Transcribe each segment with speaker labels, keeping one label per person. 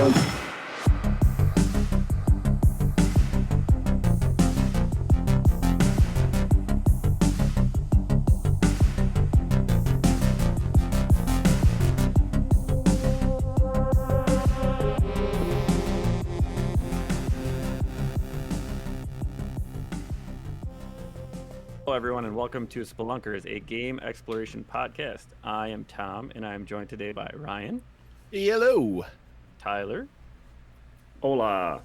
Speaker 1: Jones.
Speaker 2: Hello, everyone, and welcome to Spelunkers, a game exploration podcast. I am Tom, and I am joined today by Ryan.
Speaker 3: Hello.
Speaker 2: Tyler.
Speaker 1: Hola.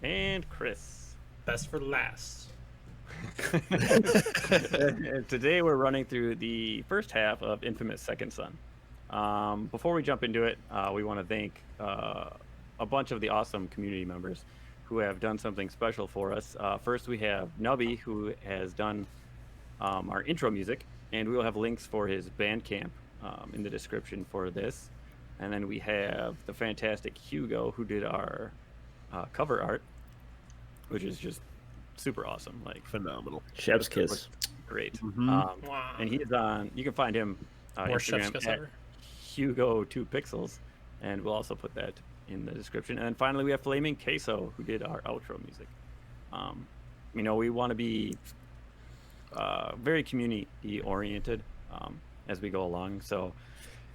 Speaker 2: And Chris.
Speaker 4: Best for last.
Speaker 2: And today we're running through the first half of inFAMOUS Second Son. Before we jump into it, we want to thank a bunch of the awesome community members who have done something special for us. First, we have Nubby, who has done our intro music, and we will have links for his Bandcamp in the description for this. And then we have the fantastic Hugo, who did our cover art, which is just super awesome, like
Speaker 3: Phenomenal.
Speaker 1: Chef's kiss.
Speaker 2: great.
Speaker 4: Wow.
Speaker 2: And he's on. You can find him
Speaker 4: More chef's
Speaker 2: Instagram
Speaker 4: kiss
Speaker 2: at
Speaker 4: ever.
Speaker 2: Hugo2Pixels, and we'll also put that in the description. And then finally, we have Flaming Queso, who did our outro music. We want to be very community oriented as we go along. So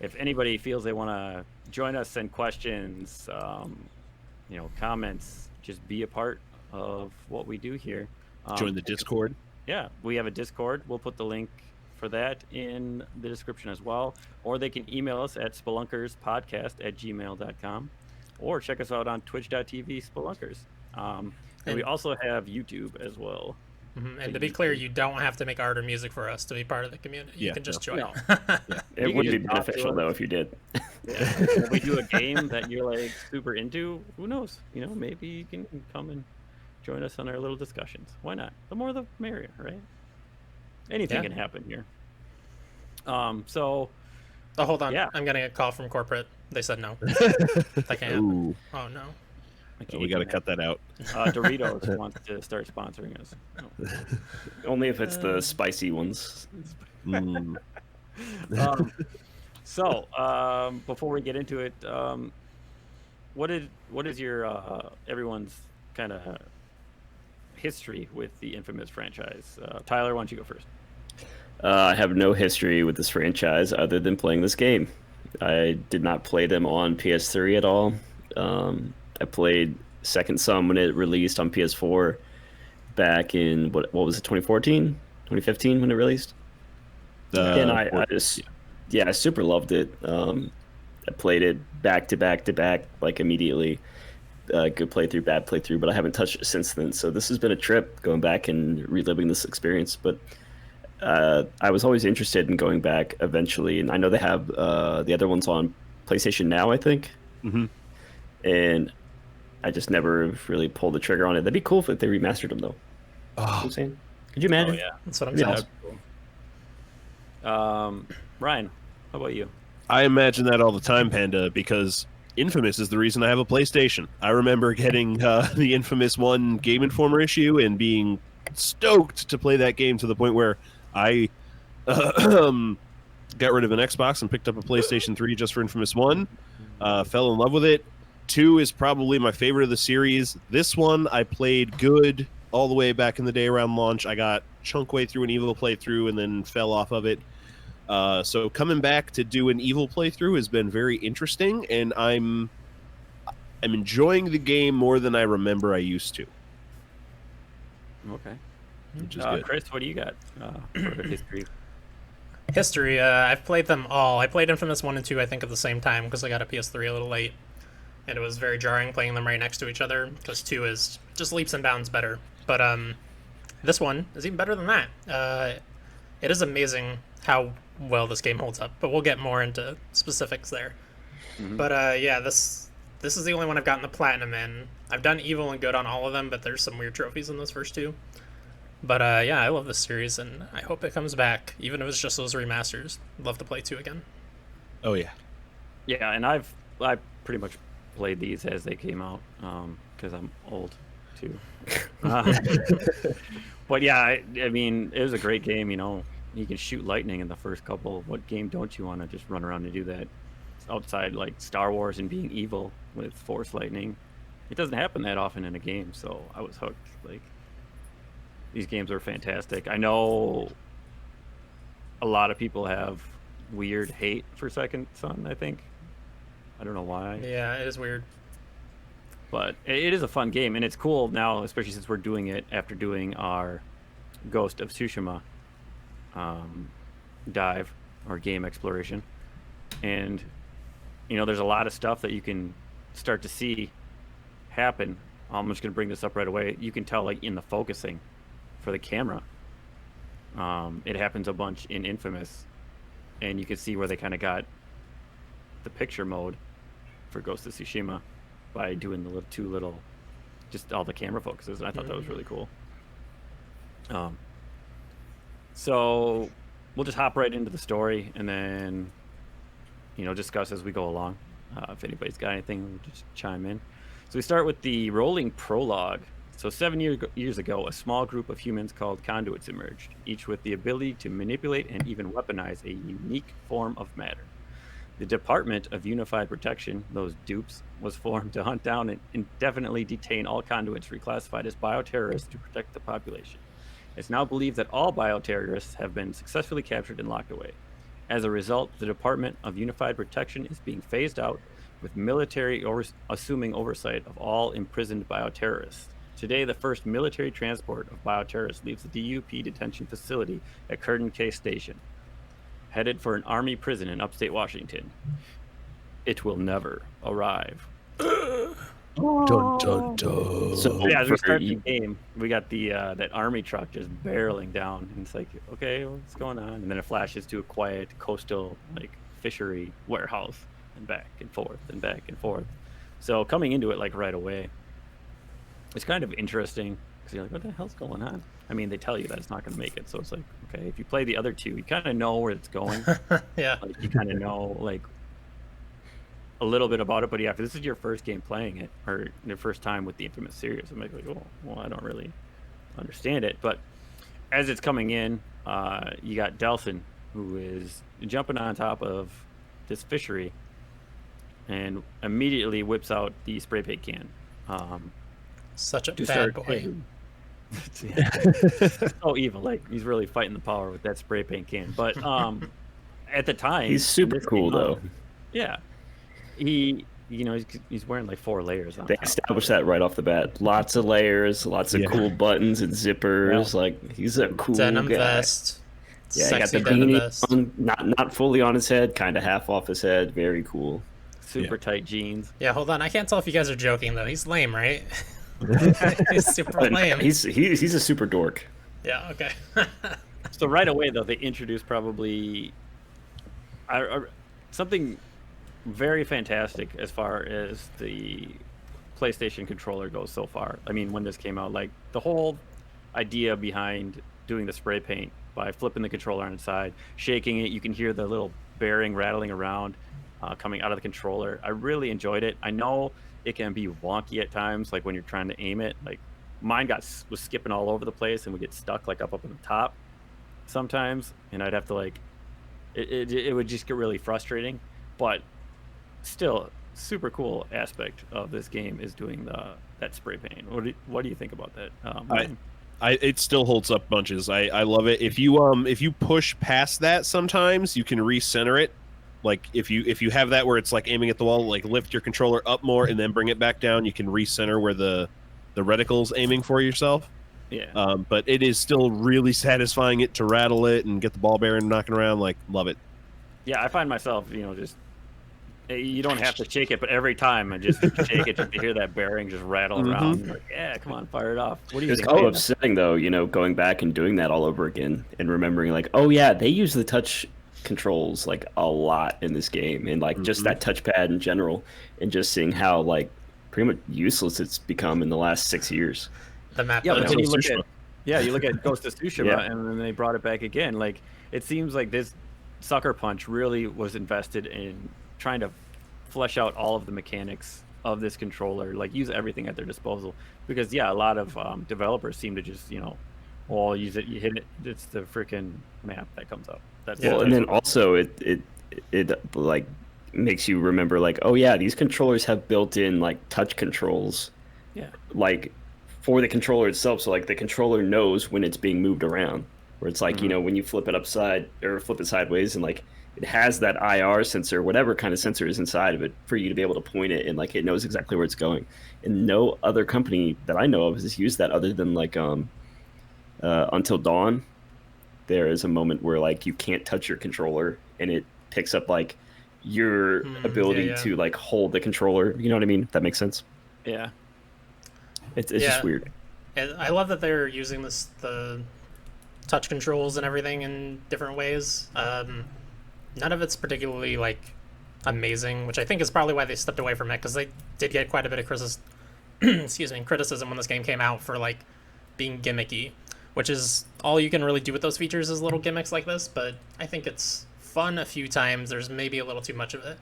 Speaker 2: if anybody feels they want to join us, send questions, comments, just be a part of what we do here.
Speaker 3: Join the Discord.
Speaker 2: Yeah, we have a Discord. We'll put the link for that in the description as well. Or they can email us at spelunkerspodcast@gmail.com, or check us out on twitch.tv/spelunkers. And we also have YouTube as well.
Speaker 4: Mm-hmm. And to be clear, you don't have to make art or music for us to be part of the community. You can just join.
Speaker 2: No.
Speaker 1: It
Speaker 2: You
Speaker 1: would
Speaker 2: can
Speaker 1: be
Speaker 2: just talk to
Speaker 1: beneficial
Speaker 2: us.
Speaker 1: though if you did.
Speaker 2: Yeah. If we do a game that you're like super into, who knows? Maybe you can come and join us on our little discussions. Why not? The more the merrier, right? Anything can happen here. So
Speaker 4: Oh, hold on.
Speaker 2: Yeah.
Speaker 4: I'm getting a call from corporate. They said no. That can't happen.
Speaker 3: Ooh,
Speaker 4: Oh, no.
Speaker 3: we got to cut that out.
Speaker 2: Doritos wants to start sponsoring us.
Speaker 1: Only if it's the spicy ones.
Speaker 3: Mm.
Speaker 2: Before we get into it, what is your everyone's kind of history with the inFAMOUS franchise? Tyler, why don't you go first?
Speaker 1: I have no history with this franchise other than playing this game. I did not play them on PS3 at all. I played Second Son when it released on PS4 back in, what was it, 2014? 2015 when it released? And I just, I super loved it. I played it back to back to back, like immediately. Good playthrough, bad playthrough, but I haven't touched it since then. So this has been a trip going back and reliving this experience. But I was always interested in going back eventually, and I know they have the other ones on PlayStation Now, I think.
Speaker 3: Mm-hmm.
Speaker 1: And I just never really pulled the trigger on it. That'd be cool if they remastered them, though. You know what
Speaker 3: Oh,
Speaker 1: I'm saying? Could you imagine?
Speaker 2: yeah.
Speaker 4: That's what I'm
Speaker 1: Yeah.
Speaker 4: saying.
Speaker 2: Ryan, how about you?
Speaker 3: I imagine that all the time, Panda, because inFAMOUS is the reason I have a PlayStation. I remember getting the inFAMOUS 1 Game Informer issue and being stoked to play that game to the point where I got rid of an Xbox and picked up a PlayStation 3 just for inFAMOUS 1. Fell in love with it. 2 is probably my favorite of the series. This one I played good all the way back in the day around launch. I got chunk way through an Evil playthrough and then fell off of it. So coming back to do an Evil playthrough has been very interesting, and I'm enjoying the game more than I remember I used to.
Speaker 2: Okay.
Speaker 3: Which is good.
Speaker 2: Chris, what do you got for history?
Speaker 4: History, I've played them all. I played inFAMOUS 1 and 2, I think, at the same time because I got a PS3 a little late. And it was very jarring playing them right next to each other because 2 is just leaps and bounds better. But this one is even better than that. It is amazing how well this game holds up, but we'll get more into specifics there.
Speaker 2: Mhm.
Speaker 4: But this is the only one I've gotten the platinum in. I've done evil and good on all of them, but there's some weird trophies in those first 2. But I love this series, and I hope it comes back, even if it's just those remasters. I'd love to play 2 again.
Speaker 3: Oh yeah.
Speaker 2: Yeah, and I pretty much played these as they came out because I'm old too. But yeah, I mean, it was a great game. You can shoot lightning in the first couple. What game don't you want to just run around and do that? outside like Star Wars and being evil with Force lightning. It doesn't happen that often in a game, so I was hooked. Like, these games are fantastic. I know a lot of people have weird hate for Second Son, I think. I don't know why.
Speaker 4: Yeah, it is weird.
Speaker 2: But it is a fun game, and it's cool now, especially since we're doing it after doing our Ghost of Tsushima dive or game exploration. And, you know, there's a lot of stuff that you can start to see happen. I'm just going to bring this up right away. You can tell, like, in the focusing for the camera. It happens a bunch in Infamous, and you can see where they kind of got the picture mode for Ghost of Tsushima by doing the two little, just all the camera focuses, and I thought that was really cool. So we'll just hop right into the story, and then, you know, discuss as we go along. If anybody's got anything, we'll just chime in. So we start with the rolling prologue. So 7 years ago, a small group of humans called conduits emerged, each with the ability to manipulate and even weaponize a unique form of matter. The Department of Unified Protection, those dupes, was formed to hunt down and indefinitely detain all conduits reclassified as bioterrorists to protect the population. It's now believed that all bioterrorists have been successfully captured and locked away. As a result, the Department of Unified Protection is being phased out, with military assuming oversight of all imprisoned bioterrorists. Today, the first military transport of bioterrorists leaves the DUP detention facility at Curtin Case Station, headed for an army prison in upstate Washington. It will never arrive.
Speaker 3: Dun, dun, dun.
Speaker 2: So yeah, as we start the game, we got the that army truck just barreling down, and it's like, okay, what's going on? And then it flashes to a quiet coastal like fishery warehouse, and back and forth and back and forth. So coming into it like right away, it's kind of interesting because you're like, what the hell's going on? I mean, they tell you that it's not going to make it, so it's like, okay, if you play the other two, you kind of know where it's going.
Speaker 4: Yeah.
Speaker 2: Like, you kind of know like a little bit about it, but yeah, if this is your first game playing it or your first time with the Infamous series, I'm like, oh, well, I don't really understand it. But as it's coming in, you got Delson, who is jumping on top of this fishery and immediately whips out the spray paint can.
Speaker 4: Such a
Speaker 2: to
Speaker 4: bad
Speaker 2: start
Speaker 4: boy.
Speaker 2: So evil. Like, he's really fighting the power with that spray paint can. But at the time,
Speaker 1: He's super cool though.
Speaker 2: Yeah, he's wearing like 4 layers on
Speaker 1: They
Speaker 2: top.
Speaker 1: established that right off the bat. Lots of layers, lots of cool buttons and zippers.
Speaker 2: Yeah.
Speaker 1: Like, he's a cool
Speaker 4: Denim
Speaker 1: guy.
Speaker 4: vest.
Speaker 1: Yeah, he got
Speaker 4: Sexy
Speaker 1: the
Speaker 4: denim
Speaker 1: beanie
Speaker 4: vest.
Speaker 1: on, not fully on his head, kind of half off his head. Very cool.
Speaker 2: Super tight jeans.
Speaker 4: Yeah, hold on. I can't tell if you guys are joking though. He's lame, right? He's super
Speaker 1: But
Speaker 4: lame.
Speaker 1: he's a super dork.
Speaker 4: Yeah. Okay.
Speaker 2: So right away, though, they introduced probably something very fantastic as far as the PlayStation controller goes so far. I mean, when this came out, like, the whole idea behind doing the spray paint by flipping the controller on its side, shaking it, you can hear the little bearing rattling around coming out of the controller. I really enjoyed it. I know it can be wonky at times, like when you're trying to aim it. Like, mine was skipping all over the place and would get stuck like up at the top sometimes, and I'd have to like it would just get really frustrating. But still, super cool aspect of this game is doing that spray paint. What do you think about that?
Speaker 3: It still holds up bunches. I love it. If you push past that, sometimes you can recenter it. Like, if you have that where it's like aiming at the wall, like lift your controller up more and then bring it back down, you can recenter where the reticle's aiming for yourself.
Speaker 2: Yeah.
Speaker 3: But it is still really satisfying it to rattle it and get the ball bearing knocking around. Like, love it.
Speaker 2: Yeah, I find myself, just you don't have to shake it, but every time I just shake it just to hear that bearing just rattle around. Like, yeah, come on, fire it off. What do you
Speaker 1: It's
Speaker 2: think?
Speaker 1: so upsetting though, going back and doing that all over again and remembering like, oh yeah, they use the touch controls like a lot in this game, and like just that touchpad in general, and just seeing how like pretty much useless it's become in the last 6 years.
Speaker 4: The map.
Speaker 2: Yeah, but then you
Speaker 3: Tsushima.
Speaker 2: look at Ghost of Tsushima,
Speaker 1: Yeah.
Speaker 2: and then they brought it back again. Like, it seems like this Sucker Punch really was invested in trying to flesh out all of the mechanics of this controller, like use everything at their disposal. Because a lot of developers seem to just well, use it, you hit it, it's the freaking map that comes up. That's
Speaker 1: Well, and then also it like makes you remember like, oh yeah, these controllers have built-in like touch controls,
Speaker 2: Yeah.
Speaker 1: like for the controller itself. So like the controller knows when it's being moved around. Where it's like, when you flip it upside or flip it sideways, and like it has that IR sensor, whatever kind of sensor is inside of it, for you to be able to point it, and like it knows exactly where it's going. And no other company that I know of has used that other than like Until Dawn. There is a moment where like you can't touch your controller, and it picks up like your ability
Speaker 4: yeah.
Speaker 1: to like hold the controller. You know what I mean? If that makes sense.
Speaker 2: Yeah.
Speaker 1: It's just weird.
Speaker 4: And I love that they're using the touch controls and everything in different ways. None of it's particularly like amazing, which I think is probably why they stepped away from it, because they did get quite a bit of criticism when this game came out for like being gimmicky, which is all you can really do with those features is little gimmicks like this. But I think it's fun a few times. There's maybe a little too much of it.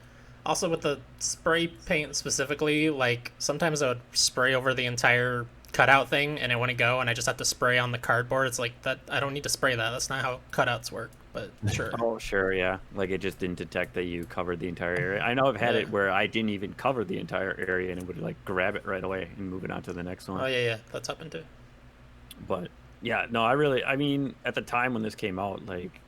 Speaker 4: Also with the spray paint specifically, like sometimes I would spray over the entire cutout thing and it wouldn't go, and I just have to spray on the cardboard. It's like that. I don't need to spray that. That's not how cutouts work. But sure.
Speaker 2: Oh, sure, yeah. Like it just didn't detect that you covered the entire area. I know I've had it where I didn't even cover the entire area, and it would like grab it right away and move it on to the next one.
Speaker 4: Oh yeah, that's happened too.
Speaker 2: But yeah, no, I mean, at the time when this came out, like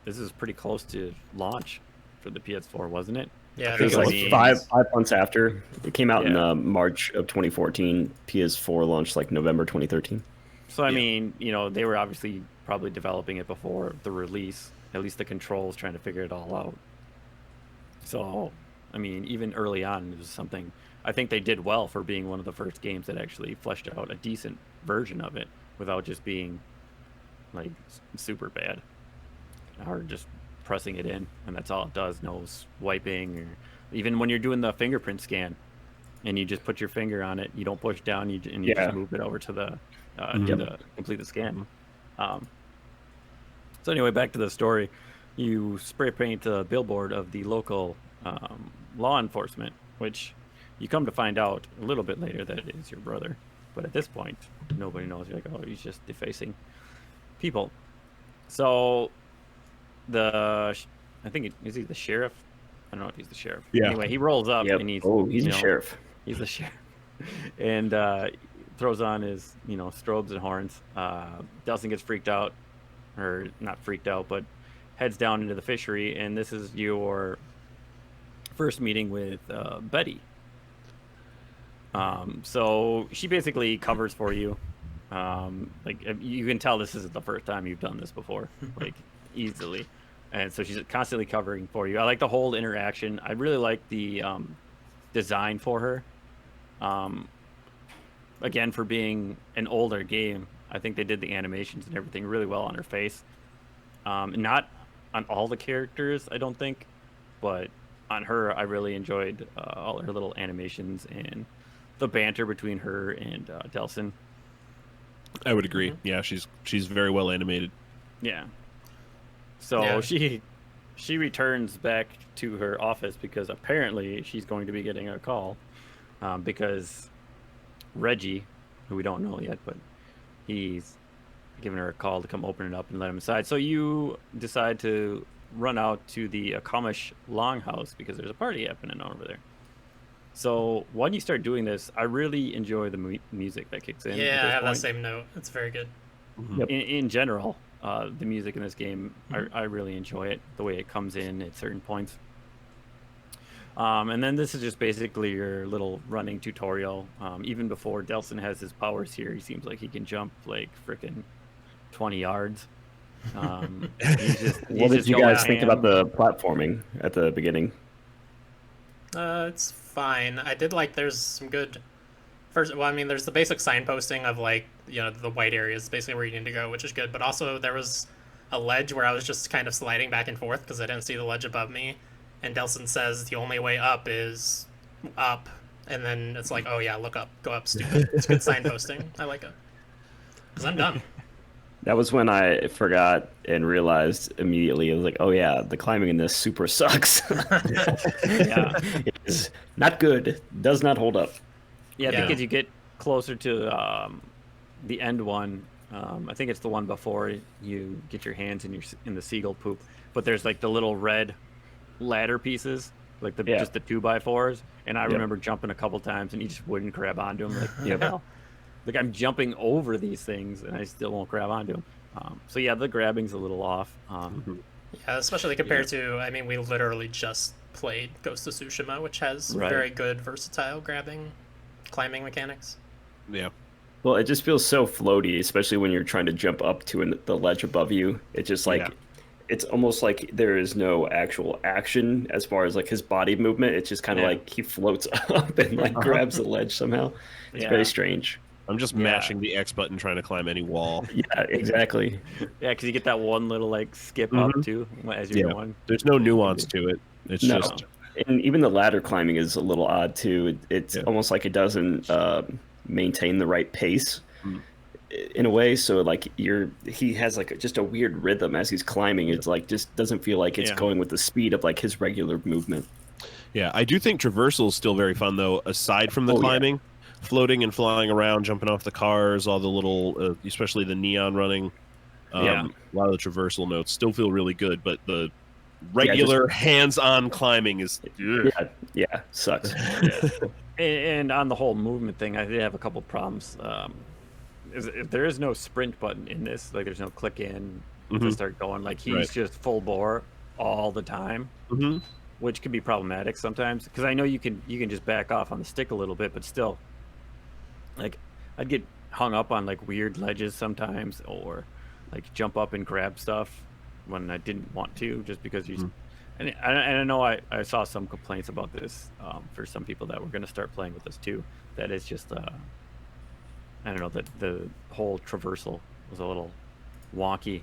Speaker 2: this is pretty close to launch for the PS4, wasn't it?
Speaker 4: Yeah,
Speaker 1: It was like five months after it came out in March of 2014. PS4 launched like November 2013.
Speaker 2: So I mean, they were obviously probably developing it before the release. At least the controls, trying to figure it all out. So, I mean, even early on, it was something I think they did well for being one of the first games that actually fleshed out a decent version of it without just being like super bad or just pressing it in, and that's all it does. No swiping, or even when you're doing the fingerprint scan and you just put your finger on it, you don't push down, you just move it over to the to complete the scan. So anyway, back to the story. You spray paint a billboard of the local law enforcement, which you come to find out a little bit later that it is your brother. But at this point, nobody knows. You're like, oh, he's just defacing people. So I think is he the sheriff? I don't know if he's the sheriff.
Speaker 3: Yeah.
Speaker 2: Anyway, he rolls up and
Speaker 1: he's the sheriff.
Speaker 2: He's the sheriff, and throws on his strobes and horns. Delson gets freaked out, or not freaked out, but heads down into the fishery. And this is your first meeting with Betty. So she basically covers for you. Like you can tell this isn't the first time you've done this before, like easily. And so she's constantly covering for you. I like the whole interaction. I really like the design for her. Again, for being an older game, I think they did the animations and everything really well on her face. Not on all the characters, I don't think, but on her, I really enjoyed all her little animations and the banter between her and Delson.
Speaker 3: I would agree. Yeah, she's very well animated.
Speaker 2: Yeah. So she returns back to her office because apparently she's going to be getting a call because Reggie, who we don't know yet, but he's giving her a call to come open it up and let him inside. So you decide to run out to the Akamish Longhouse because there's a party happening over there. So when you start doing this, I really enjoy the music that kicks in.
Speaker 4: Yeah, I have that same note. It's very good.
Speaker 1: Yep.
Speaker 2: In general, the music in this game, I really enjoy it, the way it comes in at certain points. And then this is just basically your little running tutorial. Even before Delson has his powers here, he seems like he can jump like frickin' 20 yards.
Speaker 1: What did you guys think about the platforming at the beginning?
Speaker 4: It's fine. I did like there's some good there's the basic signposting of like, the white areas, basically where you need to go, which is good. But also there was a ledge where I was just kind of sliding back and forth because I didn't see the ledge above me. And Delson says the only way up is up. And then it's like, oh yeah, look up, go up, stupid. It's good signposting. I like it. Because I'm done.
Speaker 1: That was when I forgot and realized immediately. I was like, oh yeah, the climbing in this super sucks.
Speaker 2: Yeah.
Speaker 1: It is not good. Does not hold up.
Speaker 2: Yeah, I think as you get closer to the end one, I think it's the one before you get your hands in the seagull poop, but there's like the little red ladder pieces like
Speaker 1: Yeah.
Speaker 2: just the 2x4s. And I remember jumping a couple times, and he just wouldn't grab onto them. Like,
Speaker 1: Yep.
Speaker 2: hell, like I'm jumping over these things, and I still won't grab onto them. So yeah, the grabbing's a little off.
Speaker 4: Yeah, especially compared to, I mean, we literally just played Ghost of Tsushima, which has very good versatile grabbing, climbing mechanics.
Speaker 3: Yeah.
Speaker 1: Well, it just feels so floaty, especially when you're trying to jump up to the ledge above you. It's just like, it's almost like there is no actual action as far as like his body movement. It's just kind of like he floats up and like grabs the ledge somehow. It's very strange.
Speaker 3: I'm just mashing the X button trying to climb any wall.
Speaker 1: Yeah, exactly.
Speaker 2: Yeah, because you get that one little like skip up too as you're going.
Speaker 3: There's no nuance to it. It's just.
Speaker 1: And even the ladder climbing is a little odd too. It's almost like it doesn't maintain the right pace in a way. So like he has like just a weird rhythm as he's climbing. It's like just doesn't feel like it's going with the speed of like his regular movement.
Speaker 3: Yeah, I do think traversal is still very fun though. Aside from the climbing, floating and flying around, jumping off the cars, all the little, especially the neon running. A lot of the traversal notes still feel really good, but the regular hands-on climbing is
Speaker 1: sucks.
Speaker 2: And on the whole movement thing, I did have a couple problems. If there is no sprint button in this, like there's no click in to start going, like he's just full bore all the time, which can be problematic sometimes. Because I know you can just back off on the stick a little bit, but still, like I'd get hung up on like weird ledges sometimes, or like jump up and grab stuff when I didn't want to, just because you. And I know I saw some complaints about this for some people that were going to start playing with us too. That it's just I don't know, that the whole traversal was a little wonky,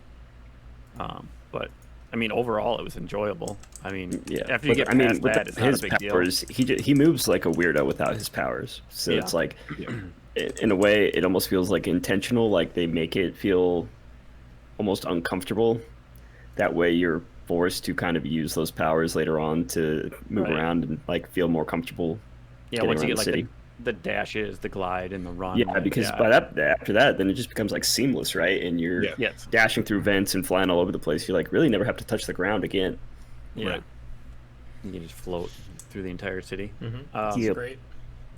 Speaker 2: but I mean overall it was enjoyable. I mean, after you get past that, it's not a big
Speaker 1: powers,
Speaker 2: deal.
Speaker 1: He moves like a weirdo without his powers, so it's like in a way it almost feels like intentional, like they make it feel almost uncomfortable. That way you're forced to kind of use those powers later on to move around and like feel more comfortable.
Speaker 2: Yeah, once you get like the dashes, the glide, and the run.
Speaker 1: Yeah, because by after that, then it just becomes like seamless, right? And you're dashing through vents and flying all over the place. You like really never have to touch the ground again.
Speaker 2: Yeah, right. You can just float through the entire city.
Speaker 4: That's great.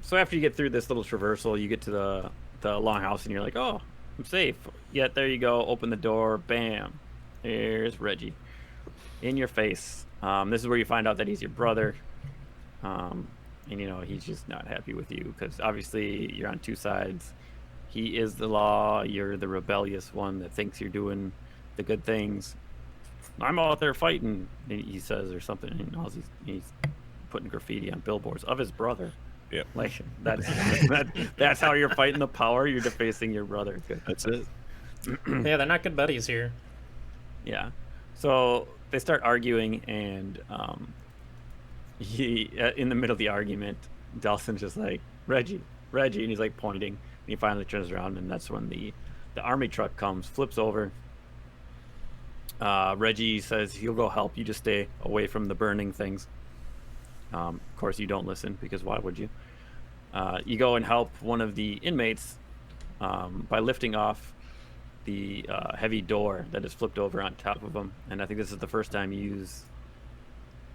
Speaker 2: So after you get through this little traversal, you get to the longhouse, and you're like, oh, I'm safe. Yet there you go. Open the door. Bam. There's Reggie. In your face. This is where you find out that he's your brother, and you know he's just not happy with you because obviously you're on two sides. He is the law, you're the rebellious one that thinks you're doing the good things. I'm out there fighting, he says, or something, and he's putting graffiti on billboards of his brother.
Speaker 3: Yeah,
Speaker 2: like that's how you're fighting the power. You're defacing your brother. Good.
Speaker 3: That's it.
Speaker 4: Yeah, they're not good buddies here.
Speaker 2: Yeah, so they start arguing, and he in the middle of the argument, Delson's just like, Reggie, and he's like pointing, and he finally turns around, and that's when the army truck comes, flips over. Reggie says he'll go help, you just stay away from the burning things. Of course you don't listen, because why would you? You go and help one of the inmates by lifting off the heavy door that is flipped over on top of him, and I think this is the first time you use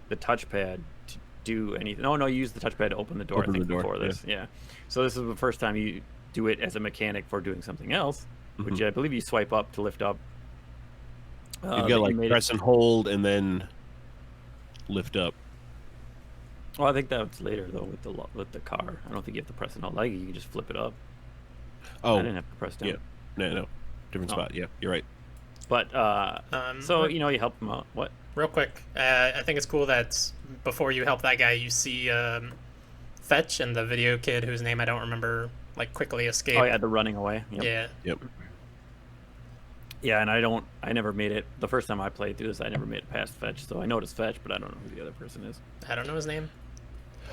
Speaker 2: the touchpad to do anything. No, you use the touchpad to open the door. I think before this, So this is the first time you do it as a mechanic for doing something else, which I believe you swipe up to lift up.
Speaker 3: You've got like press and hold, and then lift up.
Speaker 2: Well, I think that's later though with the car. I don't think you have to press and hold. Like you can just flip it up.
Speaker 3: Oh,
Speaker 2: I didn't have to press down.
Speaker 3: Yeah, no. Different spot. Yeah, you're right.
Speaker 2: But so you help him out. What?
Speaker 4: Real quick, I think it's cool that before you help that guy, you see Fetch and the video kid whose name I don't remember, like quickly escape.
Speaker 2: Oh yeah, the running away. Yep.
Speaker 4: Yeah.
Speaker 3: Yep.
Speaker 2: Yeah, and I never made it. The first time I played through this, I never made it past Fetch. So I noticed Fetch, but I don't know who the other person is.
Speaker 4: I don't know his name.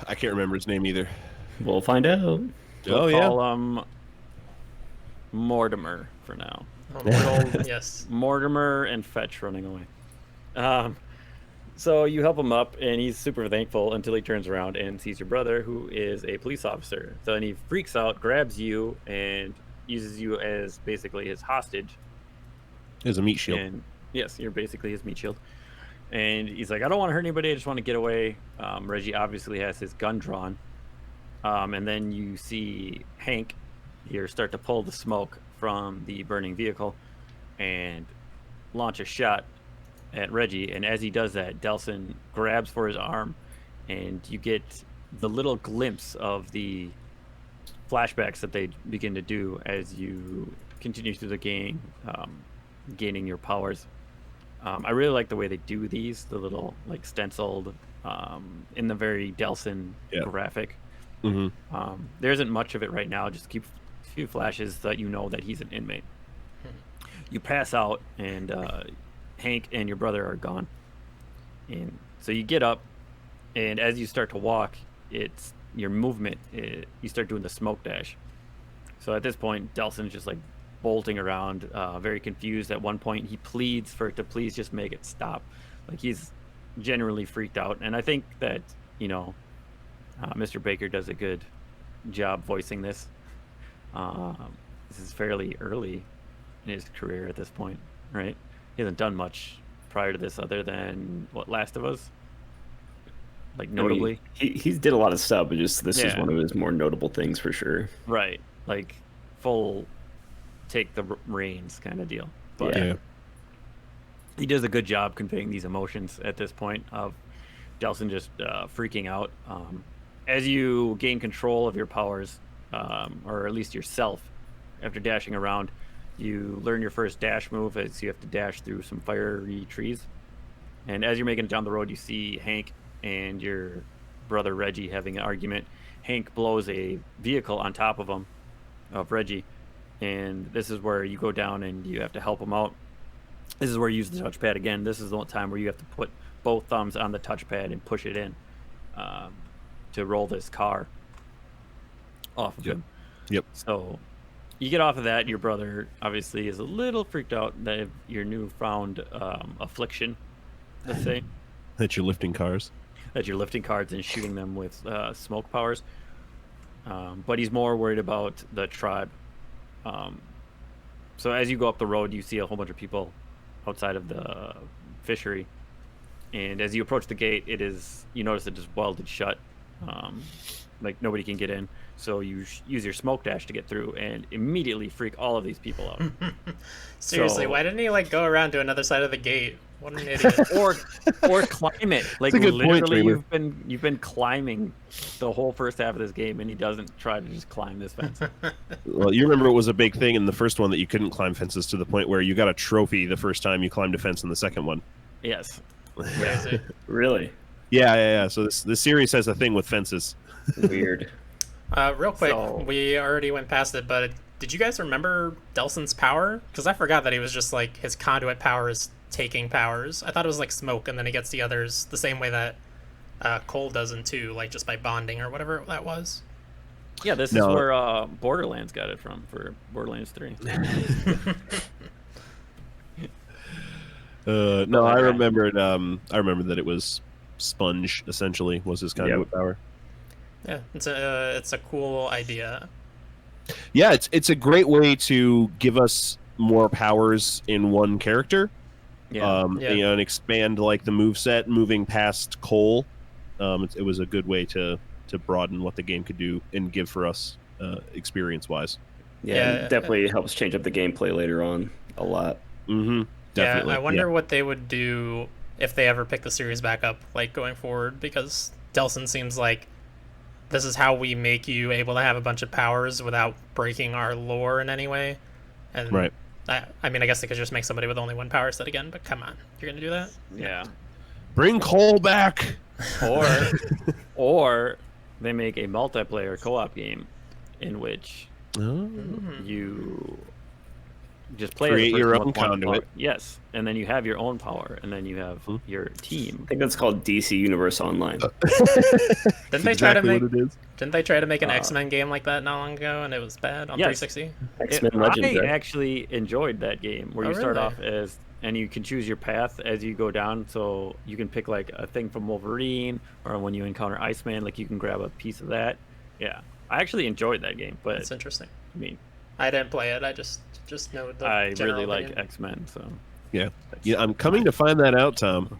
Speaker 3: I can't remember his name either.
Speaker 1: We'll find out.
Speaker 2: We'll call Mortimer for now.
Speaker 4: Yes.
Speaker 2: Mortimer and Fetch running away. So you help him up, and he's super thankful until he turns around and sees your brother, who is a police officer. So then he freaks out, grabs you, and uses you as basically his hostage.
Speaker 3: As a meat shield.
Speaker 2: And yes, you're basically his meat shield. And he's like, I don't want to hurt anybody. I just want to get away. Reggie obviously has his gun drawn. And then you see Hank here start to pull the smoke from the burning vehicle and launch a shot at Reggie. And as he does that, Delson grabs for his arm, and you get the little glimpse of the flashbacks that they begin to do as you continue through the game, gaining your powers. I really like the way they do these, the little like stenciled, in the very Delson graphic. There isn't much of it right now, just keep a few flashes that you know that he's an inmate. You pass out, and Hank and your brother are gone. And so you get up, and as you start to walk, it's your movement, you start doing the smoke dash. So at this point, Delson is just like bolting around, very confused. At one point, he pleads for it to please just make it stop. Like, he's generally freaked out. And I think that, Mr. Baker does a good job voicing this. This is fairly early in his career at this point, right? He hasn't done much prior to this other than, what, Last of Us? Like, notably?
Speaker 1: I mean, he's did a lot of stuff, but just this is one of his more notable things for sure.
Speaker 2: Right. Like, full take the reins kind of deal. But he does a good job conveying these emotions at this point of Delson just freaking out. As you gain control of your powers, or at least yourself, after dashing around, you learn your first dash move as you have to dash through some fiery trees. And as you're making it down the road, you see Hank and your brother Reggie having an argument. Hank blows a vehicle on top of him, of Reggie, and this is where you go down and you have to help him out. This is where you use the touchpad again. This is the time where you have to put both thumbs on the touchpad and push it in to roll this car off of him.
Speaker 3: Yep.
Speaker 2: So you get off of that. Your brother obviously is a little freaked out that your newfound affliction, let's say.
Speaker 3: That you're lifting cars.
Speaker 2: That you're lifting cars and shooting them with smoke powers. But he's more worried about the tribe. So as you go up the road, you see a whole bunch of people outside of the fishery. And as you approach the gate, you notice it is welded shut. Like, nobody can get in. So you use your smoke dash to get through and immediately freak all of these people out.
Speaker 4: Seriously, why didn't he like go around to another side of the gate? What an idiot!
Speaker 2: or climb it. Like,
Speaker 3: a good
Speaker 2: literally,
Speaker 3: point,
Speaker 2: you've been climbing the whole first half of this game, and he doesn't try to just climb this fence.
Speaker 3: Well, you remember it was a big thing in the first one that you couldn't climb fences, to the point where you got a trophy the first time you climbed a fence in the second one.
Speaker 2: Yes.
Speaker 4: Crazy.
Speaker 1: Really?
Speaker 3: Yeah. So this series has a thing with fences.
Speaker 1: Weird.
Speaker 4: Real quick, we already went past it, but did you guys remember Delson's power? Because I forgot that he was just like, his conduit power is taking powers. I thought it was like smoke, and then he gets the others the same way that Cole does in 2, like just by bonding or whatever that was.
Speaker 2: Yeah, this is where Borderlands got it from for Borderlands 3.
Speaker 3: No, I remembered. I remember that it was sponge, essentially, was his conduit power.
Speaker 4: Yeah, it's a cool idea.
Speaker 3: Yeah, it's a great way to give us more powers in one character. And expand like the moveset, moving past Cole. It was a good way to broaden what the game could do and give for us experience-wise.
Speaker 1: Yeah, it definitely helps change up the gameplay later on a lot.
Speaker 3: Mm-hmm. Definitely.
Speaker 4: Yeah, I wonder what they would do if they ever pick the series back up, like going forward, because Delson seems like this is how we make you able to have a bunch of powers without breaking our lore in any way. And
Speaker 3: right.
Speaker 4: I mean, I guess they could just make somebody with only one power set again, but come on, you're gonna do that?
Speaker 2: Yeah.
Speaker 3: Bring Cole back.
Speaker 2: Or they make a multiplayer co-op game in which you just play
Speaker 3: create
Speaker 2: as a
Speaker 3: your
Speaker 2: person
Speaker 3: own
Speaker 2: with one
Speaker 3: conduit.
Speaker 2: power. Yes, and then you have your own power, and then you have your team.
Speaker 1: I think that's called DC Universe Online.
Speaker 4: Didn't they try to make an X-Men game like that not long ago, and it was bad on 360?
Speaker 1: X-Men Legends.
Speaker 2: I actually enjoyed that game where you start off and you can choose your path as you go down. So you can pick like a thing from Wolverine, or when you encounter Iceman, like you can grab a piece of that. Yeah, I actually enjoyed that game, but
Speaker 4: it's interesting.
Speaker 2: I mean,
Speaker 4: I didn't play it. I just know the
Speaker 2: I
Speaker 4: general
Speaker 2: really
Speaker 4: opinion.
Speaker 2: like X-Men, so
Speaker 3: Yeah. Yeah, I'm coming to find that out, Tom.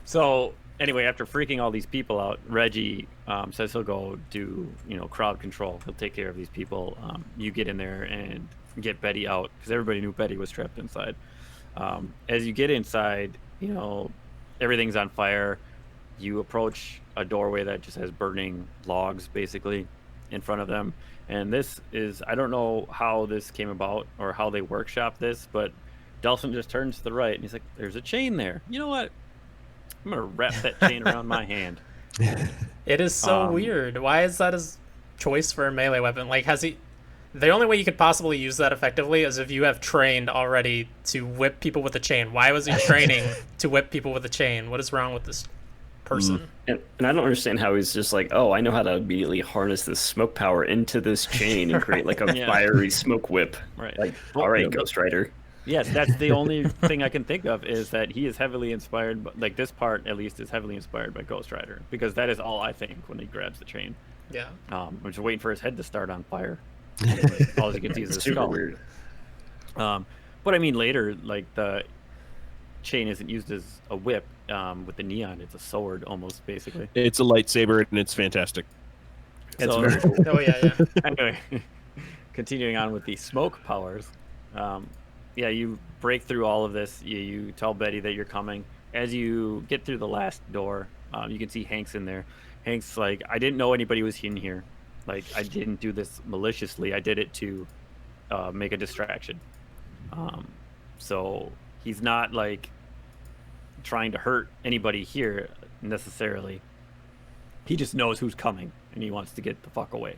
Speaker 2: So anyway, after freaking all these people out, Reggie says he'll go do crowd control. He'll take care of these people. You get in there and get Betty out because everybody knew Betty was trapped inside. As you get inside, everything's on fire. You approach a doorway that just has burning logs basically in front of them. And this is, I don't know how this came about or how they workshop this, but Delson just turns to the right and he's like, there's a chain there. You know what? I'm going to wrap that chain around my hand.
Speaker 4: It is so weird. Why is that his choice for a melee weapon? Like, has he... The only way you could possibly use that effectively is if you have trained already to whip people with a chain. Why was he training to whip people with a chain? What is wrong with this person?
Speaker 1: And I don't understand how he's just like, oh, I know how to immediately harness this smoke power into this chain and create like a fiery smoke whip.
Speaker 2: Right.
Speaker 1: Like, all right, Ghost Rider.
Speaker 2: Yes, that's the only thing I can think of is that he is heavily inspired, like this part at least is heavily inspired by Ghost Rider, because that is all I think when he grabs the chain.
Speaker 4: Yeah.
Speaker 2: I'm just waiting for his head to start on fire. Like, all you can see is his skull.
Speaker 1: Weird.
Speaker 2: But I mean, later, like the chain isn't used as a whip with the neon; it's a sword almost, basically.
Speaker 3: It's a lightsaber, and it's fantastic.
Speaker 1: It's
Speaker 2: So-
Speaker 1: very cool.
Speaker 4: Oh, yeah.
Speaker 2: Anyway, continuing on with the smoke powers. You break through all of this. You tell Betty that you're coming. As you get through the last door, you can see Hank's in there. Hank's like, I didn't know anybody was in here. Like, I didn't do this maliciously. I did it to make a distraction. So he's not like trying to hurt anybody here necessarily. He just knows who's coming and he wants to get the fuck away.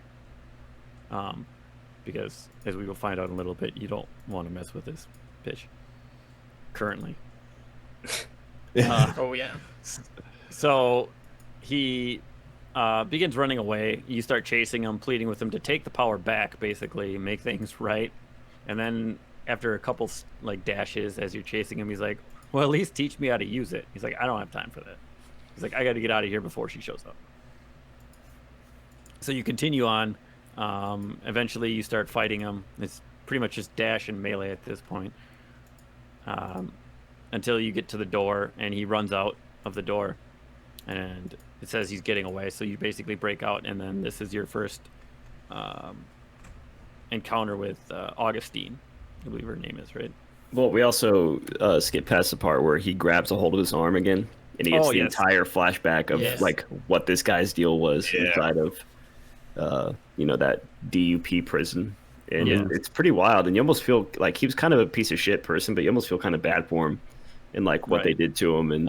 Speaker 2: Because as we will find out in a little bit, you don't want to mess with this bitch currently.
Speaker 4: Oh, yeah.
Speaker 2: So he begins running away. You start chasing him, pleading with him to take the power back, basically, make things right. And then after a couple like dashes as you're chasing him, he's like, well, at least teach me how to use it. He's like, I don't have time for that. He's like, I got to get out of here before she shows up. So you continue on. Eventually you start fighting him. It's pretty much just dash and melee at this point. Until you get to the door and he runs out of the door and it says he's getting away. So you basically break out, and then this is your first encounter with Augustine, I believe her name is, right?
Speaker 1: Well, we also skip past the part where he grabs a hold of his arm again, and he gets the entire flashback of like what this guy's deal was inside of, that DUP prison, and it's pretty wild. And you almost feel like he was kind of a piece of shit person, but you almost feel kind of bad for him, and like what they did to him, and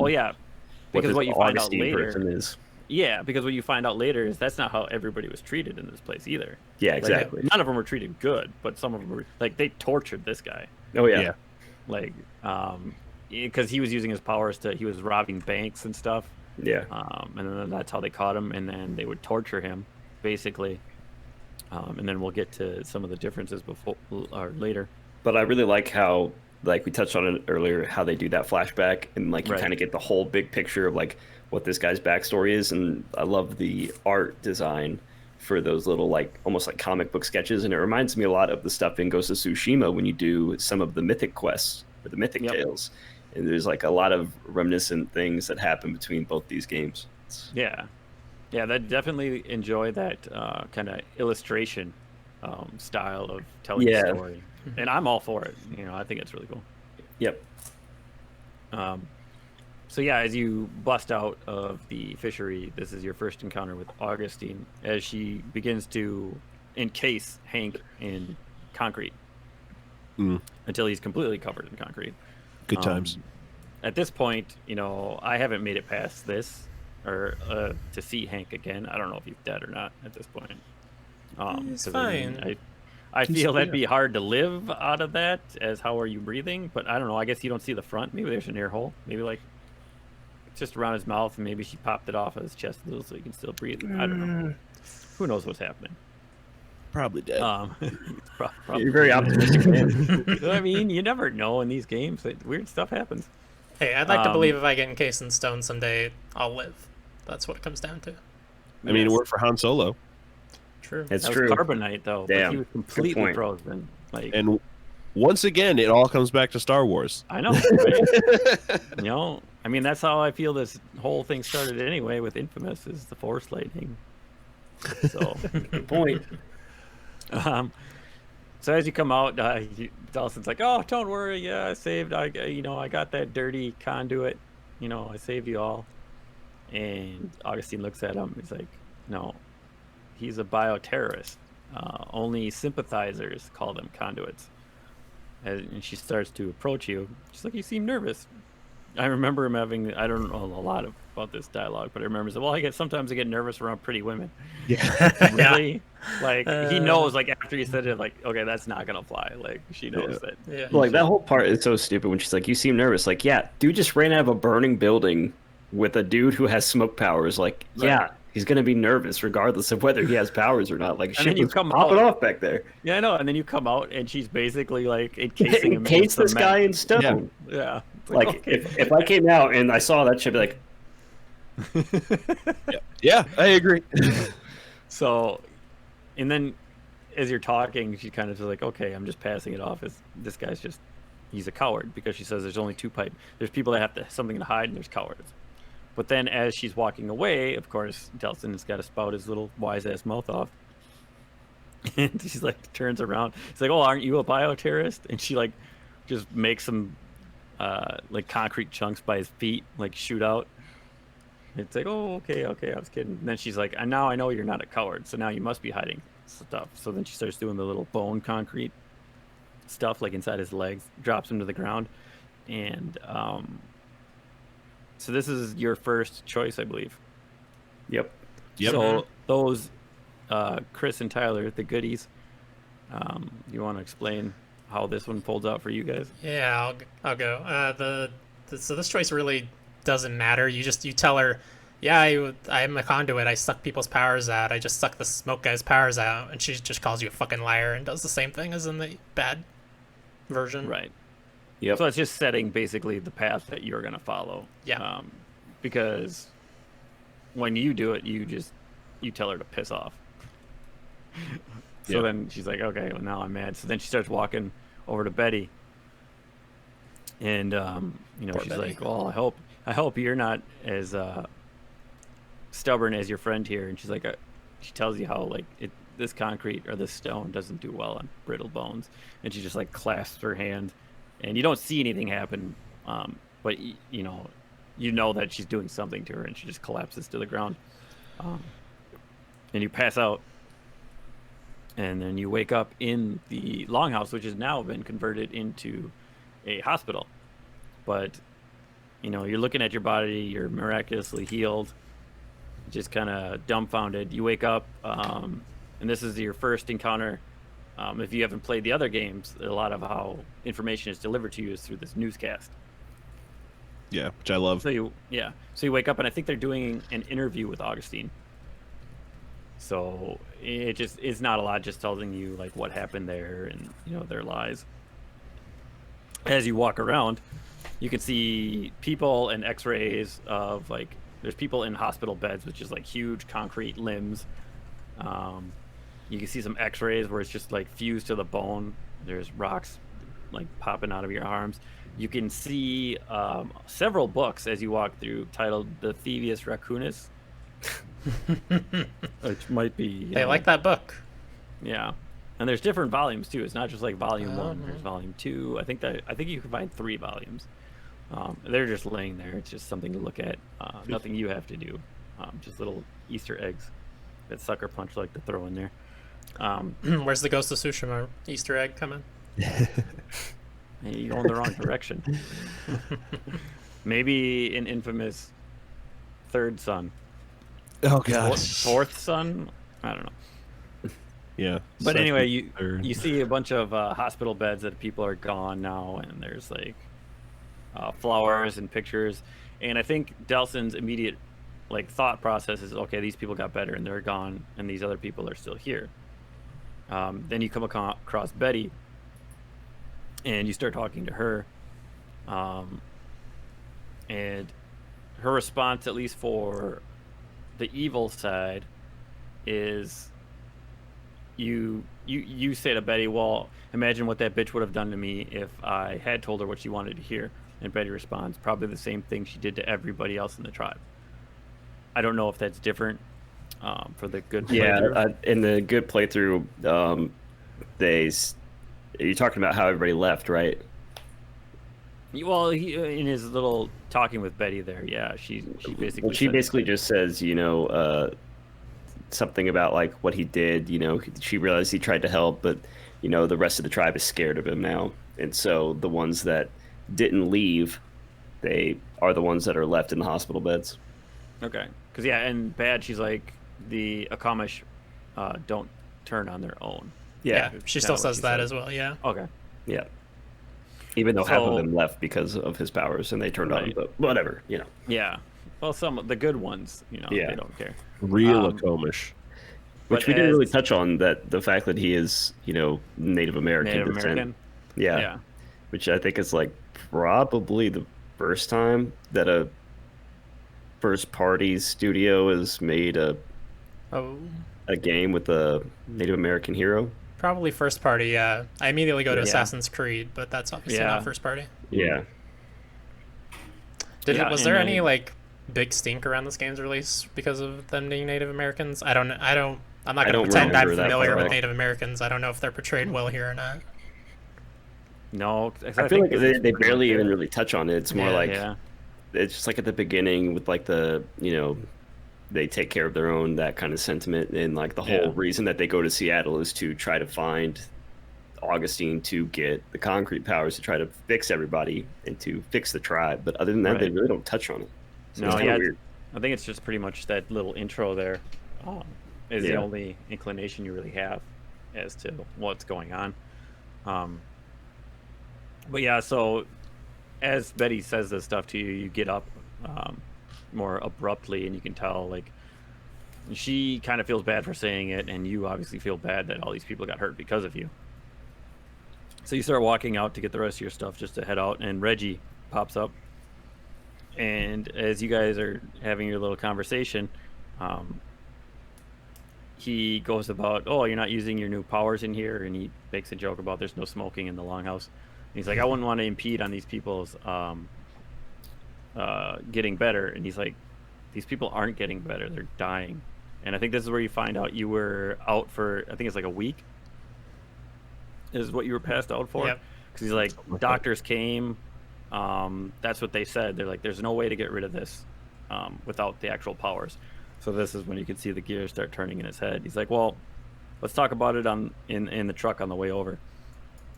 Speaker 2: because what you find out
Speaker 1: Augustine
Speaker 2: later
Speaker 1: person is.
Speaker 2: Yeah, because what you find out later is that's not how everybody was treated in this place either.
Speaker 1: Yeah,
Speaker 2: Like,
Speaker 1: exactly.
Speaker 2: none of them were treated good, but some of them were like they tortured this guy.
Speaker 1: Oh yeah.
Speaker 2: Like, because he was using his powers he was robbing banks and stuff.
Speaker 1: Yeah.
Speaker 2: And then that's how they caught him, and then they would torture him, basically. And then we'll get to some of the differences before or later.
Speaker 1: But I really like how, like we touched on it earlier, how they do that flashback, and like you kind of get the whole big picture of like what this guy's backstory is. And I love the art design for those little like almost like comic book sketches, and it reminds me a lot of the stuff in Ghost of Tsushima when you do some of the mythic quests or the mythic tales. And there's like a lot of reminiscent things that happen between both these games.
Speaker 2: Yeah, that definitely enjoy that kind of illustration style of telling the story, and I'm all for it. I think it's really cool.
Speaker 1: Yep.
Speaker 2: So as you bust out of the fishery, this is your first encounter with Augustine as she begins to encase Hank in concrete until he's completely covered in concrete.
Speaker 3: Good times.
Speaker 2: At this point, I haven't made it past this or to see Hank again. I don't know if he's dead or not at this point.
Speaker 4: He's fine.
Speaker 2: I feel that'd be hard to live out of that as how are you breathing, but I don't know. I guess you don't see the front. Maybe there's an air hole. Maybe like just around his mouth, and maybe she popped it off of his chest a little so he can still breathe. I don't know. Who knows what's happening?
Speaker 3: Probably dead.
Speaker 2: Probably.
Speaker 1: You're very optimistic, man.
Speaker 2: I mean, you never know in these games. Weird stuff happens.
Speaker 4: Hey, I'd like to believe if I get encased in stone someday, I'll live. That's what it comes down to.
Speaker 3: I mean, it worked for Han Solo.
Speaker 4: True.
Speaker 1: It's
Speaker 2: that
Speaker 1: true.
Speaker 2: was carbonite, though.
Speaker 1: Damn.
Speaker 2: But he was completely frozen. Like,
Speaker 3: And once again, it all comes back to Star Wars.
Speaker 2: I know. Right? You know, I mean, that's how I feel this whole thing started anyway with Infamous is the Force lightning. So,
Speaker 1: Good point.
Speaker 2: so as you come out, Dawson's like, "Oh, don't worry. Yeah, I saved. I got that dirty conduit. I saved you all." And Augustine looks at him. He's like, "No, he's a bioterrorist. Only sympathizers call them conduits." And she starts to approach you. She's like, "You seem nervous." I remember him having, I don't know a lot about this dialogue, but I remember saying, well, sometimes I get nervous around pretty women.
Speaker 3: Yeah.
Speaker 2: Really? Like, he knows, like, after he said it, like, okay, that's not going to fly. Like, she knows that.
Speaker 4: Yeah.
Speaker 1: Like, that whole part is so stupid when she's like, you seem nervous. Like, yeah, dude just ran out of a burning building with a dude who has smoke powers. Like, yeah, he's going to be nervous regardless of whether he has powers or not. Like,
Speaker 2: And
Speaker 1: shit
Speaker 2: then you
Speaker 1: was
Speaker 2: come
Speaker 1: popping
Speaker 2: out.
Speaker 1: off back there.
Speaker 2: Yeah, I know. And then you come out, and she's basically, like, encasing him in
Speaker 1: Encase this
Speaker 2: cement.
Speaker 1: guy in stone.
Speaker 2: Yeah. It's
Speaker 1: Like,
Speaker 2: okay.
Speaker 1: if I came out and I saw that, she'd be like,
Speaker 3: Yeah, I agree.
Speaker 2: So, and then as you're talking, she kind of is like, okay, I'm just passing it off as this guy's just, he's a coward, because she says there's only two there's people that have something to hide, and there's cowards. But then as she's walking away, of course, Delson has got to spout his little wise ass mouth off. And she's like, turns around. She's like, "Oh, aren't you a bioterrorist?" And she like just makes some like concrete chunks by his feet like shoot out. It's like, "Oh, okay, I was kidding." And then she's like, "And now I know you're not a coward, so now you must be hiding stuff." So then she starts doing the little bone concrete stuff like inside his legs, drops him to the ground, and so this is your first choice, I believe.
Speaker 1: yep.
Speaker 3: Yep.
Speaker 2: So those Chris and Tyler, the goodies, you want to explain how this one folds out for you guys?
Speaker 4: Yeah, I'll go. So this choice really doesn't matter. You tell her, yeah, I'm a conduit. I suck people's powers out. I just suck the smoke guy's powers out, and she just calls you a fucking liar and does the same thing as in the bad version.
Speaker 2: Right.
Speaker 1: Yep.
Speaker 2: So it's just setting basically the path that you're going to follow.
Speaker 4: Yeah.
Speaker 2: Because when you do it, you tell her to piss off. So
Speaker 3: Yeah.
Speaker 2: then she's like, okay, well, now I'm mad. So then she starts walking over to Betty. And,
Speaker 4: Poor
Speaker 2: she's
Speaker 4: Betty.
Speaker 2: like, well, I hope you're not as stubborn as your friend here. And she's like, she tells you how, like, this concrete or this stone doesn't do well on brittle bones. And she just, like, clasps her hand. And you don't see anything happen, but, you know that she's doing something to her, and she just collapses to the ground. And you pass out. And then you wake up in the longhouse, which has now been converted into a hospital. But, you're looking at your body, you're miraculously healed, just kind of dumbfounded. You wake up, and this is your first encounter. If you haven't played the other games, a lot of how information is delivered to you is through this newscast.
Speaker 3: Yeah, which I love.
Speaker 2: So you wake up, and I think they're doing an interview with Augustine. So it's not a lot, just telling you like what happened there and their lies. As you walk around, you can see people and X-rays of like there's people in hospital beds, which is like huge concrete limbs. You can see some X-rays where it's just like fused to the bone. There's rocks like popping out of your arms. You can see several books as you walk through titled "The Thievius Raccoonus," which might be.
Speaker 4: They like that book.
Speaker 2: Yeah, and there's different volumes too. It's not just like volume
Speaker 4: Oh.
Speaker 2: 1. There's volume 2. I think you can find 3 volumes. They're just laying there. It's just something to look at. Nothing you have to do. Just little Easter eggs that Sucker Punch like to throw in there.
Speaker 4: Where's the Ghost of Tsushima Easter egg coming?
Speaker 2: Hey, you're going the wrong direction. Maybe an infamous third son.
Speaker 3: Oh god.
Speaker 2: Fourth son? I don't know.
Speaker 3: Yeah.
Speaker 2: But
Speaker 3: Second,
Speaker 2: anyway,
Speaker 3: third.
Speaker 2: you see a bunch of hospital beds that people are gone now, and there's like flowers and pictures. And I think Delson's immediate like thought process is, okay, these people got better and they're gone, and these other people are still here. Then you come across Betty, and you start talking to her, and her response, at least for the evil side, is you say to Betty, well, imagine what that bitch would have done to me if I had told her what she wanted to hear. And Betty responds, probably the same thing she did to everybody else in the tribe. I don't know if that's different for the good playthrough.
Speaker 1: In the good playthrough, you're talking about how everybody left, right?
Speaker 2: Well, he, in his little talking with Betty there, yeah, she basically
Speaker 1: just says, something about like what he did. She realized he tried to help, but the rest of the tribe is scared of him now, and so the ones that didn't leave, they are the ones that are left in the hospital beds.
Speaker 2: Okay, because and Bad, she's like the Akamish don't turn on their own.
Speaker 4: Yeah, she still says that as well. Yeah.
Speaker 2: Okay.
Speaker 1: Yeah. Even though half of them left because of his powers and they turned on him, but whatever,
Speaker 2: Yeah. Well, the good ones, they don't care.
Speaker 3: Real Akomish.
Speaker 1: Which we didn't really touch on, that the fact that he is, Native American descent. Yeah. Which I think is like probably the first time that a first party studio has made a game with a Native American hero.
Speaker 4: Probably first party, yeah. I immediately go to Assassin's Creed, but that's obviously not first party.
Speaker 1: Yeah.
Speaker 4: Was there any like big stink around this game's release because of them being Native Americans? I'm not going to pretend I'm familiar with Native Americans. I don't know if they're portrayed well here or not.
Speaker 2: No,
Speaker 1: I feel like they barely even really touch on it. It's more it's just like at the beginning with like the they take care of their own, that kind of sentiment, and like the whole reason that they go to Seattle is to try to find Augustine to get the concrete powers to try to fix everybody and to fix the tribe. But other than that, they really don't touch on it. So it's weird.
Speaker 2: I think it's just pretty much that little intro there is the only inclination you really have as to what's going on. But yeah, so as Betty says this stuff to you, you get up more abruptly, and you can tell like she kind of feels bad for saying it, and you obviously feel bad that all these people got hurt because of you. So you start walking out to get the rest of your stuff just to head out, and Reggie pops up, and as you guys are having your little conversation, he goes about, oh, you're not using your new powers in here, and he makes a joke about there's no smoking in the longhouse. And he's like, I wouldn't want to impede on these people's getting better. And he's like, these people aren't getting better, they're dying. And I think this is where you find out you were out for, I think it's like a week is what you were passed out for.
Speaker 4: Yep.
Speaker 2: Because he's like, doctors came, that's what they said, they're like, there's no way to get rid of this without the actual powers. So this is when you can see the gears start turning in his head. He's like, well, let's talk about it in the truck on the way over.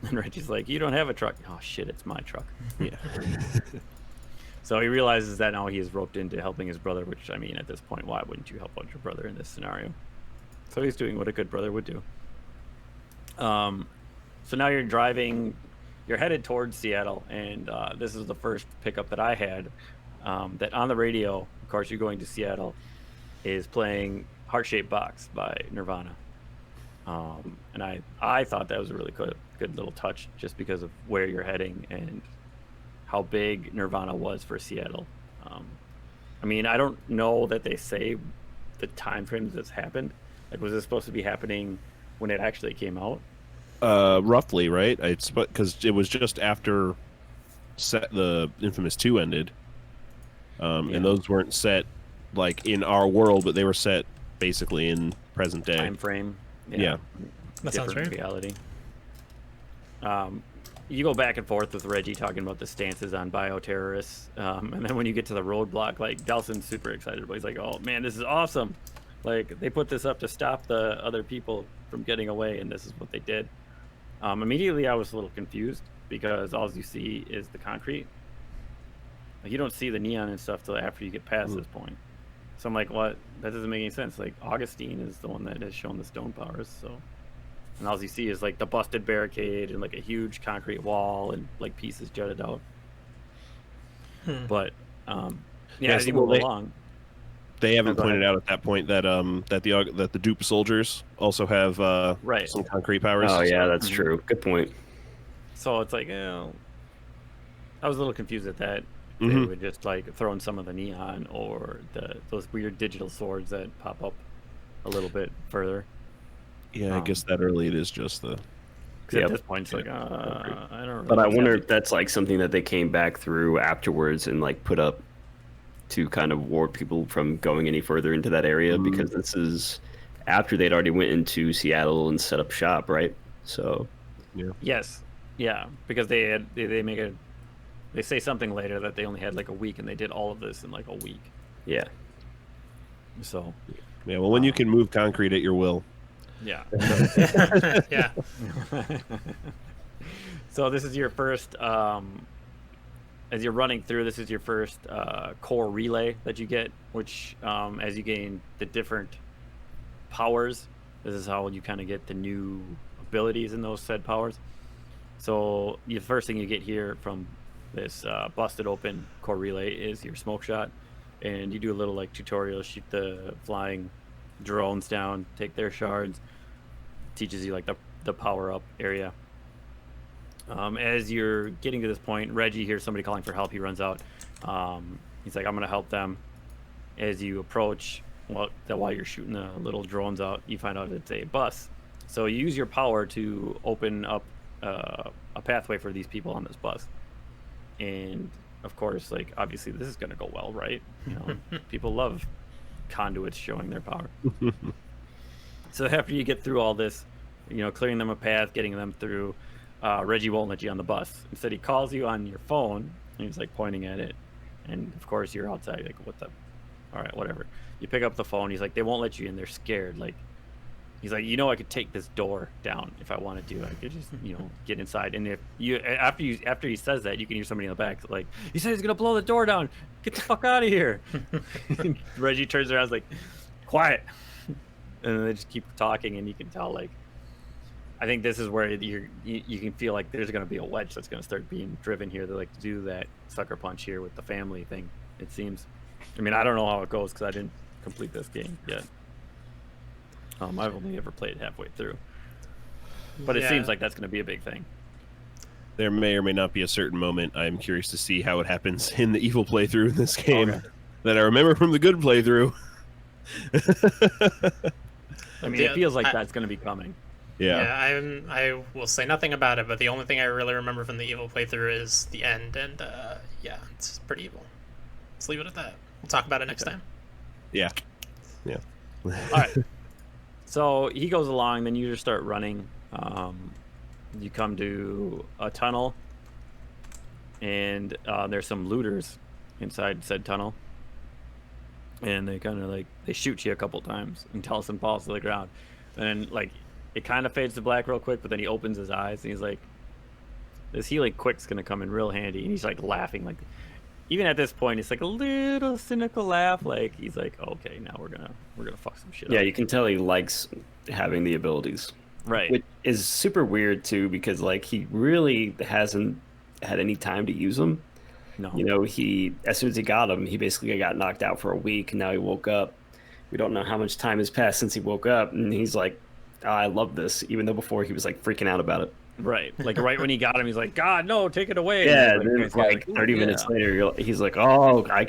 Speaker 2: And Reggie's like, you don't have a truck. Oh shit, it's my truck.
Speaker 3: Yeah.
Speaker 2: So he realizes that now he is roped into helping his brother, which, I mean, at this point, why wouldn't you help out your brother in this scenario? So he's doing what a good brother would do. So now you're driving, you're headed towards Seattle, and this is the first pickup that I had, that on the radio, of course, you're going to Seattle, is playing Heart-Shaped Box by Nirvana. And I thought that was a really good little touch, just because of where you're heading and how big Nirvana was for Seattle. I mean, I don't know that they say the time frames this happened. Like, was this supposed to be happening when it actually came out?
Speaker 3: Roughly, right? It's because it was just after the Infamous 2 ended, and those weren't set like in our world, but they were set basically in present day
Speaker 2: time frame.
Speaker 3: Yeah.
Speaker 4: That sounds right.
Speaker 2: Reality. You go back and forth with Reggie talking about the stances on bioterrorists, and then when you get to the roadblock, like, Delson's super excited, but he's like, oh man, this is awesome. Like, they put this up to stop the other people from getting away, and this is what they did. Immediately I was a little confused, because all you see is the concrete. Like, you don't see the neon and stuff till after you get past this point. So I'm like, what? That doesn't make any sense. Like, Augustine is the one that has shown the stone powers, so... And all you see is, like, the busted barricade and, like, a huge concrete wall and, like, pieces jutted out. But, as you move along...
Speaker 3: They haven't pointed out at that point that that the dupe soldiers also have some concrete powers.
Speaker 1: Oh, yeah, that's true. Good point.
Speaker 2: So it's like, I was a little confused at that. They would just, like, throw in some of the neon or those weird digital swords that pop up a little bit further.
Speaker 3: Yeah, I guess that early it is just the.
Speaker 2: 'Cause
Speaker 1: Yep.
Speaker 2: at this point, it's like, I don't really
Speaker 1: But I
Speaker 2: think
Speaker 1: wonder
Speaker 2: that's-
Speaker 1: if that's like something that they came back through afterwards and like put up to kind of ward people from going any further into that area, because this is after they'd already went into Seattle and set up shop, right? So
Speaker 2: Yes, yeah, because they say something later that they only had like a week, and they did all of this in like a week.
Speaker 1: yeah.
Speaker 2: So
Speaker 3: Yeah, well, when you can move concrete at your will.
Speaker 2: yeah.
Speaker 4: Yeah.
Speaker 2: So this is your first, as you're running through, this is your first core relay that you get, which as you gain the different powers, this is how you kind of get the new abilities in those said powers. So the first thing you get here from this busted open core relay is your smoke shot, and you do a little like tutorial, shoot the flying drones down, take their shards, teaches you like the power up area. As you're getting to this point, Reggie hears somebody calling for help. He runs out. He's like, I'm gonna help them. As you approach, while you're shooting the little drones out, you find out it's a bus. So you use your power to open up a pathway for these people on this bus. And of course, like obviously this is gonna go well, right? You know, people love conduits showing their power. So after you get through all this, you know, clearing them a path, getting them through, Reggie won't let you on the bus. Instead, he calls you on your phone, and he's like pointing at it. And of course, you're outside, like, what the? All right, whatever. You pick up the phone. He's like, they won't let you in. They're scared. Like, he's like, you know, I could take this door down if I wanted to. I could just, you know, get inside. And if you after he says that, you can hear somebody in the back like, he said he's gonna blow the door down. Get the fuck out of here. Reggie turns around, is like, quiet. And then they just keep talking, and you can tell, like, I think this is where you can feel like there's going to be a wedge that's going to start being driven here. They like to do that sucker punch here with the family thing, it seems. I mean, I don't know how it goes because I didn't complete this game yet. I've only ever played halfway through. But it seems like that's going to be a big thing.
Speaker 3: There may or may not be a certain moment. I'm curious to see how it happens in the evil playthrough in this game that I remember from the good playthrough.
Speaker 2: I mean, it feels like that's going to be coming.
Speaker 3: Yeah.
Speaker 4: I will say nothing about it, but the only thing I really remember from the evil playthrough is the end, and yeah, it's pretty evil. Let's leave it at that. We'll talk about it next time.
Speaker 3: Yeah. Yeah.
Speaker 2: All right. So he goes along, then you just start running. You come to a tunnel, and there's some looters inside said tunnel. And they kind of like, they shoot you a couple times until Tellison falls to the ground. And then, like, it kind of fades to black real quick, but then he opens his eyes and he's like, this healing quick's gonna come in real handy. And he's like laughing, like, even at this point, it's like a little cynical laugh. Like, he's like, okay, now we're gonna fuck some shit up.
Speaker 1: Yeah, you can tell he likes having the abilities.
Speaker 2: Right.
Speaker 1: Which is super weird too, because like he really hasn't had any time to use them.
Speaker 2: No.
Speaker 1: You know, as soon as he got him, he basically got knocked out for a week, and now he woke up. We don't know how much time has passed since he woke up, and he's like, oh, I love this, even though before he was like freaking out about it.
Speaker 2: Right. Like right when he got him, he's like, God, no, take it away.
Speaker 1: Yeah,
Speaker 2: And
Speaker 1: then
Speaker 2: he's
Speaker 1: it's like
Speaker 2: "Ooh,
Speaker 1: 30
Speaker 2: yeah."
Speaker 1: minutes later, he's like, oh, I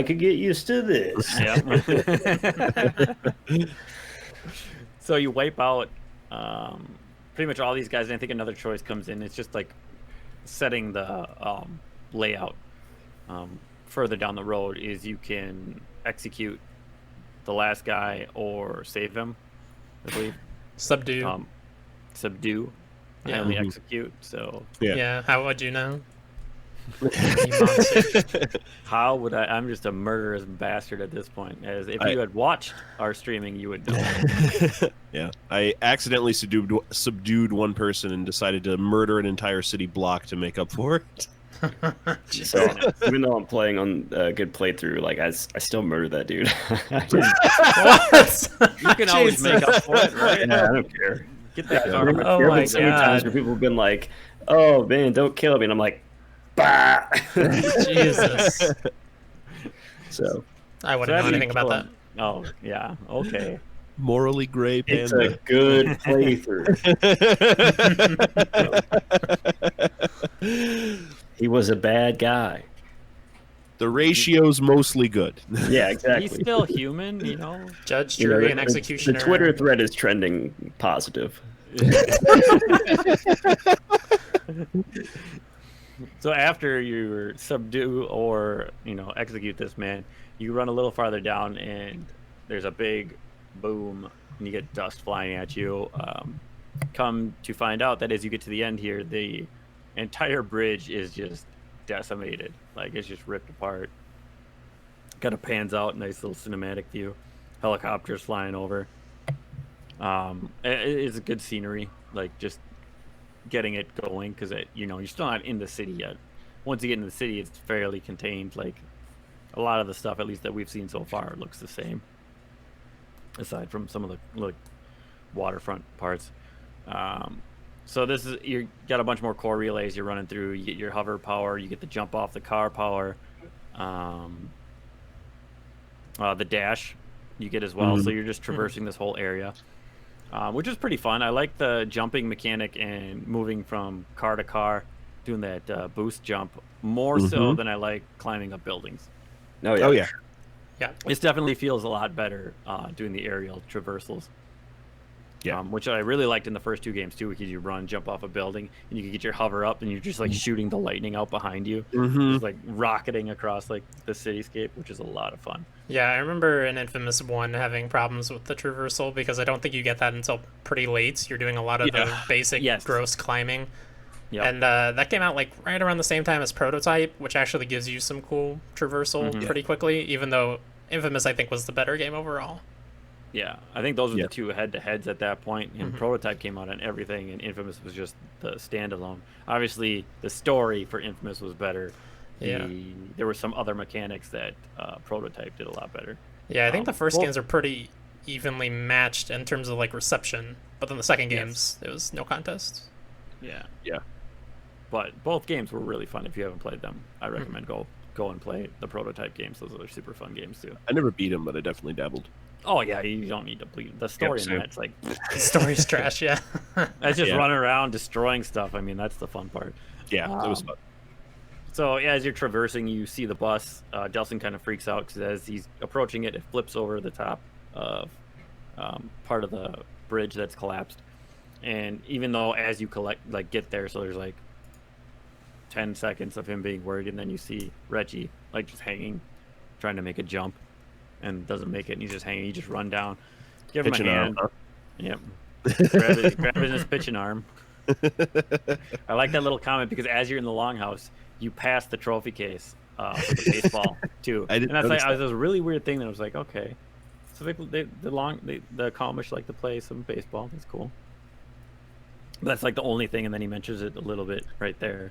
Speaker 1: could get used to this.
Speaker 2: Yeah. So you wipe out pretty much all these guys, and I think another choice comes in. It's just like setting the layout further down the road is you can execute the last guy or save him, I believe.
Speaker 4: Subdue.
Speaker 2: Subdue. I
Speaker 4: Yeah.
Speaker 2: only execute, so
Speaker 4: Yeah. How would you know? You monster.
Speaker 2: how would I? I'm just a murderous bastard at this point. As if you had watched our streaming, you would know.
Speaker 3: Yeah. I accidentally subdued one person and decided to murder an entire city block to make up for it.
Speaker 1: So even though I'm playing on a good playthrough, like I still murder that dude.
Speaker 4: What?
Speaker 2: You can always make up for it, right?
Speaker 1: Yeah, I don't care.
Speaker 2: Get that
Speaker 1: There
Speaker 2: karma.
Speaker 4: Oh
Speaker 1: have
Speaker 4: my
Speaker 1: been so many times
Speaker 4: God.
Speaker 1: where people have been like, "Oh man, don't kill me," and I'm like, "Bah."
Speaker 4: Jesus.
Speaker 1: So
Speaker 4: I wouldn't know anything about that.
Speaker 2: Oh yeah, okay.
Speaker 3: Morally gray
Speaker 1: it's
Speaker 3: panda.
Speaker 1: a good playthrough. He was a bad guy.
Speaker 3: The ratio's mostly good.
Speaker 1: Yeah, exactly.
Speaker 2: He's still human, you know.
Speaker 4: Judge,
Speaker 1: You know,
Speaker 4: jury, and
Speaker 1: the
Speaker 4: executioner.
Speaker 1: Twitter thread is trending positive.
Speaker 2: So after you subdue or execute this man, you run a little farther down, and there's a big boom, and you get dust flying at you. Come to find out that as you get to the end here, the entire bridge is just decimated, like it's just ripped apart. Kind of pans out, nice little cinematic view. Helicopters flying over. It's a good scenery, like just getting it going, because you're still not in the city yet. Once you get in the city, it's fairly contained. Like a lot of the stuff, at least that we've seen so far, looks the same, aside from some of the waterfront parts. So this is, you got a bunch more core relays you're running through. You get your hover power, you get the jump off the car power, the dash you get as well. So you're just traversing this whole area, which is pretty fun. I like the jumping mechanic and moving from car to car, doing that boost jump more so than I like climbing up buildings.
Speaker 1: Oh yeah.
Speaker 4: Yeah.
Speaker 2: It definitely feels a lot better doing the aerial traversals.
Speaker 3: Yeah.
Speaker 2: Which I really liked in the first two games too, because you run, jump off a building, and you can get your hover up, and you're just like shooting the lightning out behind you, just like rocketing across like the cityscape, which is a lot of fun.
Speaker 4: Yeah, I remember in Infamous 1 having problems with the traversal because I don't think you get that until pretty late. You're doing a lot of the basic gross climbing.
Speaker 2: Yep.
Speaker 4: And that came out like right around the same time as Prototype, which actually gives you some cool traversal pretty quickly, even though Infamous, I think, was the better game overall.
Speaker 2: Yeah, I think those were the two head-to-heads at that point, and Prototype came out on everything, and Infamous was just the standalone. Obviously, the story for Infamous was better. There were some other mechanics that Prototype did a lot better.
Speaker 4: Yeah, I think the first games are pretty evenly matched in terms of like reception, but then the second games, it was no contest.
Speaker 2: Yeah.
Speaker 3: Yeah.
Speaker 2: But both games were really fun. If you haven't played them, I recommend go and play the Prototype games. Those are super fun games too.
Speaker 3: I never beat them, but I definitely dabbled.
Speaker 2: Oh yeah, you don't need to bleed. The story in that's like
Speaker 4: the story's trash. Yeah,
Speaker 2: that's just running around destroying stuff. I mean, that's the fun part.
Speaker 3: Yeah, it was fun.
Speaker 2: So as you're traversing, you see the bus. Delson kind of freaks out because as he's approaching it, it flips over the top of part of the bridge that's collapsed. And even though as you get there, so there's like 10 seconds of him being worried, and then you see Reggie like just hanging, trying to make a jump, and doesn't make it, and he's just hanging. You just run down, give him a hand. Yep. grab his pitching arm. I like that little comment because as you're in the longhouse, you pass the trophy case for the baseball too. And that's like it was a really weird thing that I was like, okay, so the Amish like to play some baseball. That's cool. But that's like the only thing, and then he mentions it a little bit right there.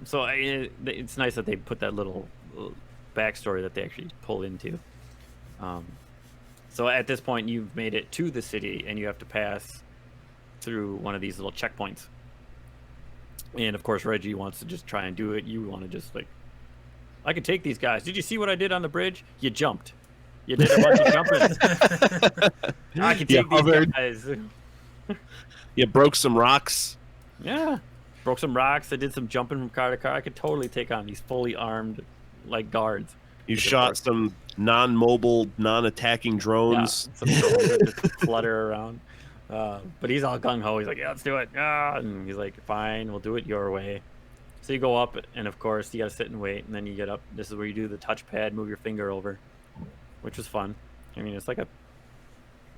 Speaker 2: So it's nice that they put that little backstory that they actually pull into. So at this point, you've made it to the city, and you have to pass through one of these little checkpoints. And of course, Reggie wants to just try and do it. You want to just like, I can take these guys. Did you see what I did on the bridge? You jumped. You did a bunch of jumping. I can take these guys.
Speaker 3: You broke some rocks.
Speaker 2: Yeah. Broke some rocks. I did some jumping from car to car. I could totally take on these fully armed like guards.
Speaker 3: You shot some non-mobile, non-attacking drones.
Speaker 2: Yeah, some drones that just flutter around. But he's all gung-ho. He's like, yeah, let's do it. And he's like, fine, we'll do it your way. So you go up, and of course, you got to sit and wait. And then you get up. This is where you do the touchpad, move your finger over, which was fun. I mean, it's like a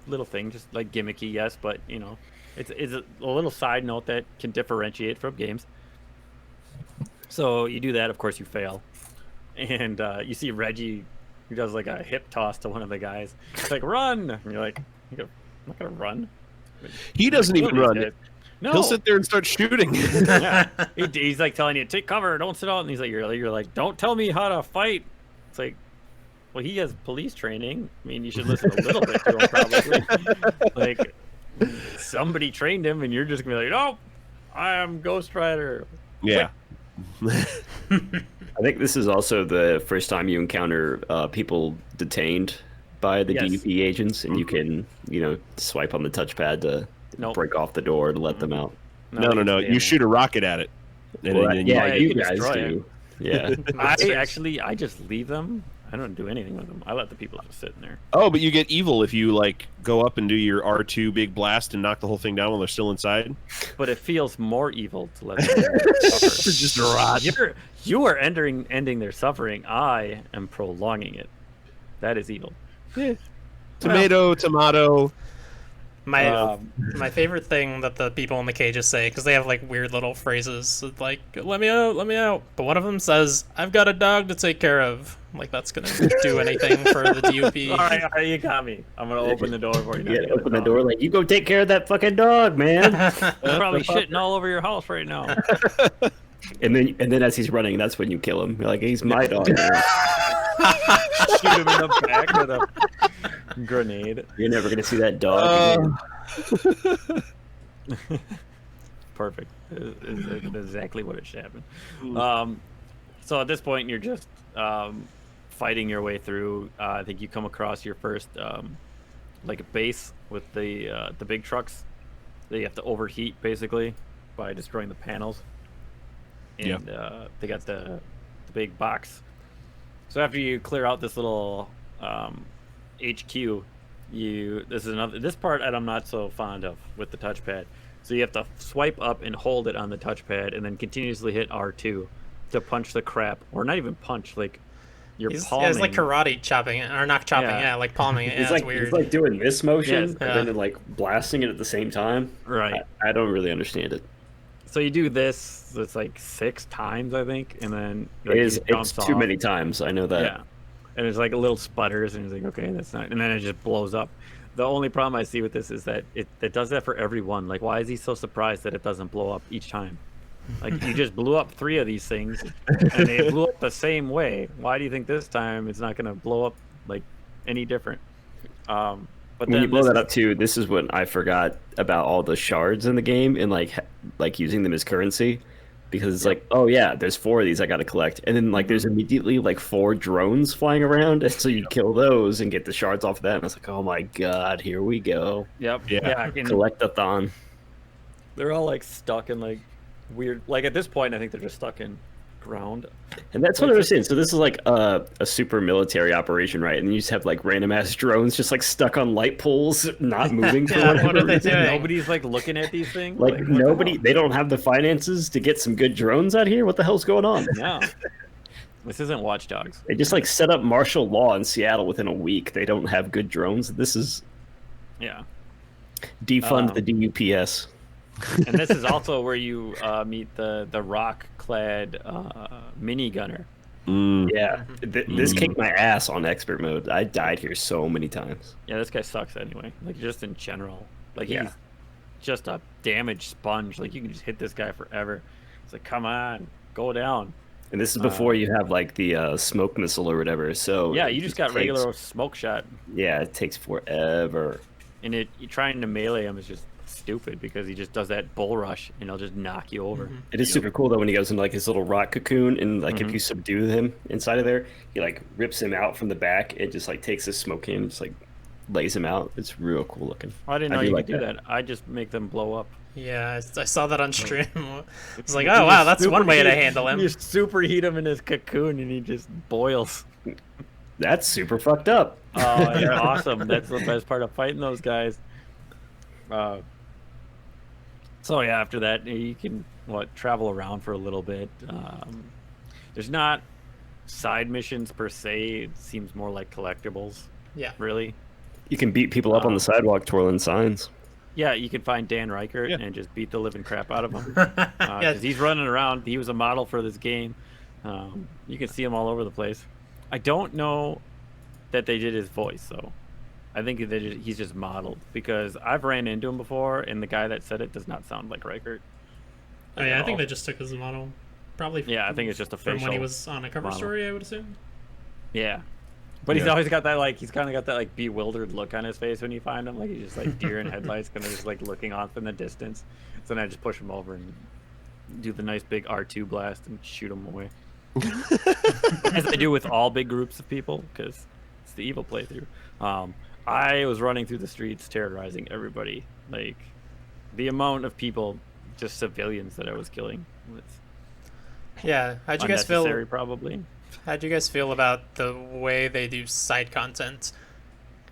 Speaker 2: little thing, just like gimmicky, yes, but, you know, it's a little side note that can differentiate from games. So you do that. Of course, you fail. And you see Reggie, who does like a hip toss to one of the guys. It's like, run! And you're like, I'm not going to run.
Speaker 3: He doesn't even run.
Speaker 2: No.
Speaker 3: He'll sit there and start shooting.
Speaker 2: Yeah. He's like telling you, take cover, don't sit out. And he's like, you're like, don't tell me how to fight. It's like, well, he has police training. I mean, you should listen a little bit to him, probably. Like, somebody trained him, and you're just going to be like, no, I am Ghost Rider.
Speaker 3: Yeah.
Speaker 1: I think this is also the first time you encounter people detained by the DUP agents, and you can, swipe on the touchpad to break off the door to let them out.
Speaker 3: No. You shoot a rocket at it.
Speaker 1: And
Speaker 2: you
Speaker 1: guys do.
Speaker 2: Yeah. I just leave them. I don't do anything with them. I let the people just sit in there.
Speaker 3: Oh, but you get evil if you like go up and do your R2 big blast and knock the whole thing down while they're still inside.
Speaker 2: But it feels more evil to let them suffer.
Speaker 3: Just rot.
Speaker 2: You are ending their suffering. I am prolonging it. That is evil.
Speaker 3: Tomato.
Speaker 4: My favorite thing that the people in the cages say, because they have like weird little phrases like let me out, but one of them says, "I've got a dog to take care of." Like that's gonna do anything for the DUP.
Speaker 2: All right, you got me. I'm gonna open the door for you.
Speaker 1: Yeah, open the door like, you go take care of that fucking dog, man.
Speaker 2: I'm probably shitting all over your house right now.
Speaker 1: and then as he's running, that's when you kill him. You're like, he's my dog. Man.
Speaker 2: Shoot him in the back with a grenade.
Speaker 1: You're never gonna see that dog again.
Speaker 2: Perfect. It's exactly what it should happen. So at this point, you're just fighting your way through. I think you come across your first like a base with the big trucks. They have to overheat basically by destroying the panels. And they got the big box. So after you clear out this little HQ, this part I'm not so fond of with the touchpad. So you have to swipe up and hold it on the touchpad, and then continuously hit R2 to punch the crap, or not even punch, like you're palming.
Speaker 4: Yeah, it's like karate chopping it, or not chopping, like palming it. Yeah,
Speaker 1: it's like
Speaker 4: weird.
Speaker 1: It's like doing this motion
Speaker 2: Yes.
Speaker 1: and then like blasting it at the same time.
Speaker 2: Right.
Speaker 1: I don't really understand it.
Speaker 2: So you do this. It's like 6 times, I think, and then like,
Speaker 1: It's
Speaker 2: jumps
Speaker 1: too
Speaker 2: off.
Speaker 1: many times. I know that.
Speaker 2: Yeah, and it's like a little sputters, and it's like, okay, that's not, and then it just blows up. The only problem I see with this is that it does that for everyone. Like, why is he so surprised that it doesn't blow up each time? Like, you just blew up 3 of these things, and they blew up the same way. Why do you think this time it's not going to blow up like any different? But
Speaker 1: When
Speaker 2: then
Speaker 1: you blow that up too, this is when I forgot about all the shards in the game and like using them as currency, because it's like, oh yeah, there's 4 of these I got to collect, and then like there's immediately like 4 drones flying around, and so you kill those and get the shards off of that, and it's like, oh my god, here we go.
Speaker 2: Yep.
Speaker 3: Yeah.
Speaker 2: And
Speaker 1: Collect-a-thon.
Speaker 2: they're all like stuck in like weird. Like at this point, I think they're just stuck in ground.
Speaker 1: And that's what I was saying. So this is like a super military operation, right? And you just have like random ass drones just like stuck on light poles, not moving for
Speaker 4: Yeah,
Speaker 1: whatever
Speaker 4: what are they
Speaker 1: reason.
Speaker 4: doing?
Speaker 2: Nobody's like looking at these things.
Speaker 1: Like
Speaker 2: what the
Speaker 1: nobody,
Speaker 2: hell?
Speaker 1: they don't have the finances to get some good drones out here. What the hell's going on?
Speaker 2: Yeah. This isn't Watch Dogs.
Speaker 1: They just like set up martial law in Seattle within a week. They don't have good drones. This is
Speaker 2: Yeah.
Speaker 1: defund the DUPS.
Speaker 2: And this is also where you meet the rock-clad minigunner.
Speaker 1: Yeah, this kicked my ass on expert mode. I died here so many times.
Speaker 2: Yeah, this guy sucks anyway. Like just in general. Like
Speaker 1: Yeah.
Speaker 2: he's just a damage sponge. Like you can just hit this guy forever. It's like, come on, go down.
Speaker 1: And this is before you have like the smoke missile or whatever. So
Speaker 2: Yeah,
Speaker 1: it
Speaker 2: you just got
Speaker 1: takes-
Speaker 2: regular smoke shot,
Speaker 1: Yeah, it takes forever.
Speaker 2: and you trying to melee him is just stupid because he just does that bull rush and he'll just knock you over.
Speaker 1: It is super cool though when he goes into like his little rock cocoon, and like if you subdue him inside of there, he like rips him out from the back and just like takes his smoke in and just like lays him out. It's real cool looking.
Speaker 2: I didn't know
Speaker 1: do
Speaker 2: you
Speaker 1: like
Speaker 2: could do that. I just make them blow up.
Speaker 4: Yeah, I saw that on stream. It's like, oh wow, that's one way to handle him.
Speaker 2: You superheat him in his cocoon and he just boils.
Speaker 1: That's super fucked up.
Speaker 2: Oh, yeah, awesome. That's the best part of fighting those guys. So yeah, after that you can travel around for a little bit. There's not side missions per se. It seems more like collectibles.
Speaker 4: Yeah.
Speaker 2: Really.
Speaker 1: You can beat people up on the sidewalk twirling signs.
Speaker 2: Yeah, you can find Dan Reichert
Speaker 3: Yeah.
Speaker 2: and just beat the living crap out of him.
Speaker 4: Yeah.
Speaker 2: Because he's running around. He was a model for this game. You can see him all over the place. I don't know that they did his voice, though. I think he's just modeled, because I've ran into him before, and the guy that said it does not sound like Reichert.
Speaker 4: Oh yeah, I
Speaker 2: at
Speaker 4: think
Speaker 2: all.
Speaker 4: they just took his model. Probably.
Speaker 2: Yeah, I think it's just a
Speaker 4: from
Speaker 2: facial
Speaker 4: when he was on a cover
Speaker 2: model.
Speaker 4: story, I would assume.
Speaker 2: Yeah. But he's
Speaker 3: Yeah.
Speaker 2: always got that, like, he's kind of got that, like, bewildered look on his face when you find him. Like, he's just, like, deer in headlights, kind of just, like, looking off in the distance. So then I just push him over and do the nice big R2 blast and shoot him away. As I do with all big groups of people, because it's the evil playthrough. I was running through the streets terrorizing everybody. Like, the amount of people, just civilians, that I was killing was
Speaker 4: Yeah. How'd you guys feel?
Speaker 2: unnecessary, probably.
Speaker 4: How do you guys feel about the way they do side content?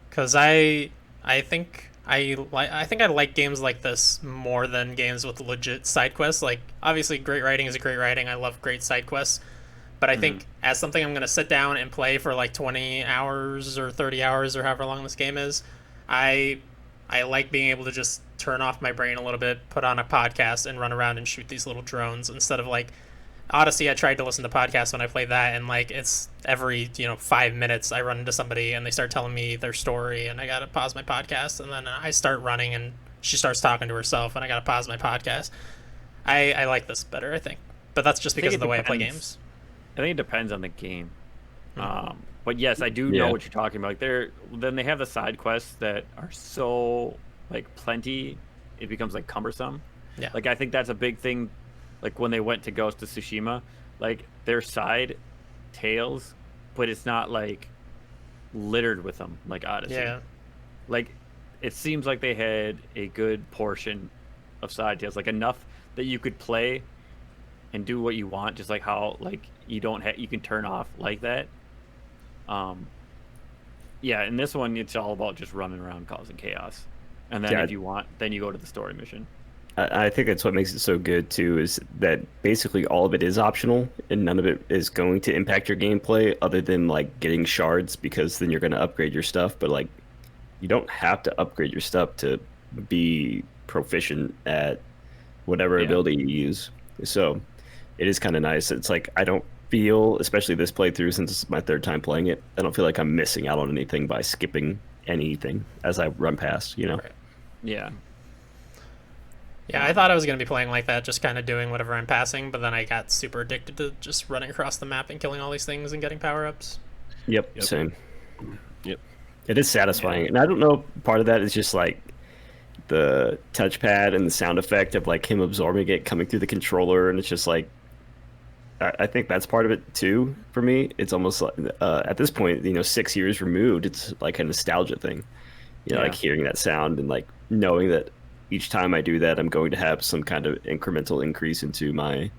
Speaker 4: Because I think I think I like games like this more than games with legit side quests. Like, obviously, great writing is a great writing. I love great side quests. But I think as something I'm going to sit down and play for like 20 hours or 30 hours or however long this game is, I like being able to just turn off my brain a little bit, put on a podcast, and run around and shoot these little drones instead of like Odyssey. I tried to listen to podcasts when I played that, and like it's every 5 minutes I run into somebody and they start telling me their story, and I gotta pause my podcast, and then I start running and she starts talking to herself, and I gotta pause my podcast. I like this better, I think, but that's just because of the way I play games.
Speaker 2: I think it depends on the game. But yes, I do know what you're talking about. Like then they have the side quests that are so like plenty, it becomes like cumbersome.
Speaker 4: Yeah.
Speaker 2: Like I think that's a big thing. Like when they went to Ghost of Tsushima, like their side tales, but it's not like littered with them like Odyssey.
Speaker 4: Yeah.
Speaker 2: Like it seems like they had a good portion of side tales, like enough that you could play and do what you want, just like how like you can turn off like that. Yeah, in this one it's all about just running around causing chaos, and then if you want, then you go to the story mission.
Speaker 1: I think that's what makes it so good too, is that basically all of it is optional and none of it is going to impact your gameplay other than like getting shards, because then you're going to upgrade your stuff. But like, you don't have to upgrade your stuff to be proficient at whatever ability you use. So it is kind of nice. It's like, I don't feel, especially this playthrough, since it's my third time playing it, I don't feel like I'm missing out on anything by skipping anything as I run past,
Speaker 4: Right.
Speaker 2: Yeah.
Speaker 4: Yeah, I thought I was going to be playing like that, just kind of doing whatever I'm passing, but then I got super addicted to just running across the map and killing all these things and getting power-ups.
Speaker 1: Yep. Same.
Speaker 3: Yep.
Speaker 1: It is satisfying. And I don't know, part of that is just like the touchpad and the sound effect of like him absorbing it coming through the controller, and it's just like, I think that's part of it too for me. It's almost like at this point, 6 years removed, it's like a nostalgia thing. Like hearing that sound and like knowing that each time I do that, I'm going to have some kind of incremental increase into my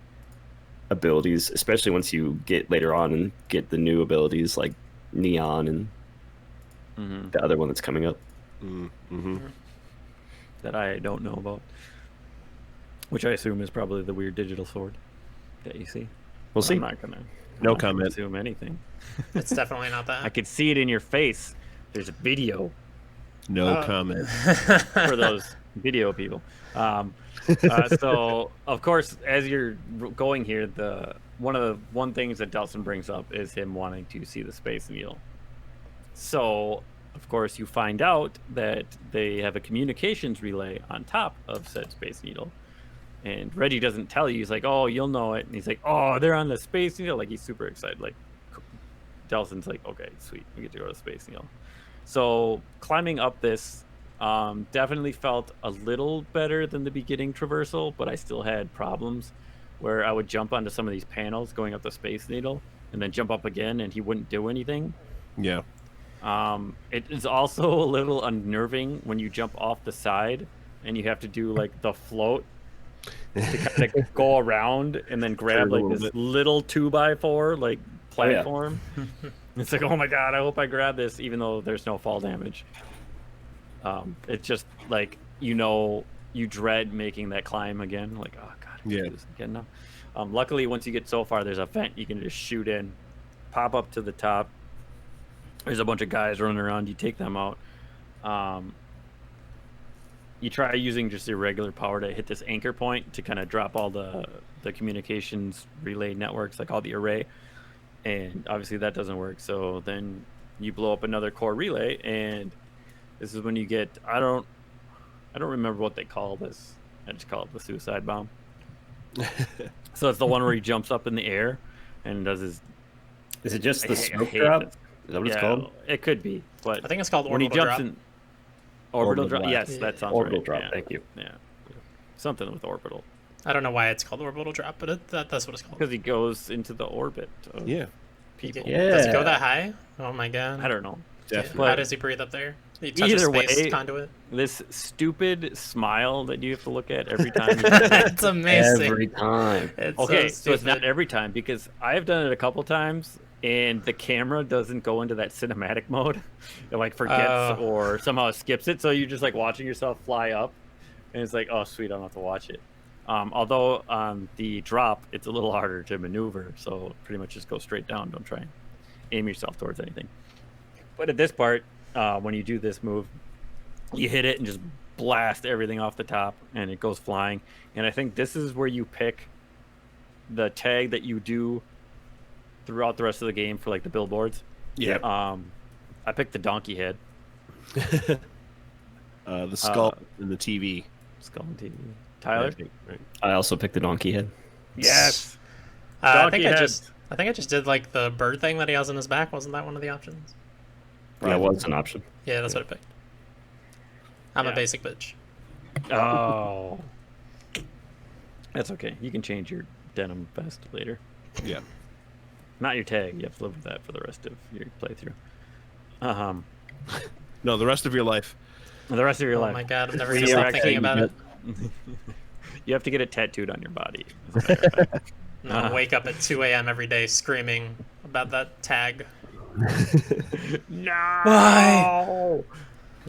Speaker 1: abilities, especially once you get later on and get the new abilities like Neon and the other one that's coming up.
Speaker 2: That I don't know about, which I assume is probably the weird digital sword that you see.
Speaker 1: We'll see.
Speaker 2: I'm not gonna
Speaker 3: comment.
Speaker 2: assume anything.
Speaker 4: It's definitely not that.
Speaker 2: I could see it in your face. There's a video
Speaker 3: No comment.
Speaker 2: for those video people. So of course, as you're going here, one things that Delson brings up is him wanting to see the Space Needle. So of course you find out that they have a communications relay on top of said Space Needle, and Reggie doesn't tell you. He's like, "Oh, you'll know it," and he's like, "Oh, they're on the Space Needle." Like he's super excited. Like Delson's like, "Okay, sweet, we get to go to the Space Needle." So climbing up this definitely felt a little better than the beginning traversal, but I still had problems where I would jump onto some of these panels going up the Space Needle and then jump up again and he wouldn't do anything.
Speaker 3: Yeah.
Speaker 2: It is also a little unnerving when you jump off the side and you have to do like the float to kind of go around and then grab like this little 2x4 like platform. It's like, oh my god, I hope I grab this, even though there's no fall damage. It's just like, you dread making that climb again. Like, oh god, I do this again now. Luckily, once you get so far, there's a vent you can just shoot in, pop up to the top. There's a bunch of guys running around. You take them out. You try using just your regular power to hit this anchor point to kind of drop all the communications relay networks, like all the array. And obviously that doesn't work. So then you blow up another core relay, and this is when you get, I don't remember what they call this. I just call it the suicide bomb. So it's the one where he jumps up in the air and does his.
Speaker 1: Is it just the smoke drop? Is that what it's called?
Speaker 2: It could be, but
Speaker 4: I think it's called
Speaker 2: when he
Speaker 4: orbital
Speaker 2: jumps
Speaker 4: drop.
Speaker 2: in. Orbital drop. Yes, that sounds
Speaker 1: orbital
Speaker 2: right.
Speaker 1: drop.
Speaker 2: Yeah.
Speaker 1: Thank you.
Speaker 2: Yeah, something with orbital.
Speaker 4: I don't know why it's called orbital drop, but that's what it's called.
Speaker 2: Because he goes into the orbit of people.
Speaker 4: Does it go that high? Oh my god.
Speaker 2: I don't know.
Speaker 3: Definitely.
Speaker 4: How does he breathe up there? He touches
Speaker 2: Either
Speaker 4: space
Speaker 2: way,
Speaker 4: conduit.
Speaker 2: This stupid smile that you have to look at every time.
Speaker 4: It's amazing.
Speaker 1: Every time.
Speaker 4: It's
Speaker 2: Okay, so it's
Speaker 4: stupid.
Speaker 2: not every time, because I've done it a couple times and the camera doesn't go into that cinematic mode. It like forgets or somehow skips it, so you're just like watching yourself fly up, and it's like, oh sweet, I don't have to watch it. Although on the drop, it's a little harder to maneuver, so pretty much just go straight down. Don't try and aim yourself towards anything. But at this part, when you do this move, you hit it and just blast everything off the top, and it goes flying. And I think this is where you pick the tag that you do throughout the rest of the game for like the billboards.
Speaker 3: Yeah.
Speaker 2: I picked the donkey head.
Speaker 3: The skull and the TV.
Speaker 2: Skull and TV. Tyler?
Speaker 3: Right.
Speaker 1: I also picked the donkey head.
Speaker 2: Yes.
Speaker 4: I think
Speaker 2: Donkey
Speaker 4: I just did like the bird thing that he has on his back. Wasn't that one of the options?
Speaker 1: That was an option.
Speaker 4: Yeah, that's what I picked. I'm a basic bitch.
Speaker 2: Oh. That's okay. You can change your denim vest later.
Speaker 3: Yeah.
Speaker 2: Not your tag. You have to live with that for the rest of your playthrough.
Speaker 3: No, the rest of your life.
Speaker 2: The rest of your
Speaker 4: Oh
Speaker 2: life.
Speaker 4: my god, I'm never
Speaker 2: When
Speaker 4: gonna
Speaker 2: you
Speaker 4: stop
Speaker 2: actually
Speaker 4: thinking about it.
Speaker 2: You have to get it tattooed on your body. As a matter of fact.
Speaker 4: No, I wake up at 2 a.m. every day screaming about that tag.
Speaker 2: No.
Speaker 4: Why?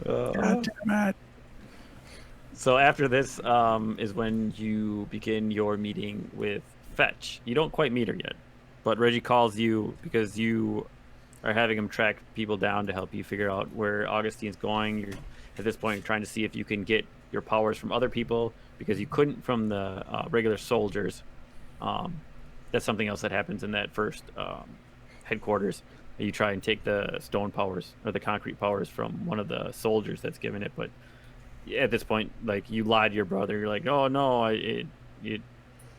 Speaker 3: God damn it.
Speaker 2: So after this is when you begin your meeting with Fetch. You don't quite meet her yet, but Reggie calls you because you are having him track people down to help you figure out where Augustine's going. You're at this point you're trying to see if you can get your powers from other people because you couldn't from the regular soldiers. That's something else that happens in that first headquarters. You try and take the stone powers or the concrete powers from one of the soldiers that's given it, but at this point, like, you lied to your brother. You're like, oh no, I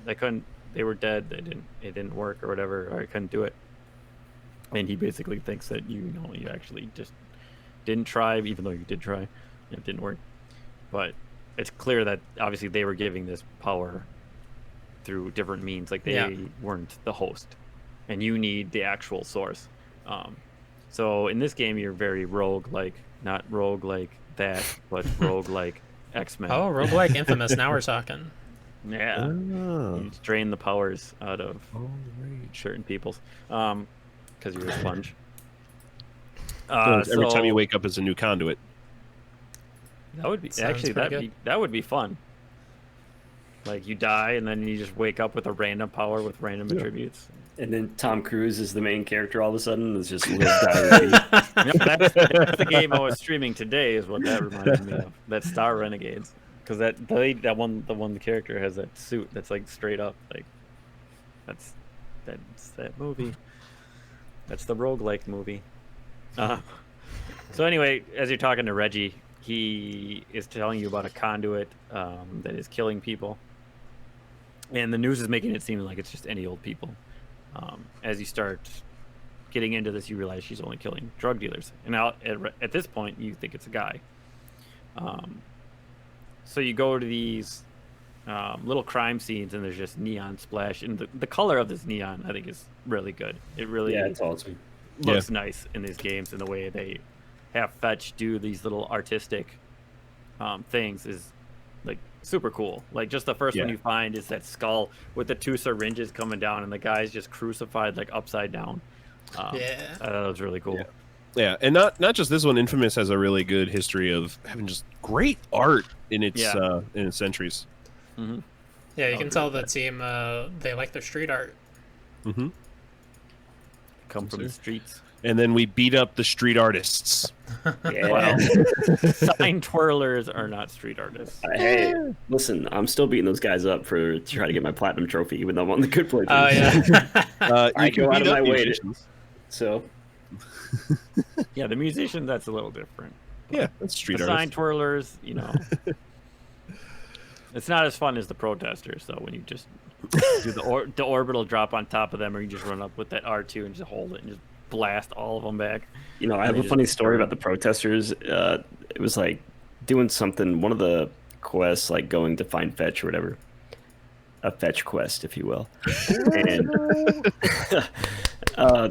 Speaker 2: couldn't. They were dead. It didn't work or whatever. Or I couldn't do it. And he basically thinks that you actually just didn't try, even though you did try. It didn't work. But it's clear that obviously they were giving this power through different means. Like they weren't the host, and you need the actual source. So in this game, you're very rogue, like not rogue like that, but rogue like X-Men.
Speaker 4: Oh, roguelike Infamous. Now we're talking.
Speaker 2: Yeah, you just drain the powers out of certain people's, because you're a sponge.
Speaker 3: Every time you wake up as a new conduit.
Speaker 2: That would be
Speaker 4: Sounds
Speaker 2: actually
Speaker 4: pretty
Speaker 2: that would be fun. Like you die and then you just wake up with a random power with random attributes.
Speaker 1: And then Tom Cruise is the main character all of a sudden. It's just live, die, repeat.
Speaker 2: That's the game I was streaming today. Is what that reminds me of. That Star Renegades, because the one character has that suit that's like straight up like that's that movie. That's the roguelike movie. So anyway, as you're talking to Reggie, he is telling you about a conduit that is killing people, and the news is making it seem like it's just any old people. As you start getting into this, you realize she's only killing drug dealers, and now at this point, you think it's a guy. So you go to these little crime scenes, and there's just neon splash, and the color of this neon, I think, is really good. It really
Speaker 1: Yeah, it's awesome.
Speaker 2: looks nice in these games, and the way they have Fetch do these little artistic things is like super cool. Like just the first one you find is that skull with the two syringes coming down, and the guy's just crucified like upside down. I thought that was really cool.
Speaker 3: Yeah, and not just this one. Infamous has a really good history of having just great art in its entries.
Speaker 2: Mm-hmm.
Speaker 4: Yeah, you can tell the team they like their street art.
Speaker 3: Mm-hmm.
Speaker 2: Come from the streets.
Speaker 3: And then we beat up the street artists.
Speaker 1: Yeah.
Speaker 2: Wow. Sign twirlers are not street artists.
Speaker 1: Hey, listen, I'm still beating those guys up to try to get my platinum trophy, even though I'm on the good playthrough.
Speaker 4: Oh yeah.
Speaker 1: I
Speaker 3: You can
Speaker 1: go out
Speaker 3: beat
Speaker 1: of
Speaker 3: up
Speaker 1: my way to,
Speaker 3: musicians.
Speaker 1: so
Speaker 2: Yeah, the musician, that's a little different.
Speaker 3: Yeah, that's street
Speaker 2: The sign
Speaker 3: artists.
Speaker 2: twirlers, it's not as fun as the protesters, though, when you just do the orbital drop on top of them, or you just run up with that R2 and just hold it and just blast all of them back.
Speaker 1: I have a funny story about the protesters. It was like doing something, one of the quests, like going to find Fetch or whatever. A fetch quest, if you will. And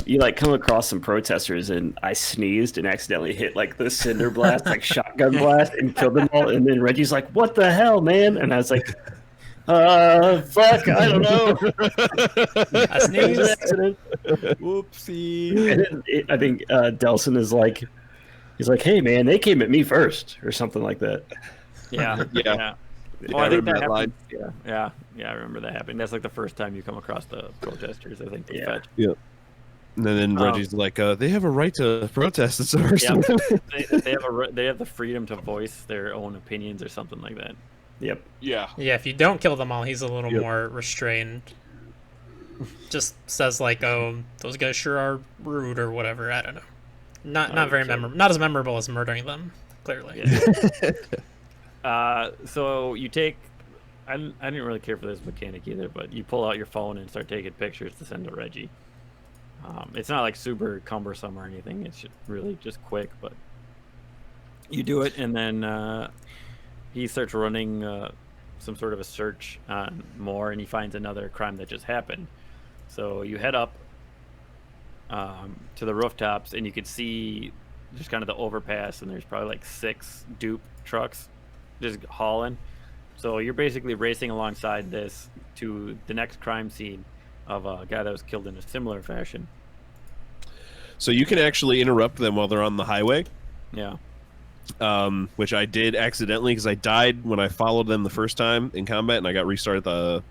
Speaker 1: you like come across some protesters, and I sneezed and accidentally hit like the cinder blast, like shotgun blast, and killed them all. And then Reggie's like, "What the hell, man?" And I was like, Fuck, I don't know.
Speaker 4: I sneezed.
Speaker 2: Whoopsie.
Speaker 1: And then I think Delson is like, he's like, hey man, they came at me first, or something like that.
Speaker 2: Yeah.
Speaker 3: Yeah.
Speaker 2: Yeah.
Speaker 3: Yeah,
Speaker 2: Oh,
Speaker 3: I
Speaker 2: I think
Speaker 3: remember
Speaker 2: that
Speaker 3: that
Speaker 2: happened. Yeah. I remember that happening. That's like the first time you come across the protesters. I think.
Speaker 1: Yeah.
Speaker 3: And then Reggie's like, they have a right to protest. It's ours.
Speaker 2: Yeah. they have the freedom to voice their own opinions or something like that.
Speaker 1: Yep.
Speaker 3: Yeah.
Speaker 4: Yeah, if you don't kill them all, he's a little
Speaker 3: Yep.
Speaker 4: more restrained. Just says like, "Oh, those guys sure are rude" or whatever. I don't know. Not very memorable. Not as memorable as murdering them. Clearly.
Speaker 2: Yeah. So you take. I didn't really care for this mechanic either, but you pull out your phone and start taking pictures to send to Reggie. It's not like super cumbersome or anything. It's really just quick, but you do it, and then he starts running some sort of a search on more, and he finds another crime that just happened. So you head up to the rooftops, and you can see just kind of the overpass, and there's probably like 6 dupe trucks just hauling. So you're basically racing alongside this to the next crime scene of a guy that was killed in a similar fashion.
Speaker 3: So you can actually interrupt them while they're on the highway,
Speaker 2: Yeah.
Speaker 3: which I did accidentally because I died when I followed them the first time in combat, and I got restarted on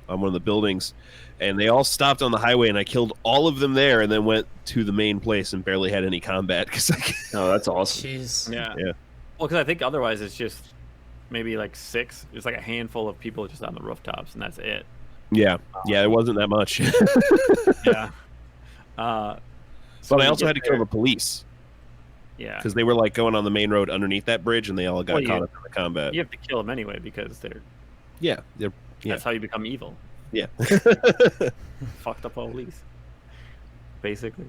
Speaker 3: one of the buildings, and they all stopped on the highway, and I killed all of them there, and then went to the main place and barely had any combat because
Speaker 1: Oh, that's awesome.
Speaker 4: Jeez.
Speaker 2: Yeah.
Speaker 3: Yeah.
Speaker 2: Well, because I think otherwise it's just maybe like 6. It's like a handful of people just on the rooftops, and that's it.
Speaker 3: yeah, it wasn't that much.
Speaker 2: Yeah.
Speaker 3: But I also had to kill the police
Speaker 2: Yeah.
Speaker 3: because they were like going on the main road underneath that bridge, and they all got
Speaker 2: Well,
Speaker 3: caught up in the combat.
Speaker 2: You have to kill them anyway because
Speaker 3: Yeah, yeah.
Speaker 2: that's how you become evil.
Speaker 3: Yeah.
Speaker 2: Fuck the police. Basically,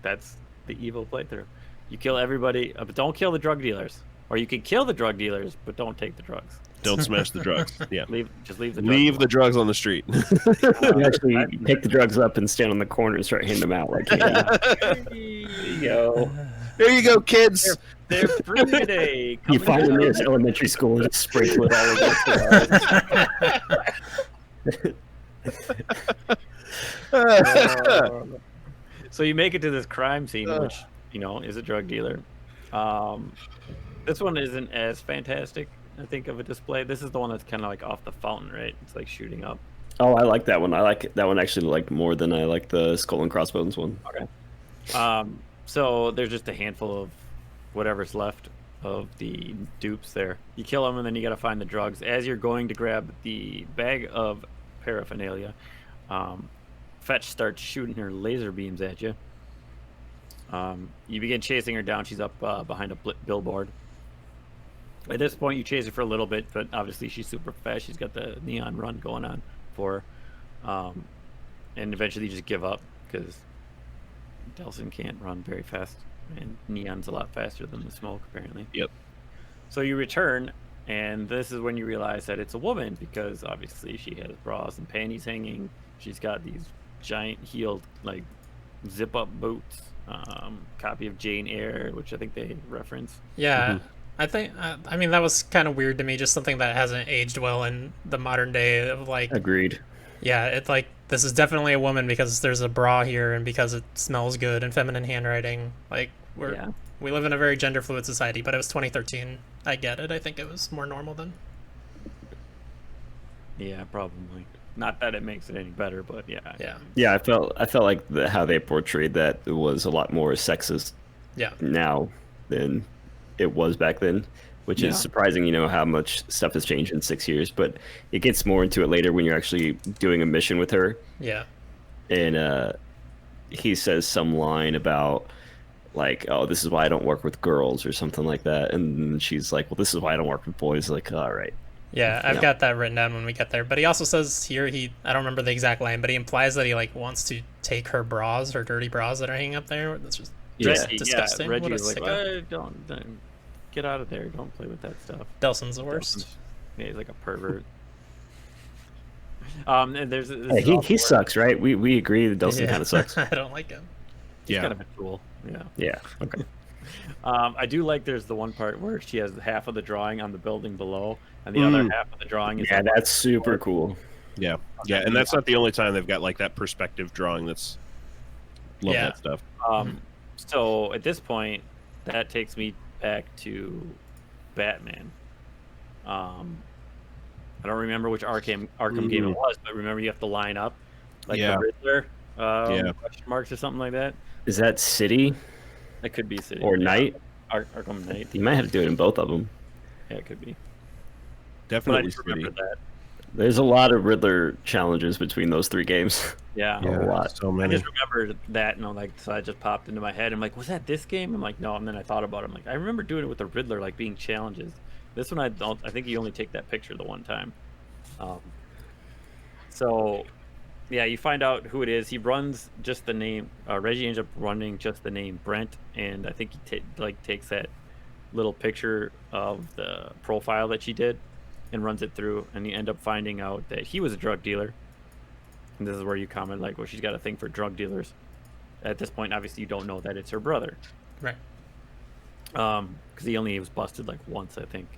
Speaker 2: that's the evil playthrough. You kill everybody, but don't kill the drug dealers. Or you can kill the drug dealers, but don't take the drugs.
Speaker 3: Don't smash the drugs. Yeah.
Speaker 2: Just leave the drugs.
Speaker 3: Leave the drugs on the street.
Speaker 1: You actually pick the drugs up and stand on the corner and start handing them out. Like, yeah, there you go.
Speaker 3: There you go, kids.
Speaker 2: They're free today.
Speaker 1: You
Speaker 2: Come
Speaker 1: find
Speaker 2: and
Speaker 1: them
Speaker 2: get
Speaker 1: in this elementary school and just sprinkle it all over.
Speaker 2: So you make it to this crime scene, which is a drug dealer. This one isn't as fantastic, I think, of a display. This is the one that's kind of like off the fountain, right? It's like shooting up.
Speaker 1: Oh, I like that one. I like that one actually like more than I like the Skull and Crossbones one.
Speaker 2: Okay. So there's just a handful of whatever's left of the dupes there. You kill them, and then you got to find the drugs. As you're going to grab the bag of paraphernalia, Fetch starts shooting her laser beams at you. You begin chasing her down. She's up behind a billboard. At this point, you chase her for a little bit, but obviously she's super fast. She's got the neon run going on for her. And eventually you just give up because Delson can't run very fast, and neon's a lot faster than the smoke, apparently.
Speaker 3: Yep.
Speaker 2: So you return, and this is when you realize that it's a woman, because obviously she has bras and panties hanging. She's got these giant heeled, like, zip-up boots. Copy of Jane Eyre, which I think they reference.
Speaker 4: Yeah. I think, I mean, that was kind of weird to me, just something that hasn't aged well in the modern day of, like...
Speaker 1: Agreed.
Speaker 4: Yeah, it's like, this is definitely a woman because there's a bra here and because it smells good and feminine handwriting. Like, we live in a very gender-fluid society, but it was 2013. I get it. I think it was more normal then.
Speaker 2: Yeah, probably. Not that it makes it any better, but yeah.
Speaker 4: Yeah.
Speaker 1: Yeah, I felt like how they portrayed that was a lot more sexist
Speaker 4: Yeah.
Speaker 1: now than it was back then, which is surprising, how much stuff has changed in 6 years, but it gets more into it later when you're actually doing a mission with her.
Speaker 4: Yeah.
Speaker 1: And he says some line about like, oh, this is why I don't work with girls or something like that. And she's like, well, this is why I don't work with boys. Like, all right.
Speaker 4: Yeah, I've got that written down when we get there. But he also says here, I don't remember the exact line, but he implies that he like wants to take her bras, her dirty bras that are hanging up there. That's just disgusting.
Speaker 2: Reggie
Speaker 4: What a
Speaker 2: was like,
Speaker 4: sicko.
Speaker 2: don't get out of there. Don't play with that stuff.
Speaker 4: Delson's the worst.
Speaker 2: Yeah, he's like a pervert. And there's
Speaker 1: He sucks, right? We agree that Delson kind of sucks.
Speaker 4: I don't like him.
Speaker 2: He's kind of a tool. Yeah.
Speaker 1: Yeah. Okay.
Speaker 2: I do like there's the one part where she has half of the drawing on the building below, and the other half of the drawing is
Speaker 1: Yeah,
Speaker 2: on
Speaker 1: that's super cool.
Speaker 3: Yeah, yeah, and that's not the only time they've got like that perspective drawing. That's love
Speaker 4: Yeah.
Speaker 3: that stuff.
Speaker 2: So at this point, that takes me back to Batman. I don't remember which Arkham game it was, but remember you have to line up like
Speaker 3: Yeah.
Speaker 2: the Riddler,
Speaker 3: Yeah.
Speaker 2: question marks or something like that.
Speaker 1: Is that City
Speaker 2: It could be City
Speaker 1: or
Speaker 2: yeah.
Speaker 1: Night?
Speaker 2: Arkham Knight.
Speaker 1: You might have to do it in both of them.
Speaker 2: Yeah, it could be. But I
Speaker 3: Definitely
Speaker 2: just
Speaker 3: City.
Speaker 2: remember that.
Speaker 1: There's a lot of Riddler challenges between those 3 games.
Speaker 2: Yeah.
Speaker 3: Yeah,
Speaker 1: A lot.
Speaker 3: so
Speaker 2: I
Speaker 3: many.
Speaker 2: just remembered that, and I'm like, so I just popped into my head. I'm like, was that this game? I'm like, no. And then I thought about it. I'm like, I remember doing it with the Riddler, like being challenges. This one, I don't. I think you only take that picture the one time. So, yeah, you find out who it is. He runs just the name. Reggie ends up running just the name Brent, and I think he takes that little picture of the profile that she did, and runs it through, and you end up finding out that he was a drug dealer. And this is where you comment like, well, she's got a thing for drug dealers. At this point, obviously, you don't know that it's her brother.
Speaker 4: Right.
Speaker 2: Because he only was busted like once, I think.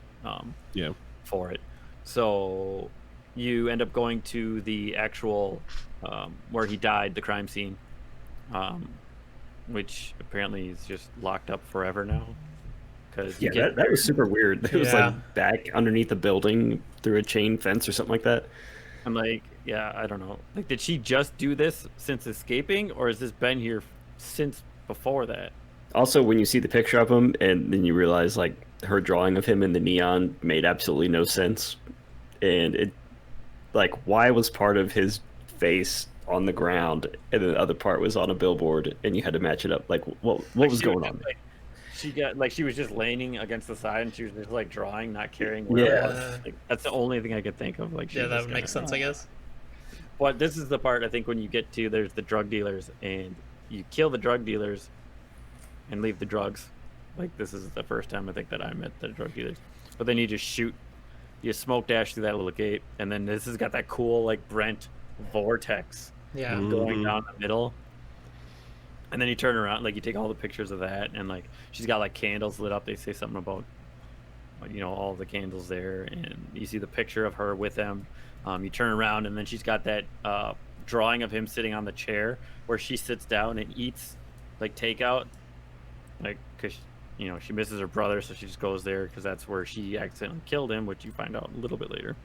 Speaker 3: Yeah.
Speaker 2: For it. So you end up going to the actual where he died, the crime scene, which apparently is just locked up forever now. Because
Speaker 1: Yeah, that was super weird. It was
Speaker 4: Yeah.
Speaker 1: like back underneath the building through a chain fence or something like that.
Speaker 2: I'm like, yeah, I don't know. Like, did she just do this since escaping, or has this been here since before that?
Speaker 1: Also, when you see the picture of him and then you realize like her drawing of him in the neon made absolutely no sense. And it like why was part of his face on the ground and the other part was on a billboard and you had to match it up? Like what was
Speaker 2: She
Speaker 1: going on?
Speaker 2: just, like, she was just leaning against the side and she was just like drawing, not caring where it was.
Speaker 4: Yeah.
Speaker 2: Like, that's the only thing I could think of. Like, she
Speaker 4: Yeah,
Speaker 2: was
Speaker 4: that
Speaker 2: just
Speaker 4: would make
Speaker 2: kinda-
Speaker 4: sense, I guess.
Speaker 2: But this is the part I think when you get to there's the drug dealers and you kill the drug dealers and leave the drugs. Like, this is the first time I think that I met the drug dealers. But then you just shoot, you smoke dash through that little gate, and then this has got that cool like Brent vortex
Speaker 4: Yeah.
Speaker 2: going down the middle. And then you turn around, like you take all the pictures of that, and like she's got like candles lit up. They say something about, you know, all the candles there, and you see the picture of her with them. You turn around, and then she's got that drawing of him sitting on the chair where she sits down and eats like takeout, like because you know she misses her brother, so she just goes there because that's where she accidentally killed him, which you find out a little bit later.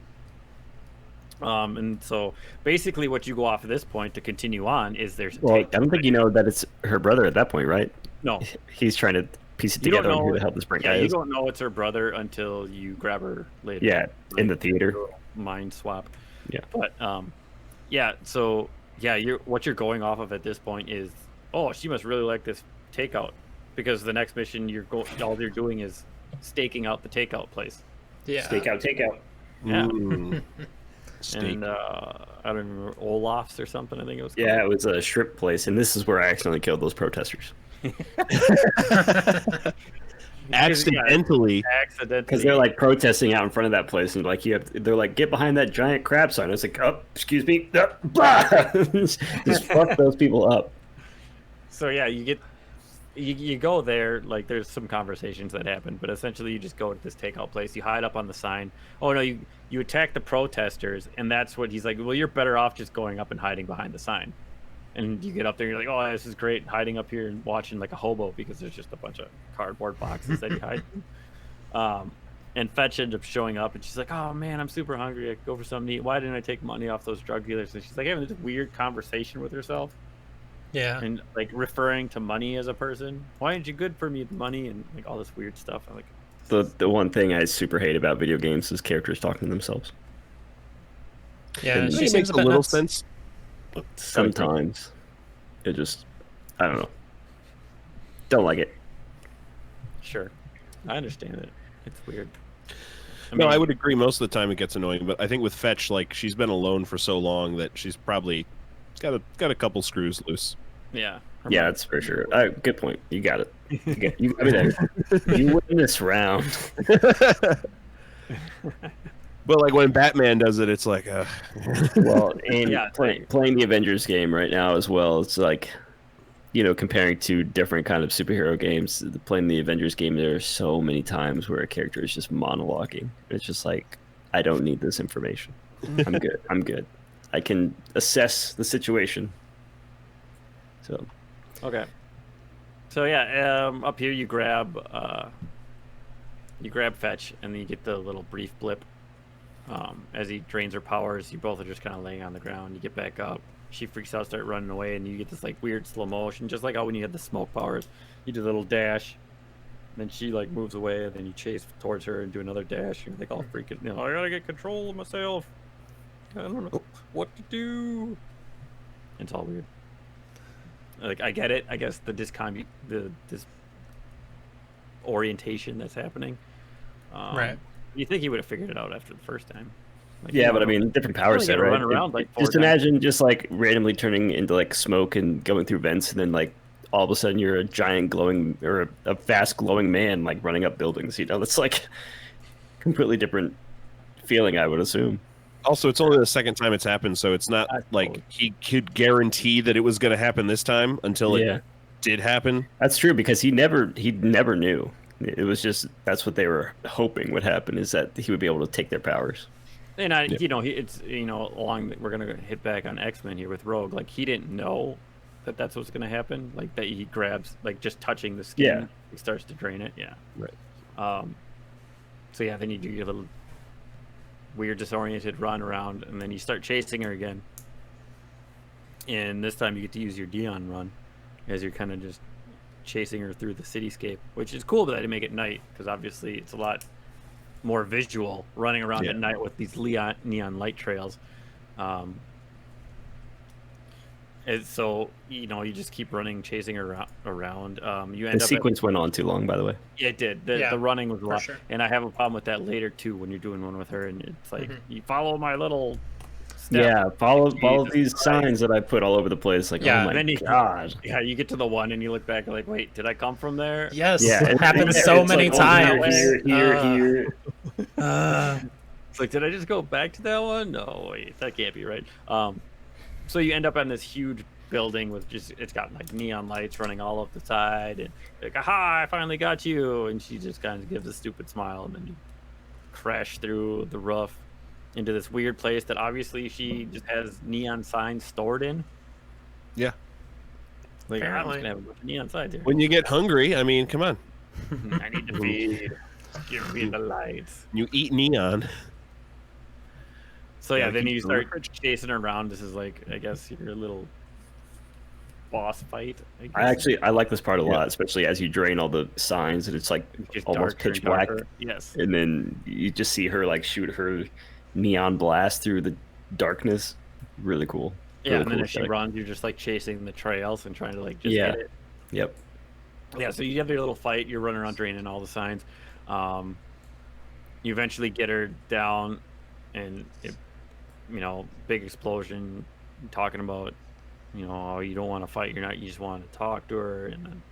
Speaker 2: And so basically what you go off at this point to continue on is there's
Speaker 1: Well, I don't think you know that it's her brother at that point, right?
Speaker 2: no,
Speaker 1: He's trying to piece it
Speaker 2: you don't
Speaker 1: together on
Speaker 2: know
Speaker 1: who the hell this Brent
Speaker 2: yeah,
Speaker 1: guy
Speaker 2: you
Speaker 1: is.
Speaker 2: don't know it's her brother until you grab her later.
Speaker 1: Yeah, in the theater.
Speaker 2: Mind swap.
Speaker 1: Yeah.
Speaker 2: But yeah, so yeah, what you're going off of at this point is, oh, she must really like this takeout, because the next mission all you're doing is staking out the takeout place.
Speaker 4: Yeah.
Speaker 1: Stakeout, takeout.
Speaker 2: Yeah.
Speaker 3: Mm. Steak.
Speaker 2: And I don't remember, Olaf's or something, I think it was called.
Speaker 1: Yeah, it was a strip place, and this is where I accidentally killed those protesters.
Speaker 3: Accidentally.
Speaker 2: Accidentally.
Speaker 1: Because they're like protesting out in front of that place, and like they're like, get behind that giant crab sign. It's like, oh, excuse me, blah! Just fuck those people up.
Speaker 2: So yeah, you go there, like there's some conversations that happen, but essentially you just go to this takeout place, you hide up on the sign. Oh no, you attack the protesters, and that's what he's like, well, you're better off just going up and hiding behind the sign. And you get up there and you're like, oh, this is great, hiding up here and watching like a hobo, because there's just a bunch of cardboard boxes that you hide in. And Fetch ends up showing up, and she's like, oh man, I'm super hungry, I could go for something to eat. Why didn't I take money off those drug dealers? And she's like having this weird conversation with herself.
Speaker 4: Yeah.
Speaker 2: And like referring to money as a person. Why aren't you good for me, money, and like all this weird stuff. I'm like,
Speaker 1: The one thing I super hate about video games is characters talking to themselves.
Speaker 4: Yeah,
Speaker 1: And
Speaker 4: she
Speaker 3: It
Speaker 4: seems
Speaker 3: makes
Speaker 4: a
Speaker 3: a
Speaker 4: bit
Speaker 3: little
Speaker 4: nuts.
Speaker 3: sense.
Speaker 1: Sometimes it just, I don't know. Don't like it.
Speaker 2: sure, I understand it. It's weird.
Speaker 3: No, I would agree. Most of the time it gets annoying, but I think with Fetch, like she's been alone for so long that she's probably got a couple screws loose.
Speaker 2: Yeah.
Speaker 1: Yeah, that's for sure. Good point. You got it. You got me there. You win this round.
Speaker 3: But like when Batman does it, it's like,
Speaker 1: Well, and
Speaker 2: Yeah,
Speaker 1: playing the Avengers game right now as well, it's like comparing to different kind of superhero games, playing the Avengers game, there are so many times where a character is just monologuing. It's just like, I don't need this information. I'm good. I'm good. I can assess the situation. So,
Speaker 2: Okay. So yeah, up here you grab fetch, and then you get the little brief blip. As he drains her powers, you both are just kind of laying on the ground. You get back up. She freaks out, start running away, and you get this like weird slow motion, just like how when you had the smoke powers, you do a little dash, then she like moves away, and then you chase towards her and do another dash. And you're like all freaking, I gotta get control of myself. I don't know what to do. It's all weird. Like I get it. I guess the this orientation that's happening.
Speaker 4: Right.
Speaker 2: You think he would have figured it out after the first time? Like,
Speaker 1: yeah, but I mean, different power set, right?
Speaker 2: Run around like
Speaker 1: just imagine just like randomly turning into like smoke and going through vents, and then like all of a sudden you're a giant glowing or a fast glowing man like running up buildings. That's like completely different feeling, I would assume.
Speaker 3: Also, it's only the second time it's happened, so it's not like he could guarantee that it was going to happen this time until it did happen.
Speaker 1: That's true, because he never knew. It was just that's what they were hoping would happen, is that he would be able to take their powers.
Speaker 2: And we're gonna hit back on X-Men here with Rogue. Like he didn't know that that's what's gonna happen. Like that he grabs, like just touching the skin, he starts to drain it. Yeah.
Speaker 3: Right.
Speaker 2: So yeah, then you do your little weird disoriented run around, and then you start chasing her again. And this time you get to use your Dion run, as you're kind of just chasing her through the cityscape, which is cool, but I didn't make it night because obviously it's a lot more visual running around at night with these neon light trails. So you just keep running, chasing her around.
Speaker 1: The sequence went on too long, by the way.
Speaker 2: Yeah, it did. The running was a lot,
Speaker 4: sure.
Speaker 2: and I have a problem with that later too when you're doing one with her, and it's like you follow my little step.
Speaker 1: Yeah, follow these signs that I put all over the place. Like, oh my god.
Speaker 2: Yeah, you get to the one and you look back and like, wait, did I come from there?
Speaker 4: Yes,
Speaker 1: yeah,
Speaker 4: it happens so many times.
Speaker 1: Here.
Speaker 2: It's like, did I just go back to that one? No, wait, that can't be right. So you end up on this huge building with it's got like neon lights running all up the side, and like, aha, I finally got you. And she just kind of gives a stupid smile, and then you crash through the roof into this weird place that obviously she just has neon signs stored in.
Speaker 3: Yeah.
Speaker 2: Like, I'm just gonna have a bunch of neon signs here.
Speaker 3: When you get hungry, I mean, come on.
Speaker 2: I need to feed. Give me the lights.
Speaker 3: You eat neon.
Speaker 2: So yeah, then you start chasing her around. This is like, I guess, your little boss fight.
Speaker 1: I like this part a lot, especially as you drain all the signs and it's like almost pitch black.
Speaker 2: Yes.
Speaker 1: And then you just see her like shoot her neon blast through the darkness. Really cool.
Speaker 2: Yeah, and then as she runs, you're just like chasing the trails and trying to like just hit it.
Speaker 1: Yep.
Speaker 2: Yeah, so you have your little fight. You're running around draining all the signs. You eventually get her down, and big explosion. Talking about, oh, you don't want to fight. You just want to talk to her, and then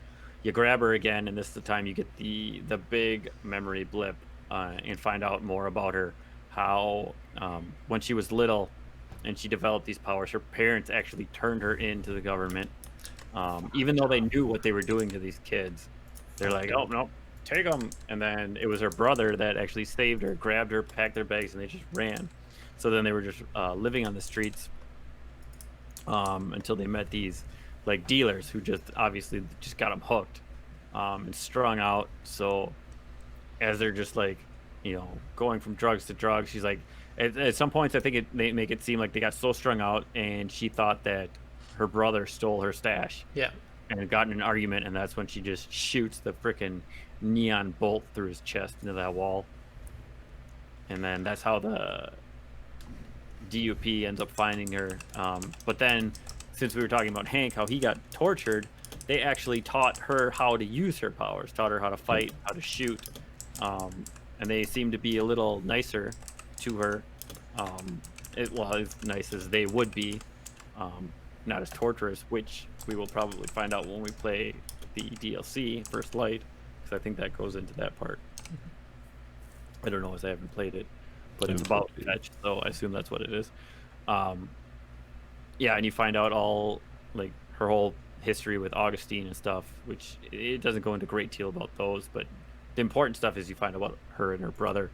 Speaker 2: you grab her again, and this is the time you get the big memory blip and find out more about her. How when she was little and she developed these powers, her parents actually turned her into the government, even though they knew what they were doing to these kids. They're like, oh no, take them. And then it was her brother that actually saved her, grabbed her, packed their bags, and they just ran. So then they were just living on the streets until they met these like dealers who just obviously just got them hooked and strung out. So as they're just like, going from drugs to drugs, she's like, at some points I think they make it seem like they got so strung out, and she thought that her brother stole her stash.
Speaker 4: Yeah.
Speaker 2: And got in an argument, and that's when she just shoots the freaking neon bolt through his chest into that wall. And then that's how the DUP ends up finding her. But then, since we were talking about Hank, how he got tortured, they actually taught her how to use her powers, taught her how to fight, how to shoot. And they seem to be a little nicer to her. As nice as they would be. Not as torturous, which we will probably find out when we play the DLC, First Light, because I think that goes into that part. I don't know, as I haven't played it, but it's about fetch, so I assume that's what it is. Yeah, and you find out all, like, her whole history with Augustine and stuff, which it doesn't go into a great deal about those, but the important stuff is you find out about her and her brother.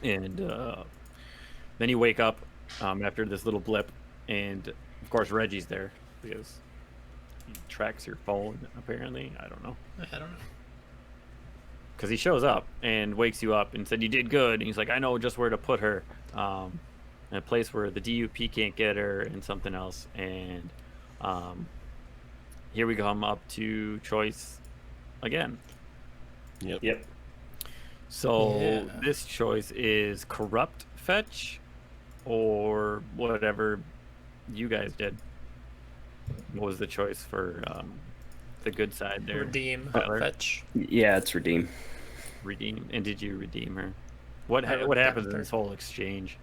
Speaker 2: And then you wake up after this little blip, and of course Reggie's there because he tracks your phone, apparently. I don't know.
Speaker 4: I don't know.
Speaker 2: Because he shows up and wakes you up and said, you did good. And he's like, I know just where to put her. In a place where the DUP can't get her and something else. And here we come up to choice again.
Speaker 1: Yep.
Speaker 2: So this choice is corrupt fetch or whatever you guys did. What was the choice for the good side there?
Speaker 4: Redeem,
Speaker 2: Tyler?
Speaker 4: fetch.
Speaker 1: Yeah, it's redeem.
Speaker 2: Redeem. And did you redeem her? What
Speaker 4: I
Speaker 2: what
Speaker 4: got
Speaker 2: happens in
Speaker 4: her.
Speaker 2: this whole exchange?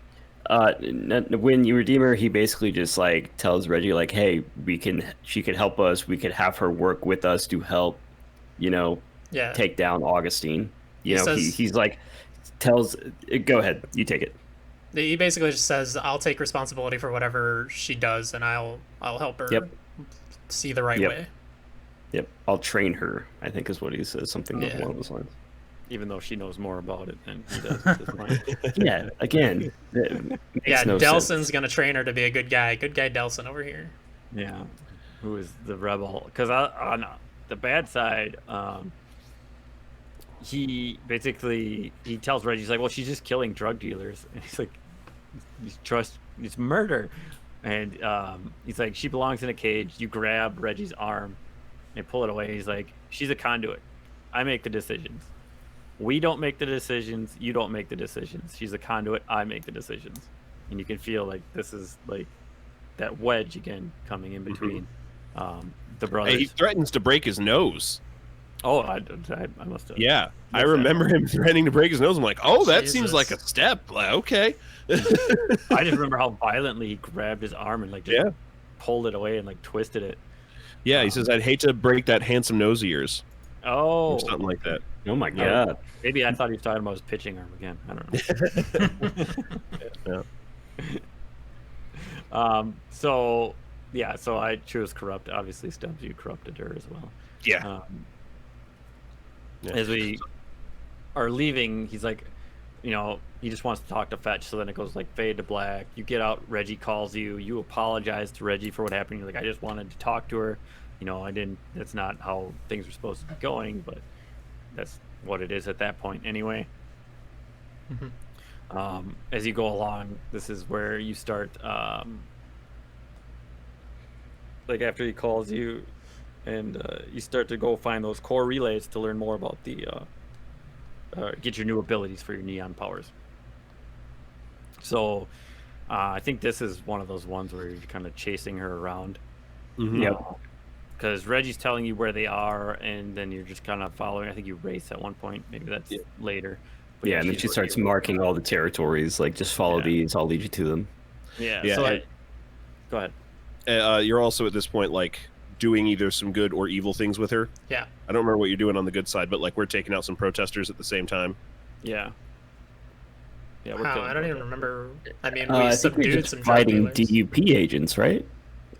Speaker 1: When you redeem her, he basically just like tells Reggie like, "Hey, she could help us. We could have her work with us to help,
Speaker 4: Yeah.
Speaker 1: take down Augustine."
Speaker 4: He says-
Speaker 1: He's like, tells, go ahead, you take it.
Speaker 4: He basically just says, "I'll take responsibility for whatever she does, and I'll help her
Speaker 1: Yep.
Speaker 4: see the right
Speaker 1: Yep.
Speaker 4: way."
Speaker 1: Yep, I'll train her, I think is what he says, something
Speaker 4: Yeah.
Speaker 1: along those lines.
Speaker 2: Even though she knows more about it than he does at this point.
Speaker 1: Yeah, again, it makes
Speaker 4: Yeah,
Speaker 1: no
Speaker 4: Delson's
Speaker 1: sense.
Speaker 4: gonna train her to be a good guy. Good guy Delson over here.
Speaker 2: Yeah, who is the rebel? Because on the bad side, he tells Reggie, he's like, well, she's just killing drug dealers, and he's like, it's murder, and he's like, she belongs in a cage. You grab Reggie's arm and pull it away. He's like, she's a conduit. I make the decisions. We don't make the decisions. You don't make the decisions. She's a conduit. I make the decisions. And you can feel like this is like that wedge again coming in between the brothers.
Speaker 3: Hey, he threatens to break his nose.
Speaker 2: Oh, I must have.
Speaker 3: Yeah, I
Speaker 2: missed that.
Speaker 3: remember him threatening to break his nose. I'm like, oh, that seems
Speaker 4: Jesus.
Speaker 3: like a step. Like, okay.
Speaker 2: I just remember how violently he grabbed his arm and like just
Speaker 3: Yeah.
Speaker 2: pulled it away and like twisted it.
Speaker 3: Yeah, he says, I'd hate to break that handsome nose of yours.
Speaker 2: Oh,
Speaker 3: Or something like that.
Speaker 1: Oh my god.
Speaker 2: maybe I thought he was talking about his pitching arm again. I don't know.
Speaker 3: Yeah.
Speaker 2: So yeah, so I chose corrupt. Obviously, Stubbs, you corrupted her as well.
Speaker 3: Yeah. Yeah.
Speaker 2: As we are leaving, he's like, he just wants to talk to Fetch. So then it goes like fade to black. You get out. Reggie calls you. You apologize to Reggie for what happened. You're like, I just wanted to talk to her. I didn't. That's not how things were supposed to be going, but that's what it is at that point anyway. As you go along, this is where you start. Like after he calls you, and you start to go find those core relays to learn more about the get your new abilities for your neon powers. So I think this is one of those ones where you're kind of chasing her around.
Speaker 3: Mhm.
Speaker 1: Yep.
Speaker 2: Because Reggie's telling you where they are, and then you're just kind of following. I think you race at one point. Maybe that's later. But
Speaker 1: Yeah, and then
Speaker 2: she's
Speaker 1: she
Speaker 2: with
Speaker 1: starts
Speaker 2: you.
Speaker 1: marking all the territories, like, just follow
Speaker 2: Yeah.
Speaker 1: these, I'll lead you to them.
Speaker 2: Yeah.
Speaker 3: Yeah.
Speaker 2: So
Speaker 3: Hey.
Speaker 2: go ahead.
Speaker 3: You're also at this point, like, doing either some good or evil things with her.
Speaker 4: Yeah.
Speaker 3: I don't remember what you're doing on the good side, but, like, we're taking out some protesters at the same time.
Speaker 2: Yeah. Yeah. We're
Speaker 4: Wow,
Speaker 2: killing
Speaker 4: I don't
Speaker 2: both
Speaker 4: even
Speaker 2: of them.
Speaker 4: remember. I mean, we
Speaker 1: I think we're
Speaker 4: subdued
Speaker 1: just
Speaker 4: some drug
Speaker 1: fighting
Speaker 4: dealers.
Speaker 1: DUP agents, right?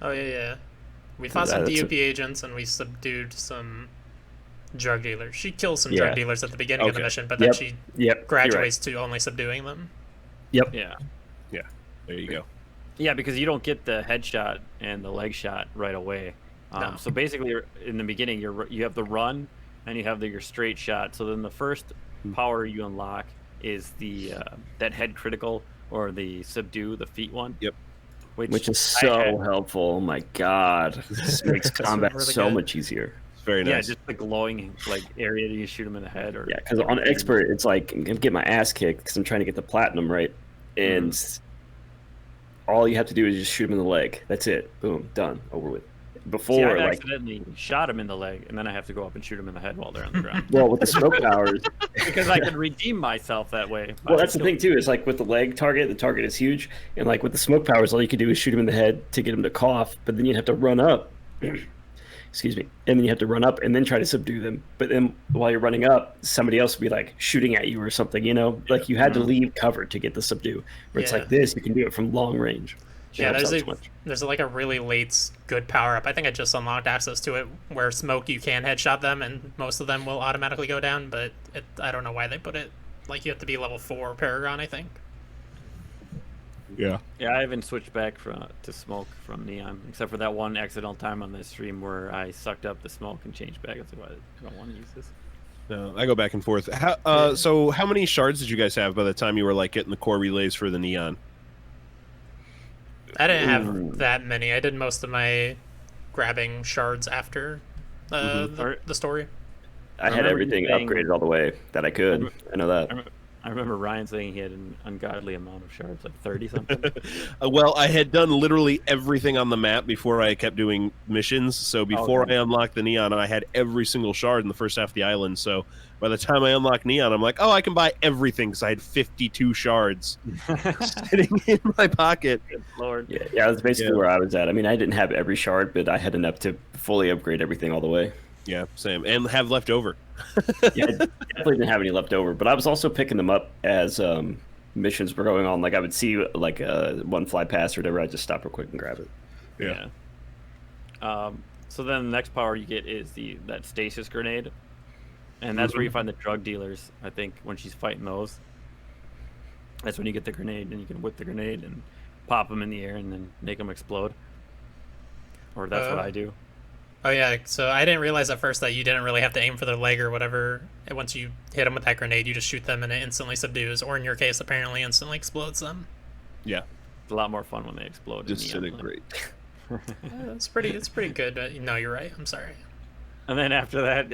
Speaker 4: Oh yeah. We fought some
Speaker 1: That's
Speaker 4: DUP agents and we subdued some drug dealers. She kills some drug
Speaker 1: Yeah.
Speaker 4: dealers at the beginning of the
Speaker 3: Okay.
Speaker 4: mission, but then
Speaker 1: Yep.
Speaker 4: she
Speaker 1: Yep. you're right.
Speaker 4: graduates to only subduing them.
Speaker 1: Yep.
Speaker 2: Yeah.
Speaker 3: There you go.
Speaker 2: Yeah, because you don't get the headshot and the leg shot right away.
Speaker 4: No.
Speaker 2: So basically, in the beginning, you have the run and you have your straight shot. So then the first power you unlock is the that head critical or the subdue, the feet one.
Speaker 3: Yep.
Speaker 1: Which is
Speaker 2: I
Speaker 1: so
Speaker 2: had-
Speaker 1: helpful. Oh my god. This makes combat
Speaker 4: really
Speaker 1: so
Speaker 4: good.
Speaker 1: much easier.
Speaker 3: It's very
Speaker 2: Yeah,
Speaker 3: nice.
Speaker 2: just the glowing like area that you shoot him in the head. Or
Speaker 1: Yeah, because on expert, it's like I'm gonna get my ass kicked because I'm trying to get the platinum right, and all you have to do is just shoot him in the leg. That's it. Boom, done, over with.
Speaker 2: See,
Speaker 1: Before,
Speaker 2: I
Speaker 1: like,
Speaker 2: accidentally shot him in the leg, and then I have to go up and shoot him in the head while they're on the ground
Speaker 1: well, with the smoke powers.
Speaker 2: because I can redeem myself that way.
Speaker 1: Well, that's the thing too. Is like with the leg target, the target is huge, and like with the smoke powers, all you can do is shoot him in the head to get him to cough. But then you have to run up. Excuse me, and then you have to run up and then try to subdue them. But then while you're running up, somebody else will be like shooting at you or something. Like you had to leave cover to get the subdue. Where it's
Speaker 4: Yeah.
Speaker 1: like this, you can do it from long range.
Speaker 4: Yeah,
Speaker 1: helps
Speaker 4: there's
Speaker 1: out so much.
Speaker 4: there's like a really late good power up. I think I just unlocked access to it where smoke you can headshot them and most of them will automatically go down. But I don't know why they put it like you have to be level 4 Paragon. I think.
Speaker 3: Yeah.
Speaker 2: Yeah, I haven't switched back to smoke from neon, except for that one accidental time on the stream where I sucked up the smoke and changed back. That's why I don't want to use this.
Speaker 3: No, I go back and forth. So how many shards did you guys have by the time you were like getting the core relays for the neon?
Speaker 4: I didn't have that many. I did most of my grabbing shards after the story.
Speaker 1: I had
Speaker 2: remember you
Speaker 1: everything
Speaker 2: saying-
Speaker 1: upgraded all the way that I could. I know that.
Speaker 2: I remember Ryan saying he had an ungodly amount of shards, like 30 something.
Speaker 3: Well, I had done literally everything on the map before I kept doing missions. So before
Speaker 2: Okay.
Speaker 3: I unlocked the neon, I had every single shard in the first half of the island. So by the time I unlocked neon, I'm like, oh, I can buy everything because I had 52 shards sitting in my pocket.
Speaker 2: Good Lord.
Speaker 1: Yeah, that's basically where I was at. I mean, I didn't have every shard, but I had enough to fully upgrade everything all the way.
Speaker 3: Yeah, same, and have left over.
Speaker 1: Yeah, I definitely didn't have any left over, but I was also picking them up as missions were going on. Like I would see like one fly past or whatever, I'd just stop real quick and grab it.
Speaker 3: Yeah.
Speaker 2: So then the next power you get is that stasis grenade, and that's where you find the drug dealers. I think when she's fighting those, that's when you get the grenade, and you can whip the grenade and pop them in the air and then make them explode. Or that's what I do.
Speaker 4: Oh yeah, so I didn't realize at first that you didn't really have to aim for their leg or whatever. And once you hit them with that grenade, you just shoot them and it instantly subdues, or in your case, apparently instantly explodes them.
Speaker 3: Yeah,
Speaker 2: It's a lot more fun when they explode. in the
Speaker 3: disintegrate.
Speaker 4: It's pretty good. But no, you're right. I'm sorry.
Speaker 2: And then after that,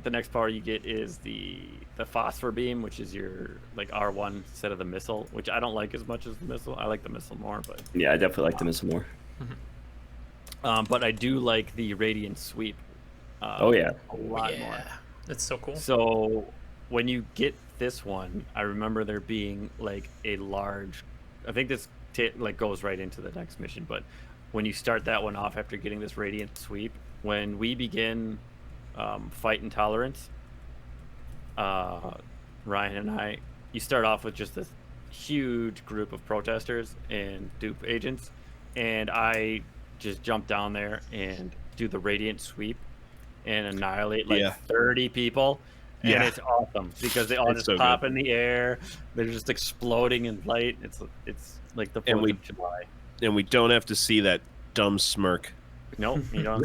Speaker 2: the next power you get is the phosphor beam, which is your like R1 instead of the missile, which I don't like as much as the missile. I like the missile more, but
Speaker 1: Yeah, I definitely like the missile more.
Speaker 2: but I do like the radiant sweep.
Speaker 1: Oh yeah,
Speaker 2: a lot more.
Speaker 4: Yeah, it's so cool.
Speaker 2: So when you get this one, I remember there being like a large. I think this like goes right into the next mission, but when you start that one off after getting this radiant sweep, when we begin fight intolerance, Ryan and I, you start off with just this huge group of protesters and dupe agents, and I just jump down there and do the radiant sweep and annihilate like 30 people. And
Speaker 3: Yeah.
Speaker 2: it's awesome because they all
Speaker 3: It's
Speaker 2: just
Speaker 3: so
Speaker 2: pop
Speaker 3: good.
Speaker 2: in the air. They're just exploding in light. It's like the 4th of July.
Speaker 3: And we don't have to see that dumb smirk.
Speaker 2: Nope, you don't.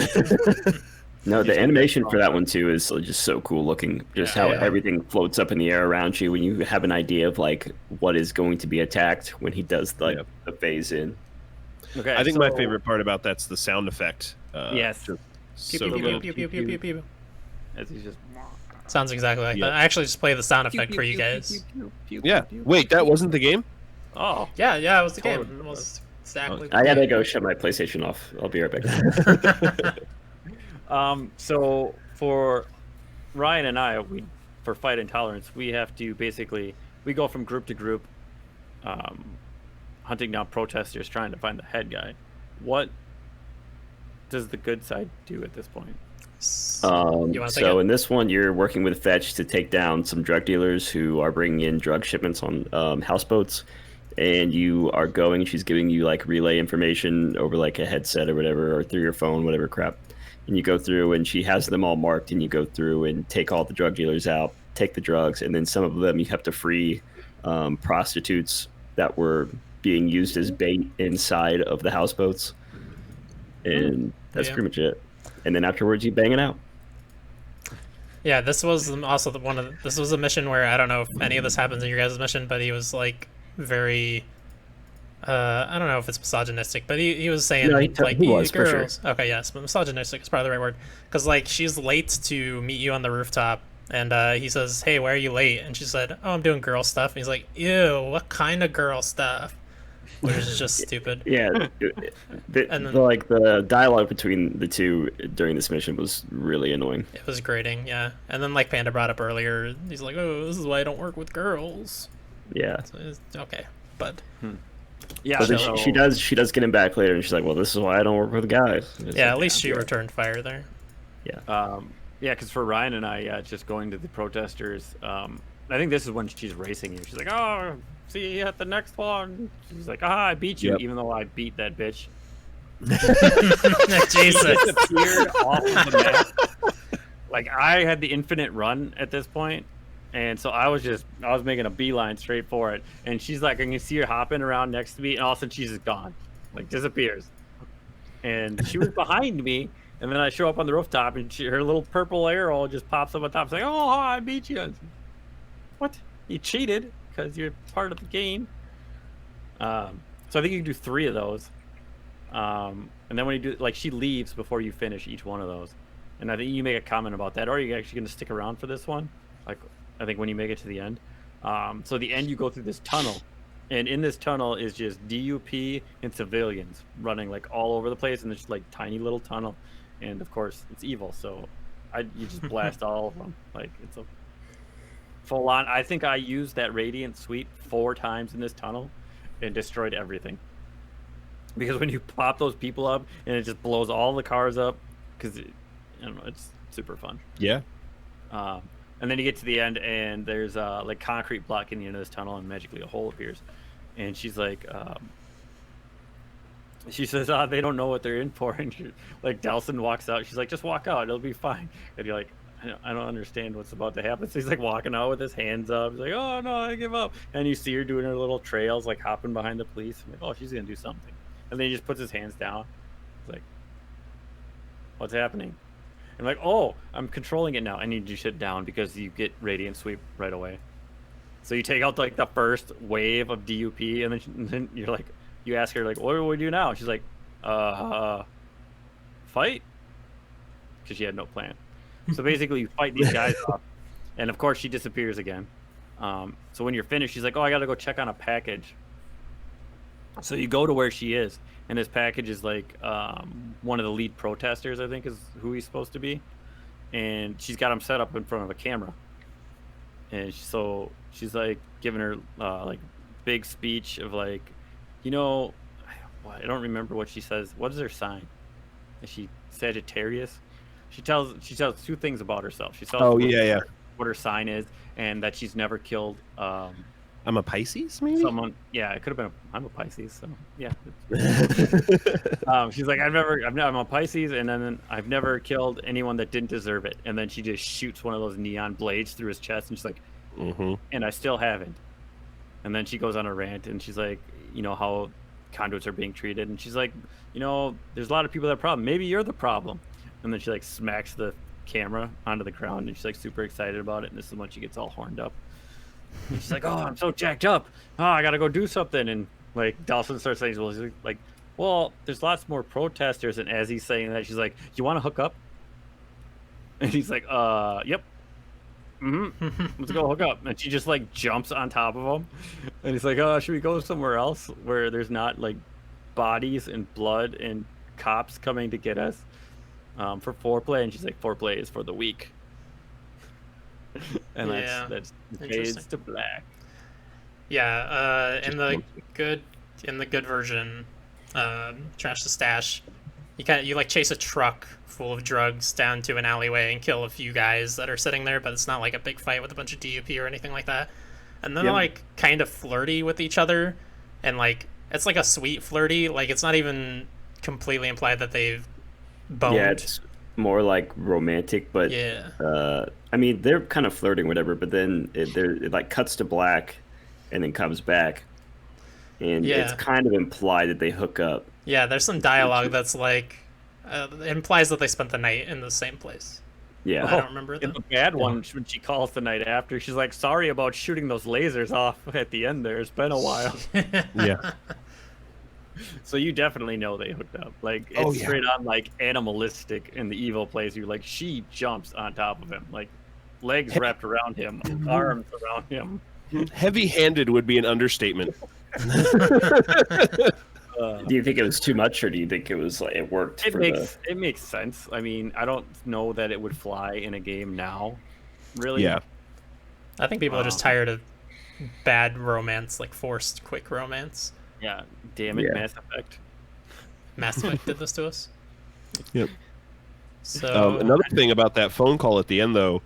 Speaker 1: no, the
Speaker 2: Just
Speaker 1: animation
Speaker 2: like
Speaker 1: for that one too is just so cool looking. Just how
Speaker 4: Yeah.
Speaker 1: everything floats up in the air around you when you have an idea of like what is going to be attacked when he does like the phase in.
Speaker 2: Okay,
Speaker 3: I think my
Speaker 2: so-
Speaker 3: favorite part about that's the sound effect.
Speaker 2: Yes.
Speaker 3: just
Speaker 4: Pew,
Speaker 3: so
Speaker 4: pew, pew,
Speaker 3: good.
Speaker 4: pew, pew, pew, pew, pew.
Speaker 2: As he's just.
Speaker 4: Sounds exactly like
Speaker 3: Yeah.
Speaker 4: that. I actually just played the sound effect for you guys.
Speaker 3: Yeah. Wait, that wasn't the game?
Speaker 2: Oh,
Speaker 4: Yeah, it was the game.
Speaker 2: Totally.
Speaker 4: It was exactly.
Speaker 1: I gotta go shut my PlayStation off. I'll be right back.
Speaker 2: So for Ryan and I, for fight intolerance, we have to basically we go from group to group, hunting down protesters, trying to find the head guy. What does the good side do at this point?
Speaker 4: You wanna take
Speaker 1: So
Speaker 4: it?
Speaker 1: in this one, you're working with Fetch to take down some drug dealers who are bringing in drug shipments on houseboats, and you are going. She's giving you like relay information over like a headset or whatever, or through your phone, whatever crap. And you go through, and she has them all marked, and you go through and take all the drug dealers out, take the drugs, and then some of them you have to free prostitutes that were being used as bait inside of the houseboats, and that's
Speaker 4: Yeah.
Speaker 1: pretty much it. And then afterwards, you bang it out.
Speaker 4: Yeah, this was also this was a mission where I don't know if any of this happens in your guys' mission, but he was like very. I don't know if it's misogynistic, but he was saying
Speaker 1: No,
Speaker 4: like
Speaker 1: he was, for sure.
Speaker 4: girls. Okay, yes, but misogynistic is probably the right word because like she's late to meet you on the rooftop, and he says, "Hey, why are you late?" And she said, "Oh, I'm doing girl stuff." And he's like, "Ew, what kind of girl stuff?" Which is just stupid.
Speaker 1: Yeah,
Speaker 4: And then-
Speaker 1: the dialogue between the two during this mission was really annoying.
Speaker 4: It was grating, yeah. And then like Panda brought up earlier, he's like, "Oh, this is why I don't work with girls."
Speaker 1: Yeah,
Speaker 4: So it's, okay, but
Speaker 2: Yeah,
Speaker 1: but then
Speaker 2: so-
Speaker 1: she does get him back later, and she's like, "Well, this is why I don't work with guys." And it's
Speaker 4: yeah,
Speaker 1: like,
Speaker 4: at least she
Speaker 1: yeah.
Speaker 4: returned fire there.
Speaker 2: Yeah, because for Ryan and I, just going to the protesters, I think this is when she's racing you. She's like, "Oh, see you at the next one." She's like, "Ah, I beat you,"
Speaker 3: Yep.
Speaker 2: even though I beat that bitch.
Speaker 4: Jesus.
Speaker 2: Disappeared off of the map. Like I had the infinite run at this point, and so I was making a beeline straight for it. And she's like, I can see her hopping around next to me, and all of a sudden she's just gone, like disappears. And she was behind me, and then I show up on the rooftop, and her little purple arrow just pops up on top. It's like, "Oh, I beat you." What? You cheated because you're part of the game. So I think you can do 3 of those. And then when you do, like, she leaves before you finish each one of those. And I think you make a comment about that. Or are you actually going to stick around for this one? Like, I think when you make it to the end. So the end, you go through this tunnel. And in this tunnel is just DUP and civilians running, like, all over the place. And there's, like, tiny little tunnel. And, of course, it's evil. So you just blast all of them. Like, it's a full on. I think I used that Radiant Sweep 4 times in this tunnel and destroyed everything. Because when you pop those people up and it just blows all the cars up, because I don't know, it's super fun.
Speaker 3: Yeah.
Speaker 2: And then you get to the end and there's like concrete blocking the end of this tunnel and magically a hole appears. And she's like, she says, they don't know what they're in for. And like Delson walks out. She's like, just walk out, it'll be fine. And you're like, I don't understand what's about to happen. So he's like walking out with his hands up. He's like, oh no, I give up. And you see her doing her little trails, like hopping behind the police. I'm like, oh, she's gonna do something. And then he just puts his hands down. He's like, what's happening? I'm like, oh, I'm controlling it now. I need you to sit down because you get Radiant Sweep right away. So you take out like the first wave of DUP, and then you're like, you ask her like, what do we do now? She's like, fight? Because she had no plan. So basically you fight these guys off, and of course she disappears again. So when you're finished, she's like, oh, I gotta go check on a package. So you go to where she is, and this package is like one of the lead protesters, I think is who he's supposed to be. And she's got him set up in front of a camera. And so she's like giving her like big speech of like, you know, I don't remember what she says. What is her sign? Is she Sagittarius? She tells 2 things about herself. She tells what her sign is, and that she's never killed
Speaker 3: I'm a Pisces, maybe?
Speaker 2: someone. Yeah, it could have been. I'm a Pisces, so yeah. She's like, I'm a Pisces, and then I've never killed anyone that didn't deserve it. And then she just shoots one of those neon blades through his chest, and she's like, and I still haven't. And then she goes on a rant, and she's like, you know how conduits are being treated, and she's like, you know, there's a lot of people that have a problem. Maybe you're the problem. And then she like smacks the camera onto the ground, and she's like super excited about it. And this is when she gets all horned up. And she's like, oh, I'm so jacked up. Oh, I gotta go do something. And like Dawson starts saying, well, he's like, well, there's lots more protesters. And as he's saying that, she's like, you want to hook up? And he's like, yep. Let's go hook up. And she just like jumps on top of him. And he's like, should we go somewhere else where there's not like bodies and blood and cops coming to get us for foreplay? And she's like, foreplay is for the weak. And that's fades to black.
Speaker 4: Yeah, in the good version, Trash the Stash, you like chase a truck full of drugs down to an alleyway and kill a few guys that are sitting there, but it's not like a big fight with a bunch of DUP or anything like that. And then they're like kind of flirty with each other, and like it's like a sweet flirty, like it's not even completely implied that they've boned.
Speaker 1: Yeah, it's more like romantic, but I mean, they're kind of flirting, whatever, but then it like cuts to black and then comes back, and it's kind of implied that they hook up.
Speaker 4: Yeah, there's some dialogue that's like implies that they spent the night in the same place.
Speaker 1: Yeah,
Speaker 4: I don't remember it.
Speaker 2: In the bad one, when she calls the night after, she's like, sorry about shooting those lasers off at the end there. It's been a while.
Speaker 3: Yeah.
Speaker 2: So you definitely know they hooked up. Like, it's straight on, like, animalistic in the evil place. You like, she jumps on top of him. Like, legs wrapped around him, arms around him.
Speaker 3: Heavy-handed would be an understatement.
Speaker 1: Do you think it was too much, or do you think it was like it worked?
Speaker 2: It makes sense. I mean, I don't know that it would fly in a game now, really.
Speaker 3: Yeah.
Speaker 4: I think people are just tired of bad romance, like forced quick romance.
Speaker 2: Yeah, damn it, Mass Effect.
Speaker 4: Mass Effect did this to us.
Speaker 3: Yep.
Speaker 4: So
Speaker 3: another thing about that phone call at the end, though,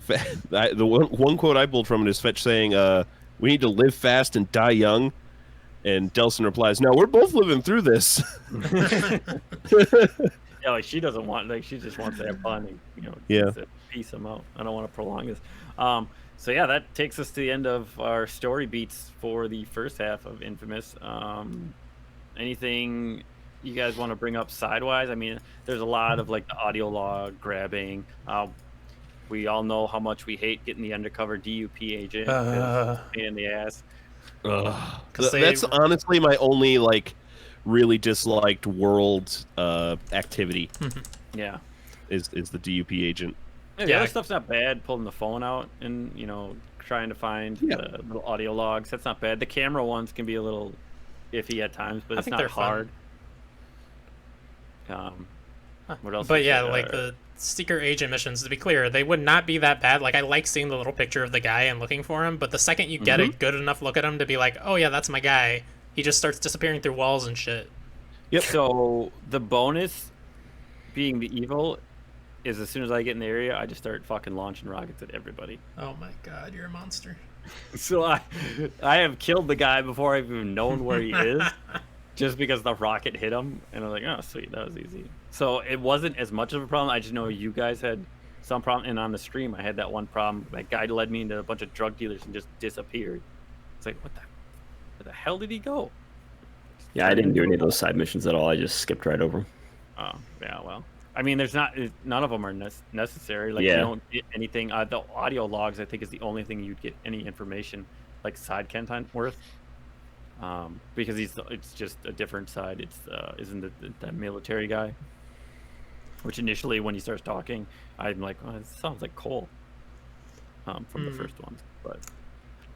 Speaker 3: The one quote I pulled from it is Fetch saying, "We need to live fast and die young," and Delson replies, "No, we're both living through this."
Speaker 2: Yeah, like she doesn't want, like she just wants to have fun and
Speaker 3: Yeah.
Speaker 2: just to piece them out. I don't want to prolong this. So yeah, that takes us to the end of our story beats for the first half of Infamous. Anything you guys want to bring up sidewise? I mean, there's a lot of like the audio log grabbing. We all know how much we hate getting the undercover DUP agent. It's a pain in the ass.
Speaker 3: That's honestly my only like really disliked world activity.
Speaker 2: Yeah.
Speaker 3: Is the DUP agent.
Speaker 2: Yeah, the other stuff's not bad. Pulling the phone out and trying to find the little audio logs. That's not bad. The camera ones can be a little iffy at times, but it's not hard. What else?
Speaker 4: But yeah, like the Seeker agent missions, to be clear, they would not be that bad. Like, I like seeing the little picture of the guy and looking for him, but the second you get a good enough look at him to be like, oh yeah, that's my guy, he just starts disappearing through walls and shit.
Speaker 3: Yep.
Speaker 2: So the bonus being the evil is as soon as I get in the area, I just start fucking launching rockets at everybody.
Speaker 4: Oh my god, you're a monster.
Speaker 2: So I have killed the guy before I've even known where he is, just because the rocket hit him, and I'm like, oh sweet, that was easy. So it wasn't as much of a problem. I just know you guys had some problem, and on the stream I had that one problem. That guy led me into a bunch of drug dealers and just disappeared. It's like, where the hell did he go?
Speaker 1: Yeah, I didn't do any of those side missions at all. I just skipped right over them.
Speaker 2: Oh yeah, well, I mean, none of them are necessary. Like,
Speaker 1: Yeah.
Speaker 2: you don't get anything. The audio logs, I think, is the only thing you'd get any information like side content worth. Because it's just a different side. It's isn't that military guy? Which initially, when he starts talking, I'm like, oh, it sounds like Cole. From the first ones, but.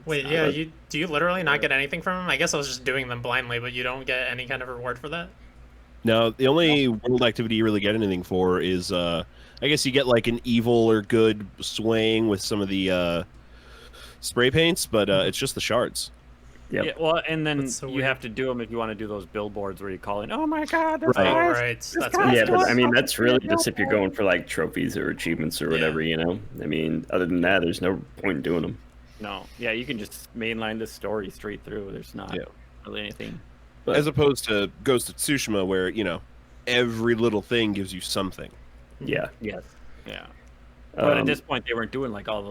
Speaker 4: Wait, yeah, do you literally not get anything from him? I guess I was just doing them blindly, but you don't get any kind of reward for that?
Speaker 3: No, the only world activity you really get anything for is, I guess you get like an evil or good swaying with some of the spray paints, but it's just the shards.
Speaker 1: Yep.
Speaker 2: Yeah, well, and then
Speaker 4: That's so
Speaker 2: you
Speaker 4: weird.
Speaker 2: have to do them if you want to do those billboards where you call in, oh my god, this
Speaker 3: Right.
Speaker 2: guy's-
Speaker 4: Right,
Speaker 2: this
Speaker 4: that's
Speaker 2: guy's
Speaker 1: Yeah,
Speaker 2: doing
Speaker 1: but I mean,
Speaker 2: something
Speaker 1: that's really
Speaker 2: good.
Speaker 1: just if you're going for like trophies or achievements or whatever, you know? I mean, other than that, there's no point in doing them.
Speaker 2: No, yeah, you can just mainline the story straight through. There's not really anything.
Speaker 1: But-
Speaker 3: As opposed to Ghost of Tsushima, where, every little thing gives you something.
Speaker 1: Yeah.
Speaker 2: Yes. Yeah. But at this
Speaker 1: Um,
Speaker 2: point, they weren't doing like all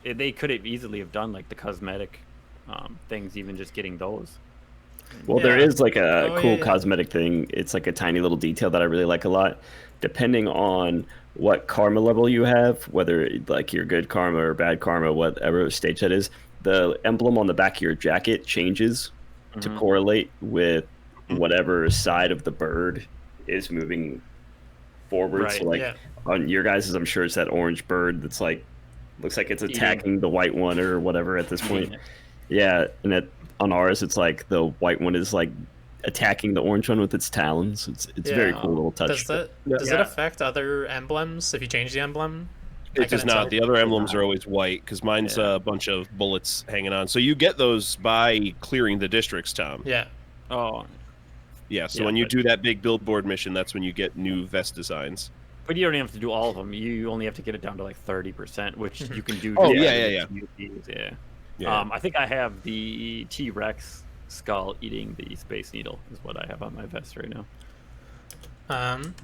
Speaker 2: the they could have easily have done like the cosmetic things, even just getting those.
Speaker 1: Well, there
Speaker 4: Yeah.
Speaker 1: is like a
Speaker 4: Oh,
Speaker 1: cool
Speaker 4: yeah, yeah.
Speaker 1: cosmetic thing. It's like a tiny little detail that I really like a lot. Depending on what karma level you have, whether like you're good karma or bad karma, whatever stage that is, the emblem on the back of your jacket changes to correlate with whatever side of the bird is moving forward.
Speaker 2: Right,
Speaker 1: So like
Speaker 4: yeah.
Speaker 1: on your guys', I'm sure it's that orange bird that's like looks like it's attacking the white one or whatever at this point. Yeah, and on ours, it's like the white one is like attacking the orange one with its talons. It's very cool little touch.
Speaker 4: Does it affect other emblems if you change the emblem?
Speaker 3: It does not. The other emblems are always white, because mine's a bunch of bullets hanging on. So you get those by clearing the districts, Tom.
Speaker 4: Yeah.
Speaker 2: Oh,
Speaker 3: Yeah, so
Speaker 2: Yeah,
Speaker 3: when you
Speaker 2: but-
Speaker 3: do that big billboard mission, that's when you get new vest designs.
Speaker 2: but you don't even have to do all of them. You only have to get it down to like 30%, which you can do.
Speaker 3: Oh,
Speaker 2: just
Speaker 3: yeah.
Speaker 2: with UPs, yeah.
Speaker 3: Yeah.
Speaker 2: I think I have the T-Rex skull eating the Space Needle is what I have on my vest right now.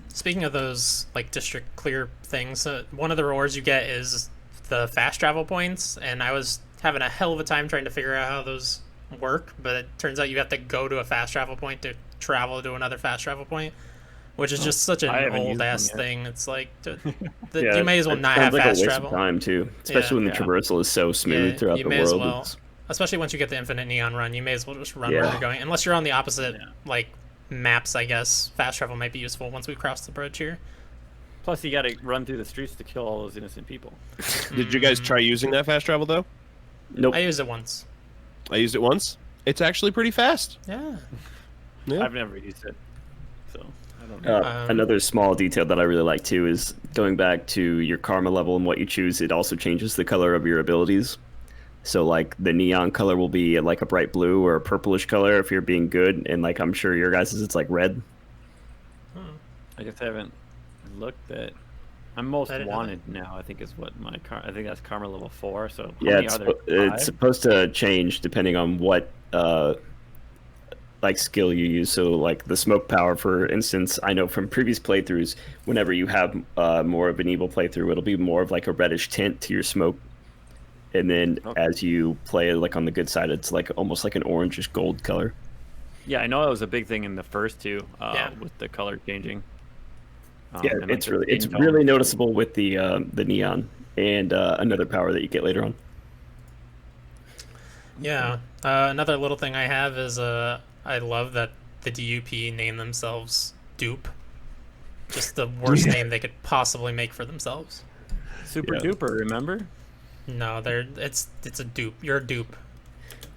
Speaker 4: Speaking of those like district clear things, one of the rewards you get is the fast travel points, and I was having a hell of a time trying to figure out how those work, but it turns out you have to go to a fast travel point to travel to another fast travel point, which is just such an
Speaker 2: I haven't used
Speaker 4: old ass
Speaker 2: them yet.
Speaker 4: thing. It's like
Speaker 1: Yeah,
Speaker 4: you may as well
Speaker 1: it
Speaker 4: not
Speaker 1: sounds
Speaker 4: have
Speaker 1: like
Speaker 4: fast
Speaker 1: a waste
Speaker 4: travel.
Speaker 1: of time too, especially when the
Speaker 2: Yeah.
Speaker 1: traversal is so smooth throughout
Speaker 4: you
Speaker 1: the
Speaker 4: may as
Speaker 1: world.
Speaker 4: well.
Speaker 1: It's-
Speaker 4: Especially once you get the infinite neon run, you may as well just run where
Speaker 1: Yeah.
Speaker 4: you're going. Unless you're on the opposite like maps, I guess fast travel might be useful once we cross the bridge here.
Speaker 2: Plus, you got to run through the streets to kill all those innocent people.
Speaker 3: Did you guys try using that fast travel, though?
Speaker 1: Nope.
Speaker 4: I used it once.
Speaker 3: I used it once. It's actually pretty fast.
Speaker 4: Yeah.
Speaker 3: Yeah.
Speaker 2: I've never used it, so I don't know.
Speaker 1: Another small detail that I really like too is going back to your karma level and what you choose. It also changes the color of your abilities. So like the neon color will be like a bright blue or a purplish color if you're being good, and like I'm sure your guys' it's like red.
Speaker 2: I just haven't looked at I'm most
Speaker 4: I didn't know
Speaker 2: wanted now. I think is what I think that's karma level 4. So how
Speaker 1: Yeah,
Speaker 2: many
Speaker 1: it's
Speaker 2: are there?
Speaker 1: it's
Speaker 2: 5?
Speaker 1: supposed to change depending on what like skill you use. So like the smoke power, for instance, I know from previous playthroughs, whenever you have more of an evil playthrough, it'll be more of like a reddish tint to your smoke. And then
Speaker 2: Okay.
Speaker 1: as you play like on the good side, it's like almost like an orangish gold color.
Speaker 2: Yeah, I know it was a big thing in the first two,
Speaker 4: Yeah.
Speaker 2: with the color changing.
Speaker 1: Yeah,
Speaker 2: And, like,
Speaker 1: it's
Speaker 2: the
Speaker 1: really
Speaker 2: skin
Speaker 1: it's
Speaker 2: tone.
Speaker 1: really noticeable with the neon and another power that you get later on.
Speaker 4: Yeah. Another little thing I have is I love that the DUP name themselves Dupe. Just the worst name they could possibly make for themselves.
Speaker 2: Super
Speaker 1: Yeah.
Speaker 2: duper. Remember?
Speaker 4: No, it's a dupe. You're a dupe.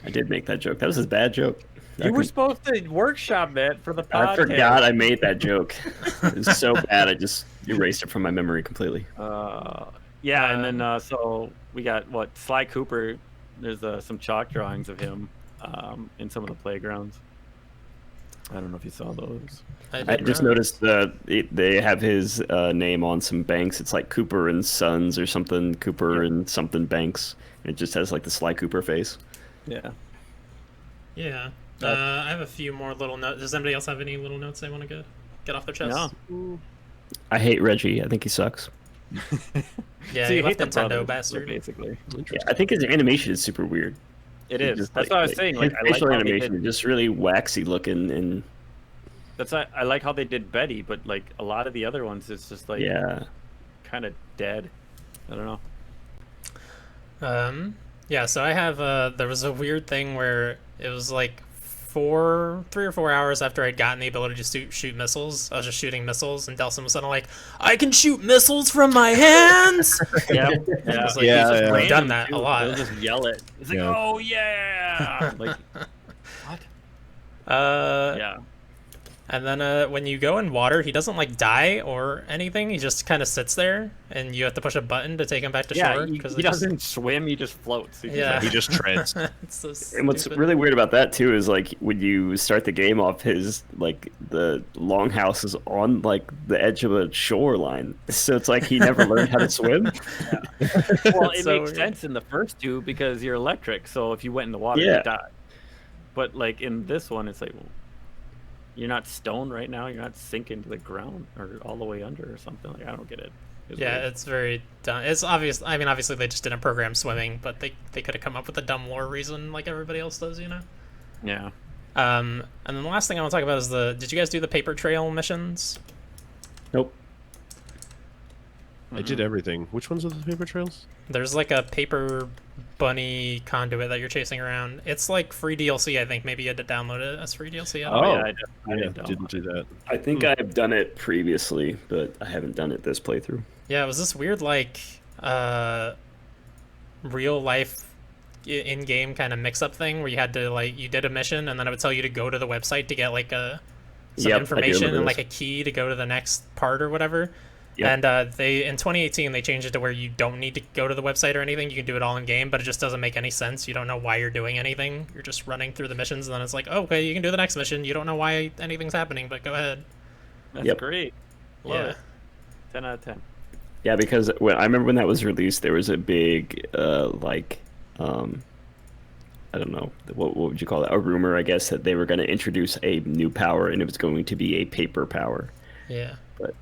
Speaker 1: I did make that joke. That was a bad joke.
Speaker 2: You were supposed to workshop that for the podcast.
Speaker 1: I forgot I made that joke. It was so bad, I just erased it from my memory completely.
Speaker 2: Yeah, and then so we got what Sly Cooper. There's some chalk drawings of him in some of the playgrounds. I don't know if you saw those.
Speaker 1: I
Speaker 4: didn't
Speaker 1: just
Speaker 4: know.
Speaker 1: noticed they have his name on some banks. It's like Cooper and Sons or something. Cooper and something Banks. It just has like the Sly Cooper face.
Speaker 2: Yeah.
Speaker 4: Yeah. I have a few more little notes. Does anybody else have any little notes they want to get off their chest?
Speaker 2: No.
Speaker 1: I hate Reggie. I think he sucks.
Speaker 4: Yeah,
Speaker 2: So
Speaker 4: you
Speaker 2: hate
Speaker 4: left
Speaker 2: the
Speaker 4: Nintendo,
Speaker 2: brothers,
Speaker 4: bastard.
Speaker 2: basically.
Speaker 1: Yeah, I think his animation is super weird.
Speaker 2: It
Speaker 1: He
Speaker 2: is.
Speaker 1: just,
Speaker 2: That's what I was saying. Like,
Speaker 1: his
Speaker 2: I like
Speaker 1: facial
Speaker 2: how they
Speaker 1: animation
Speaker 2: did.
Speaker 1: is just really waxy looking, and
Speaker 2: I like how they did Betty, but like a lot of the other ones, it's just like
Speaker 1: yeah,
Speaker 2: kind of dead. I don't know.
Speaker 4: Yeah, so I have there was a weird thing where it was like 3 or 4 hours after I'd gotten the ability to shoot missiles. I was just shooting missiles, and Delson was suddenly like, "I can shoot missiles from my hands."
Speaker 2: Yeah,
Speaker 4: I was like,
Speaker 3: Yeah,
Speaker 4: he's just
Speaker 3: yeah.
Speaker 4: done that a
Speaker 2: They'll
Speaker 4: lot.
Speaker 2: just yell it. It's like,
Speaker 3: Yeah.
Speaker 2: oh yeah, like what? Yeah.
Speaker 4: And then when you go in water, he doesn't like die or anything. He just kind of sits there, and you have to push a button to take him back to
Speaker 2: Yeah,
Speaker 4: shore.
Speaker 2: he
Speaker 4: it just-
Speaker 2: doesn't swim. He just floats. He's just
Speaker 4: Yeah.
Speaker 2: like-
Speaker 3: He just treads.
Speaker 4: It's so
Speaker 1: and what's
Speaker 4: stupid.
Speaker 1: really weird about that too is like when you start the game off, his like the longhouse is on like the edge of a shoreline, so it's like he never learned how to swim.
Speaker 2: well, it
Speaker 4: so
Speaker 2: makes
Speaker 4: weird.
Speaker 2: sense in the first two because you're electric. So if you went in the water,
Speaker 1: Yeah.
Speaker 2: you die. But like in this one, it's like, well, you're not stoned right now. You're not sinking to the ground or all the way under or something. Like I don't get it. It's
Speaker 4: Yeah,
Speaker 2: weird.
Speaker 4: it's very dumb. It's obvious. I mean, obviously they just didn't program swimming, but they could have come up with a dumb lore reason like everybody else does, you know.
Speaker 2: Yeah.
Speaker 4: And then the last thing I want to talk about is did you guys do the paper trail missions?
Speaker 1: Nope.
Speaker 3: I did everything. Which ones are the paper trails?
Speaker 4: There's like a paper bunny conduit that you're chasing around. It's like free DLC, I think. Maybe you had to download it as free DLC. I don't know.
Speaker 2: Oh, yeah. I
Speaker 3: Yeah,
Speaker 2: didn't
Speaker 3: didn't do that.
Speaker 1: I think I've done it previously, but I haven't done it this playthrough.
Speaker 4: Yeah, it was this weird like real life in-game kind of mix-up thing where you had to like you did a mission and then it would tell you to go to the website to get like some
Speaker 1: Yep, I do
Speaker 4: information
Speaker 1: remember
Speaker 4: and like
Speaker 1: this.
Speaker 4: a key to go to the next part or whatever.
Speaker 1: Yep.
Speaker 4: And they in 2018 they changed it to where you don't need to go to the website or anything. You can do it all in game, but it just doesn't make any sense. You don't know why you're doing anything. You're just running through the missions, and then it's like, oh, okay, you can do the next mission. You don't know why anything's happening, but go ahead.
Speaker 2: That's
Speaker 1: Yep.
Speaker 2: great. Love
Speaker 4: Yeah.
Speaker 2: it. 10 out of 10.
Speaker 1: Yeah, because I remember when that was released, there was a big I don't know what would you call it? A rumor, I guess, that they were going to introduce a new power, and it was going to be a paper power.
Speaker 4: Yeah.
Speaker 1: But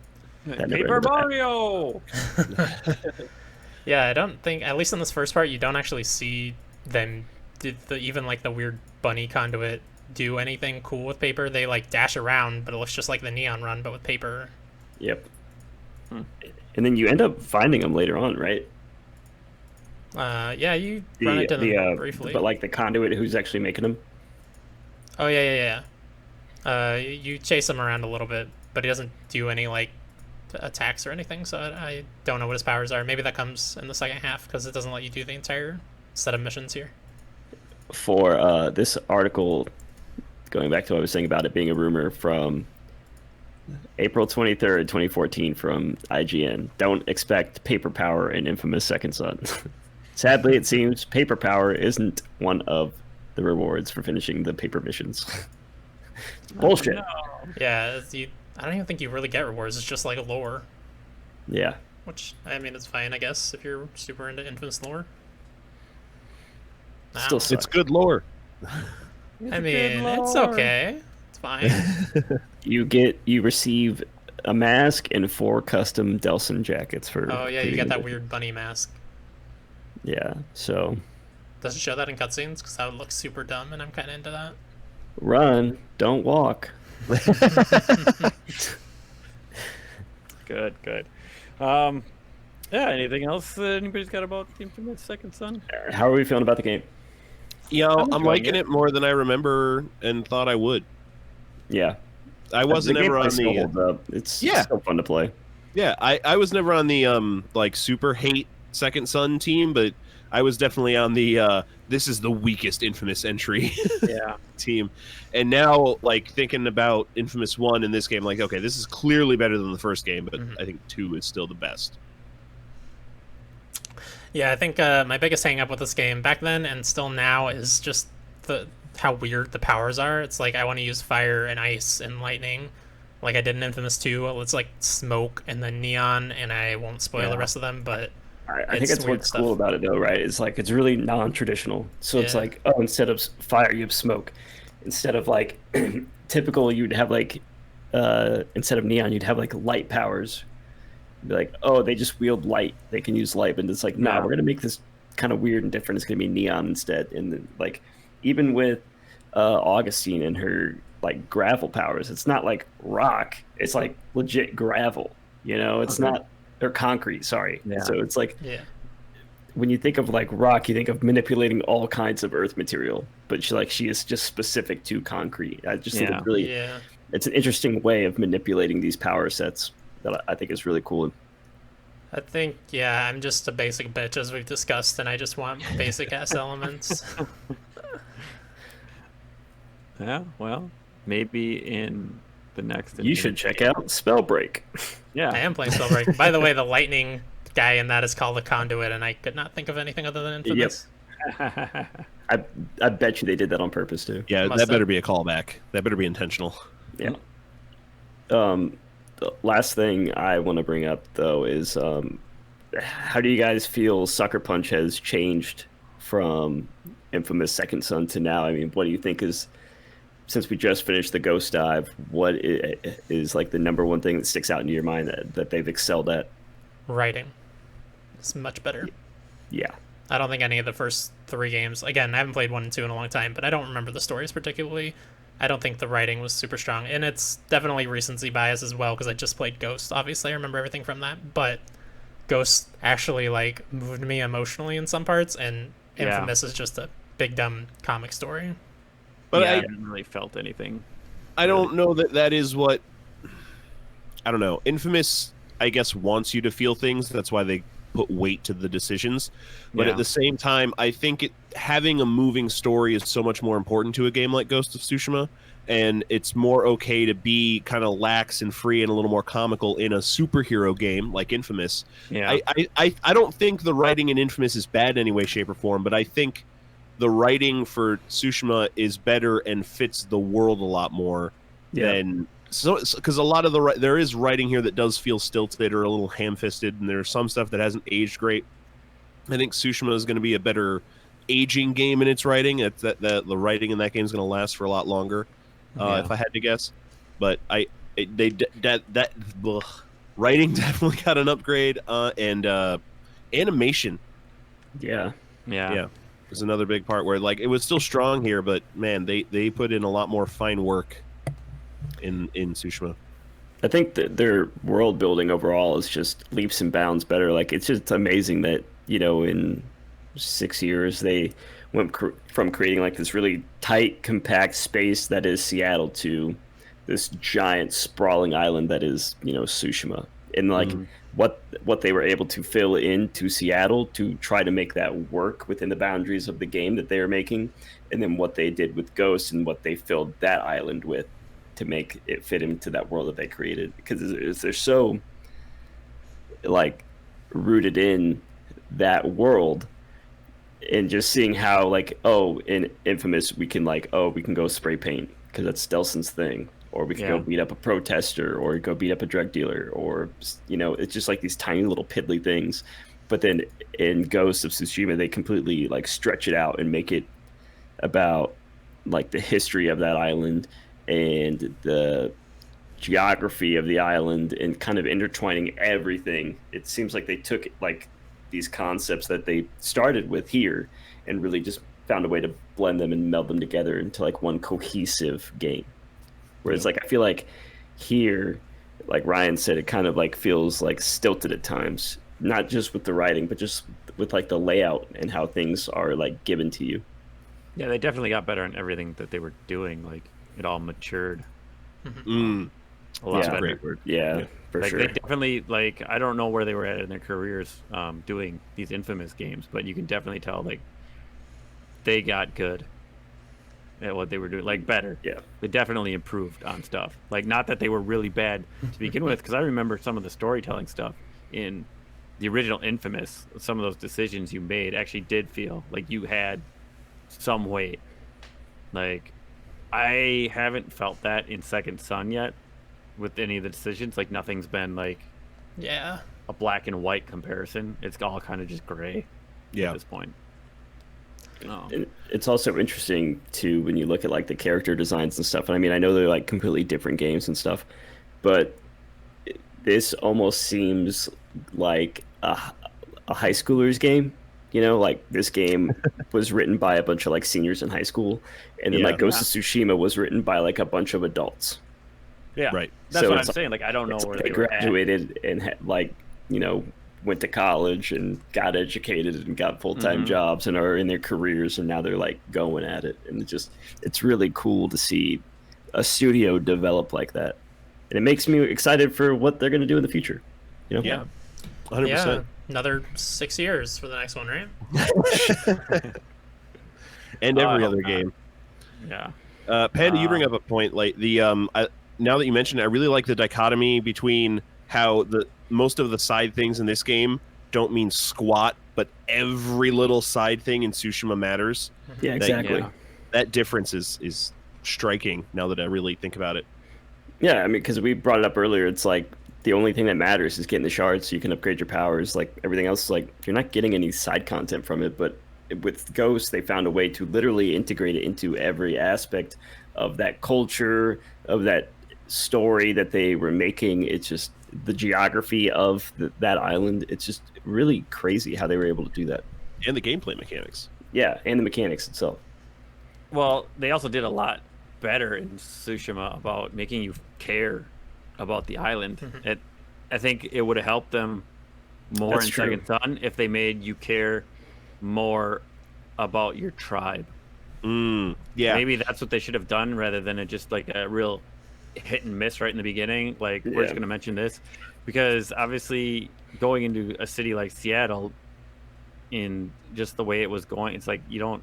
Speaker 1: that never
Speaker 2: Paper
Speaker 1: ended up
Speaker 2: Mario!
Speaker 4: Yeah, I don't think, at least in this first part, you don't actually see them, even like the weird bunny conduit, do anything cool with paper. They like dash around, but it looks just like the Neon Run, but with paper.
Speaker 1: Yep. And then you end up finding them later on, right?
Speaker 4: Yeah, you run into them briefly.
Speaker 1: But like the conduit who's actually making them.
Speaker 4: Oh, yeah. You chase him around a little bit, but he doesn't do any like attacks or anything, so I don't know what his powers are. Maybe that comes in the second half because it doesn't let you do the entire set of missions here.
Speaker 1: For this article, going back to what I was saying about it being a rumor from April 23rd, 2014 from IGN. Don't expect paper power in Infamous Second Son. Sadly, it seems paper power isn't one of the rewards for finishing the paper missions. Bullshit.
Speaker 4: Yeah, I don't even think you really get rewards. It's just like a lore.
Speaker 1: Yeah.
Speaker 4: which I mean, it's fine, I guess, if you're super into Infamous lore.
Speaker 1: Still
Speaker 3: It's good lore.
Speaker 4: I mean, it's okay. It's fine.
Speaker 1: You receive a mask and 4 custom Delson jackets for.
Speaker 4: Oh yeah, you got that weird bunny mask.
Speaker 1: Yeah, so
Speaker 4: Does it show that in cutscenes? Because that would look super dumb, and I'm kind of into that.
Speaker 1: run, don't walk.
Speaker 2: Good. Yeah. Anything else anybody's got about Infamous Second Son?
Speaker 1: How are we feeling about the game?
Speaker 3: I'm
Speaker 2: enjoying
Speaker 3: liking
Speaker 2: it.
Speaker 3: it more than I remember and thought I would.
Speaker 1: Yeah,
Speaker 3: I wasn't
Speaker 1: the
Speaker 3: ever
Speaker 1: gameplay
Speaker 3: on
Speaker 1: still
Speaker 3: the
Speaker 1: holds up. It's
Speaker 3: Yeah.
Speaker 1: still fun to play.
Speaker 3: I was never on the like super hate Second Son team, but I was definitely on the this is the weakest Infamous entry
Speaker 2: Yeah.
Speaker 3: team. And now like thinking about Infamous 1 in this game, like okay, this is clearly better than the first game, but I think 2 is still the best.
Speaker 4: Yeah, I think my biggest hang up with this game back then and still now is just how weird the powers are. It's like I want to use fire and ice and lightning, like I did in Infamous 2. Well, it's like smoke and then neon, and I won't spoil the rest of them, but
Speaker 1: I think
Speaker 4: it's
Speaker 1: that's
Speaker 4: weird
Speaker 1: what's
Speaker 4: stuff.
Speaker 1: cool about it, though, right? It's like it's really non-traditional. So it's
Speaker 4: Yeah.
Speaker 1: like, oh, instead of fire, you have smoke. Instead of like typical, you'd have like instead of neon, you'd have like light powers. Be like, oh, they just wield light. They can use light, but it's like, nah,
Speaker 2: Yeah.
Speaker 1: we're gonna make this kind of weird and different. It's gonna be neon instead. And then, like, even with Augustine and her like gravel powers, it's not like rock. It's like legit gravel. You know, it's
Speaker 2: Okay.
Speaker 1: not or concrete. Sorry.
Speaker 2: Yeah.
Speaker 1: So it's like
Speaker 4: Yeah.
Speaker 1: when you think of like rock, you think of manipulating all kinds of earth material, but she is just specific to concrete. I just think
Speaker 2: Yeah.
Speaker 1: it's really
Speaker 4: Yeah.
Speaker 1: it's an interesting way of manipulating these power sets that I think is really cool.
Speaker 4: I think, yeah, I'm just a basic bitch, as we've discussed, and I just want basic ass elements.
Speaker 2: Yeah. Well, maybe in the next.
Speaker 1: You should check out Spellbreak.
Speaker 2: Yeah.
Speaker 4: I am playing Spellbreak. By the way, the lightning guy in that is called the Conduit, and I could not think of anything other than Infamous.
Speaker 1: I bet you they did that on purpose too.
Speaker 3: Yeah,
Speaker 4: Must
Speaker 3: that better
Speaker 4: have.
Speaker 3: be a callback. That better be intentional.
Speaker 1: Yeah. The last thing I want to bring up though is how do you guys feel Sucker Punch has changed from Infamous Second Son to now? I mean, what do you think is, since we just finished the Ghost Dive, what is like the number one thing that sticks out in your mind that they've excelled at?
Speaker 4: Writing. It's much better.
Speaker 1: Yeah.
Speaker 4: I don't think any of the first 3 games, again, I haven't played 1 and 2 in a long time, but I don't remember the stories particularly. I don't think the writing was super strong. And it's definitely recency bias as well, because I just played Ghost. Obviously, I remember everything from that. But Ghost actually, like, moved me emotionally in some parts, and
Speaker 2: Yeah.
Speaker 4: Infamous is just a big, dumb comic story.
Speaker 3: But
Speaker 2: Yeah, I
Speaker 3: I
Speaker 2: haven't really felt anything.
Speaker 3: I don't know that is what. I don't know. Infamous, I guess, wants you to feel things. That's why they put weight to the decisions. But
Speaker 2: Yeah.
Speaker 3: at the same time, I think having a moving story is so much more important to a game like Ghost of Tsushima. And it's more okay to be kind of lax and free and a little more comical in a superhero game like Infamous.
Speaker 2: Yeah.
Speaker 3: I don't think the writing in Infamous is bad in any way, shape, or form, but I think the writing for Tsushima is better and fits the world a lot more than because a lot of there is writing here that does feel stilted or a little ham-fisted, and there's some stuff that hasn't aged great. I think Tsushima is going to be a better aging game in its writing. The writing in that game is going to last for a lot longer, if I had to guess. But writing definitely got an upgrade, and animation.
Speaker 1: Yeah.
Speaker 2: Yeah.
Speaker 3: Was another big part where like it was still strong here, but man, they put in a lot more fine work in Tsushima.
Speaker 1: I think that their world building overall is just leaps and bounds better. Like it's just amazing that, you know, in 6 years they went from creating like this really tight, compact space that is Seattle to this giant sprawling island that is, you know, Tsushima. And like what they were able to fill into Seattle to try to make that work within the boundaries of the game that they were making, and then what they did with Ghost and what they filled that island with to make it fit into that world that they created, because they're so like rooted in that world. And just seeing how like, oh, in Infamous we can go spray paint because that's Stelson's thing, or we could go beat up a protester, or go beat up a drug dealer, or it's just like these tiny little piddly things. But then in Ghost of Tsushima, they completely like stretch it out and make it about like the history of that island and the geography of the island and kind of intertwining everything. It seems like they took like these concepts that they started with here and really just found a way to blend them and meld them together into like one cohesive game. Whereas like I feel like here, like Ryan said, it kind of like feels like stilted at times, not just with the writing, but just with like the layout and how things are like given to you.
Speaker 2: Yeah, they definitely got better on everything that they were doing. Like it all matured. A lot better.
Speaker 1: Great word. Yeah, for
Speaker 2: like
Speaker 1: sure.
Speaker 2: they definitely like I don't know where they were at in their careers doing these infamous games, but you can definitely tell like they got good at what they were doing, like better.
Speaker 1: Yeah,
Speaker 2: they definitely improved on stuff. Like not that they were really bad to begin with, because I remember some of the storytelling stuff in the original Infamous. Some of those decisions you made actually did feel like you had some weight. Like I haven't felt that in Second Son yet with any of the decisions. Like nothing's been like
Speaker 4: Yeah.
Speaker 2: a black and white comparison. It's all kind of just gray at this point.
Speaker 1: And it's also interesting too when you look at like the character designs and stuff. And I mean, I know they're like completely different games and stuff, but this almost seems like a high schooler's game. Like this game was written by a bunch of like seniors in high school, and then like Ghost of Tsushima was written by like a bunch of adults.
Speaker 2: Yeah,
Speaker 3: right.
Speaker 2: That's what I'm saying. Like I don't know where
Speaker 1: they graduated and like went to college and got educated and got full-time jobs and are in their careers, and now they're like going at it, and it's really cool to see a studio develop like that, and it makes me excited for what they're going to do in the future.
Speaker 3: Yeah, 100%.
Speaker 4: Yeah, another 6 years for the next one, right?
Speaker 3: And every other game.
Speaker 2: Yeah.
Speaker 3: Panda, you bring up a point. Like the now that you mentioned it, I really like the dichotomy between how most of the side things in this game don't mean squat, but every little side thing in Tsushima matters.
Speaker 1: Yeah, exactly.
Speaker 3: That difference is striking now that I really think about it.
Speaker 1: Yeah, I mean, because we brought it up earlier, it's like the only thing that matters is getting the shards so you can upgrade your powers. Like everything else, like you're not getting any side content from it. But with Ghost, they found a way to literally integrate it into every aspect of that culture, of that story that they were making. It's just the geography of that island. It's just really crazy how they were able to do that.
Speaker 3: And the gameplay mechanics.
Speaker 1: Yeah, and the mechanics itself.
Speaker 2: Well, they also did a lot better in Tsushima about making you care about the island. I think it would have helped them more in Second Son if they made you care more about your tribe.
Speaker 3: Yeah,
Speaker 2: maybe that's what they should have done rather than it just like a real hit and miss right in the beginning. Like we're just going to mention this because obviously going into a city like Seattle, in just the way it was going, it's like you don't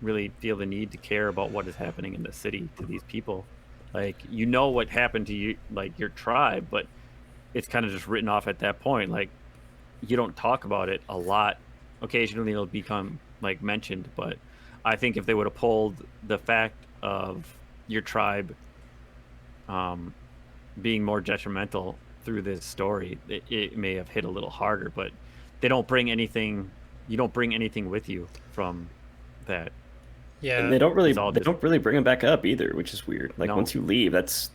Speaker 2: really feel the need to care about what is happening in the city to these people. Like what happened to you, like your tribe, but it's kind of just written off at that point. Like you don't talk about it a lot. Occasionally it'll become like mentioned, but I think if they would have pulled the fact of your tribe being more detrimental through this story, it may have hit a little harder. But they don't bring anything. You don't bring anything with you from that.
Speaker 1: Yeah, and they don't really bring them back up either, which is weird. Like once you leave, that's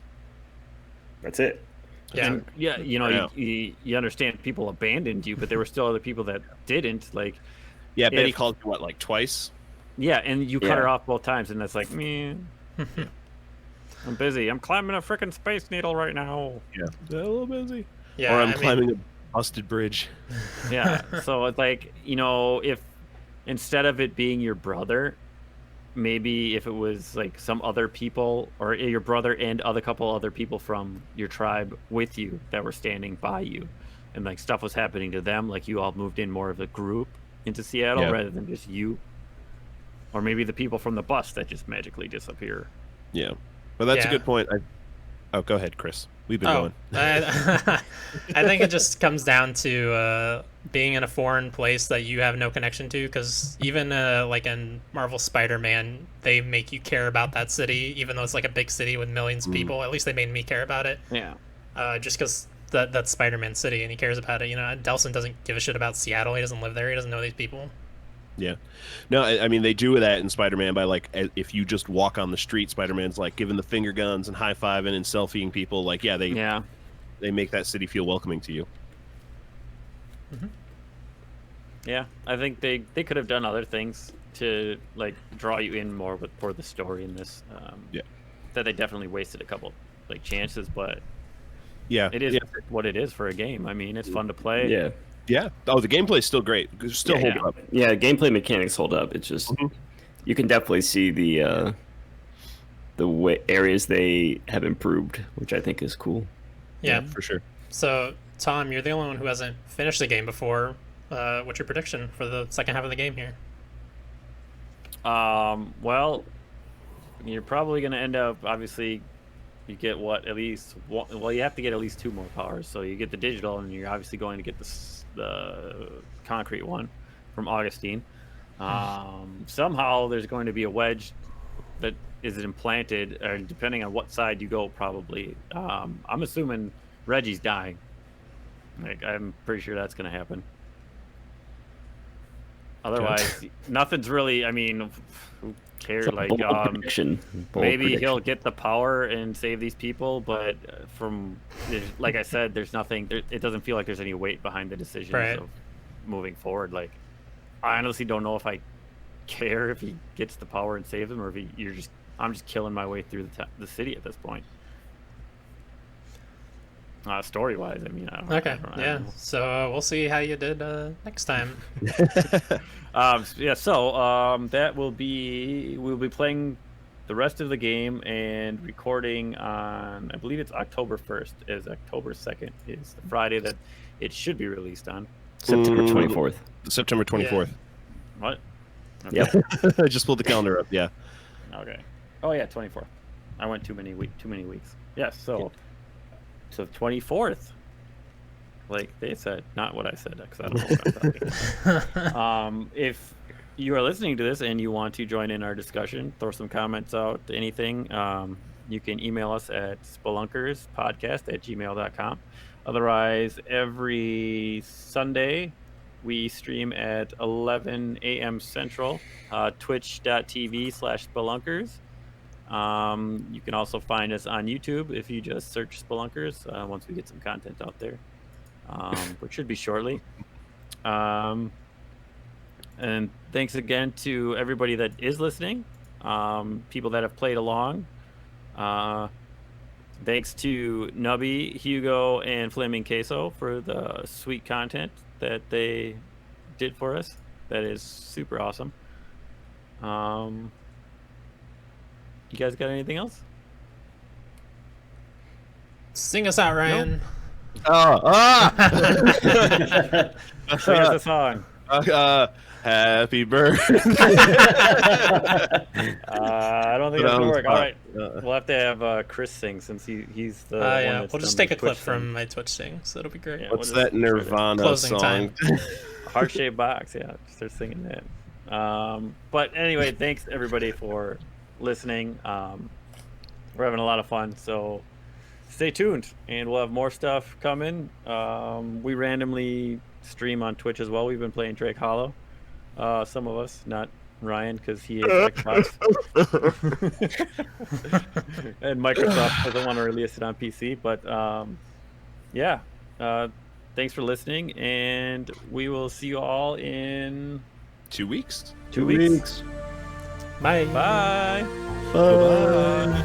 Speaker 1: it.
Speaker 4: Yeah,
Speaker 2: and, you understand people abandoned you, but there were still other people that didn't. Like,
Speaker 3: Betty called you like twice.
Speaker 2: Yeah, and you cut her off both times, and that's like, man, I'm busy. I'm climbing a freaking space needle right now.
Speaker 3: Yeah, a little busy.
Speaker 4: Yeah,
Speaker 3: or I'm climbing a busted bridge.
Speaker 2: Yeah, so it's like if instead of it being your brother, maybe if it was like some other people or your brother and a couple other people from your tribe with you that were standing by you, and like stuff was happening to them, like you all moved in more of a group into Seattle rather than just you, or maybe the people from the bus that just magically disappear.
Speaker 3: Yeah, but that's a good point. Oh, go ahead, Chris. We've been
Speaker 4: Oh,
Speaker 3: going.
Speaker 4: I think it just comes down to being in a foreign place that you have no connection to. Because even like in Marvel Spider-Man, they make you care about that city, even though it's like a big city with millions of people. At least they made me care about it.
Speaker 2: Yeah.
Speaker 4: Just because that's Spider-Man city and he cares about it. You know, Delson doesn't give a shit about Seattle. He doesn't live there. He doesn't know these people.
Speaker 3: Yeah. No, I mean, they do that in Spider-Man by, like, if you just walk on the street, Spider-Man's, like, giving the finger guns and high-fiving and selfieing people. Like, yeah, they make that city feel welcoming to you.
Speaker 2: Yeah, I think they could have done other things to, like, draw you in more for the story in this.
Speaker 3: Yeah.
Speaker 2: That they definitely wasted a couple, like, chances, but
Speaker 3: Yeah.
Speaker 2: it is what it is for a game. I mean, it's fun to play.
Speaker 1: Yeah.
Speaker 3: Yeah. Oh, the gameplay's still great. It's still holding up.
Speaker 1: Yeah, gameplay mechanics hold up. It's just you can definitely see the areas they have improved, which I think is cool.
Speaker 4: Yeah,
Speaker 3: for sure.
Speaker 4: So, Tom, you're the only one who hasn't finished the game before. What's your prediction for the second half of the game here?
Speaker 2: Well, you're probably going to end up, obviously, you get at least one, well, you have to get at least 2 more powers. So you get the digital, and you're obviously going to get the concrete one from Augustine. Somehow there's going to be a wedge that is implanted, or depending on what side you go, probably. I'm assuming Reggie's dying. Like, I'm pretty sure that's going to happen. Otherwise, nothing's really. I mean, who cares? Like, maybe he'll get the power and save these people, but like I said, there's nothing. It doesn't feel like there's any weight behind the decisions of moving forward. Like, I honestly don't know if I care if he gets the power and saves them, or if I'm just killing my way through the city at this point. Story-wise, I mean, I don't know.
Speaker 4: So we'll see how you did next time.
Speaker 2: That we'll be playing the rest of the game and recording on, I believe it's October 1st, as October 2nd is the Friday that it should be released on.
Speaker 1: September 24th.
Speaker 3: September 24th.
Speaker 2: What? Okay.
Speaker 1: Yep.
Speaker 3: I just pulled the calendar up. Yeah.
Speaker 2: Okay. Oh yeah, 24th. I went too many weeks. Yes. So 24th. Like they said, not what I said, because I don't know what I'm talking. If you are listening to this and you want to join in our discussion, throw some comments out, anything, you can email us at spelunkerspodcast@gmail.com. Otherwise, every Sunday we stream at 11 a.m. Central, twitch.tv/spelunkers. You can also find us on YouTube if you just search Spelunkers once we get some content out there, which should be shortly. And thanks again to everybody that is listening, people that have played along. Thanks to Nubby, Hugo, and Flaming Queso for the sweet content that they did for us. That is super awesome. You guys got anything else?
Speaker 4: Sing us out, Ryan.
Speaker 2: Sing us a song.
Speaker 3: Happy birthday.
Speaker 2: I don't think that's gonna work. All right, we'll have to have Chris sing since he's the one that's
Speaker 4: we'll just take a clip from my Twitch sing, so it'll be great.
Speaker 3: Yeah, what's that Nirvana song?
Speaker 2: Heart-shaped box. Yeah, start singing that. But anyway, thanks everybody for listening. We're having a lot of fun, so stay tuned, and we'll have more stuff coming. We randomly stream on Twitch as well. We've been playing Drake Hollow. Some of us, not Ryan, because he is Xbox. And Microsoft doesn't want to release it on PC. But thanks for listening, and we will see you all in
Speaker 3: 2 weeks.
Speaker 2: 2 weeks.
Speaker 4: Bye.
Speaker 2: Bye.
Speaker 3: Bye.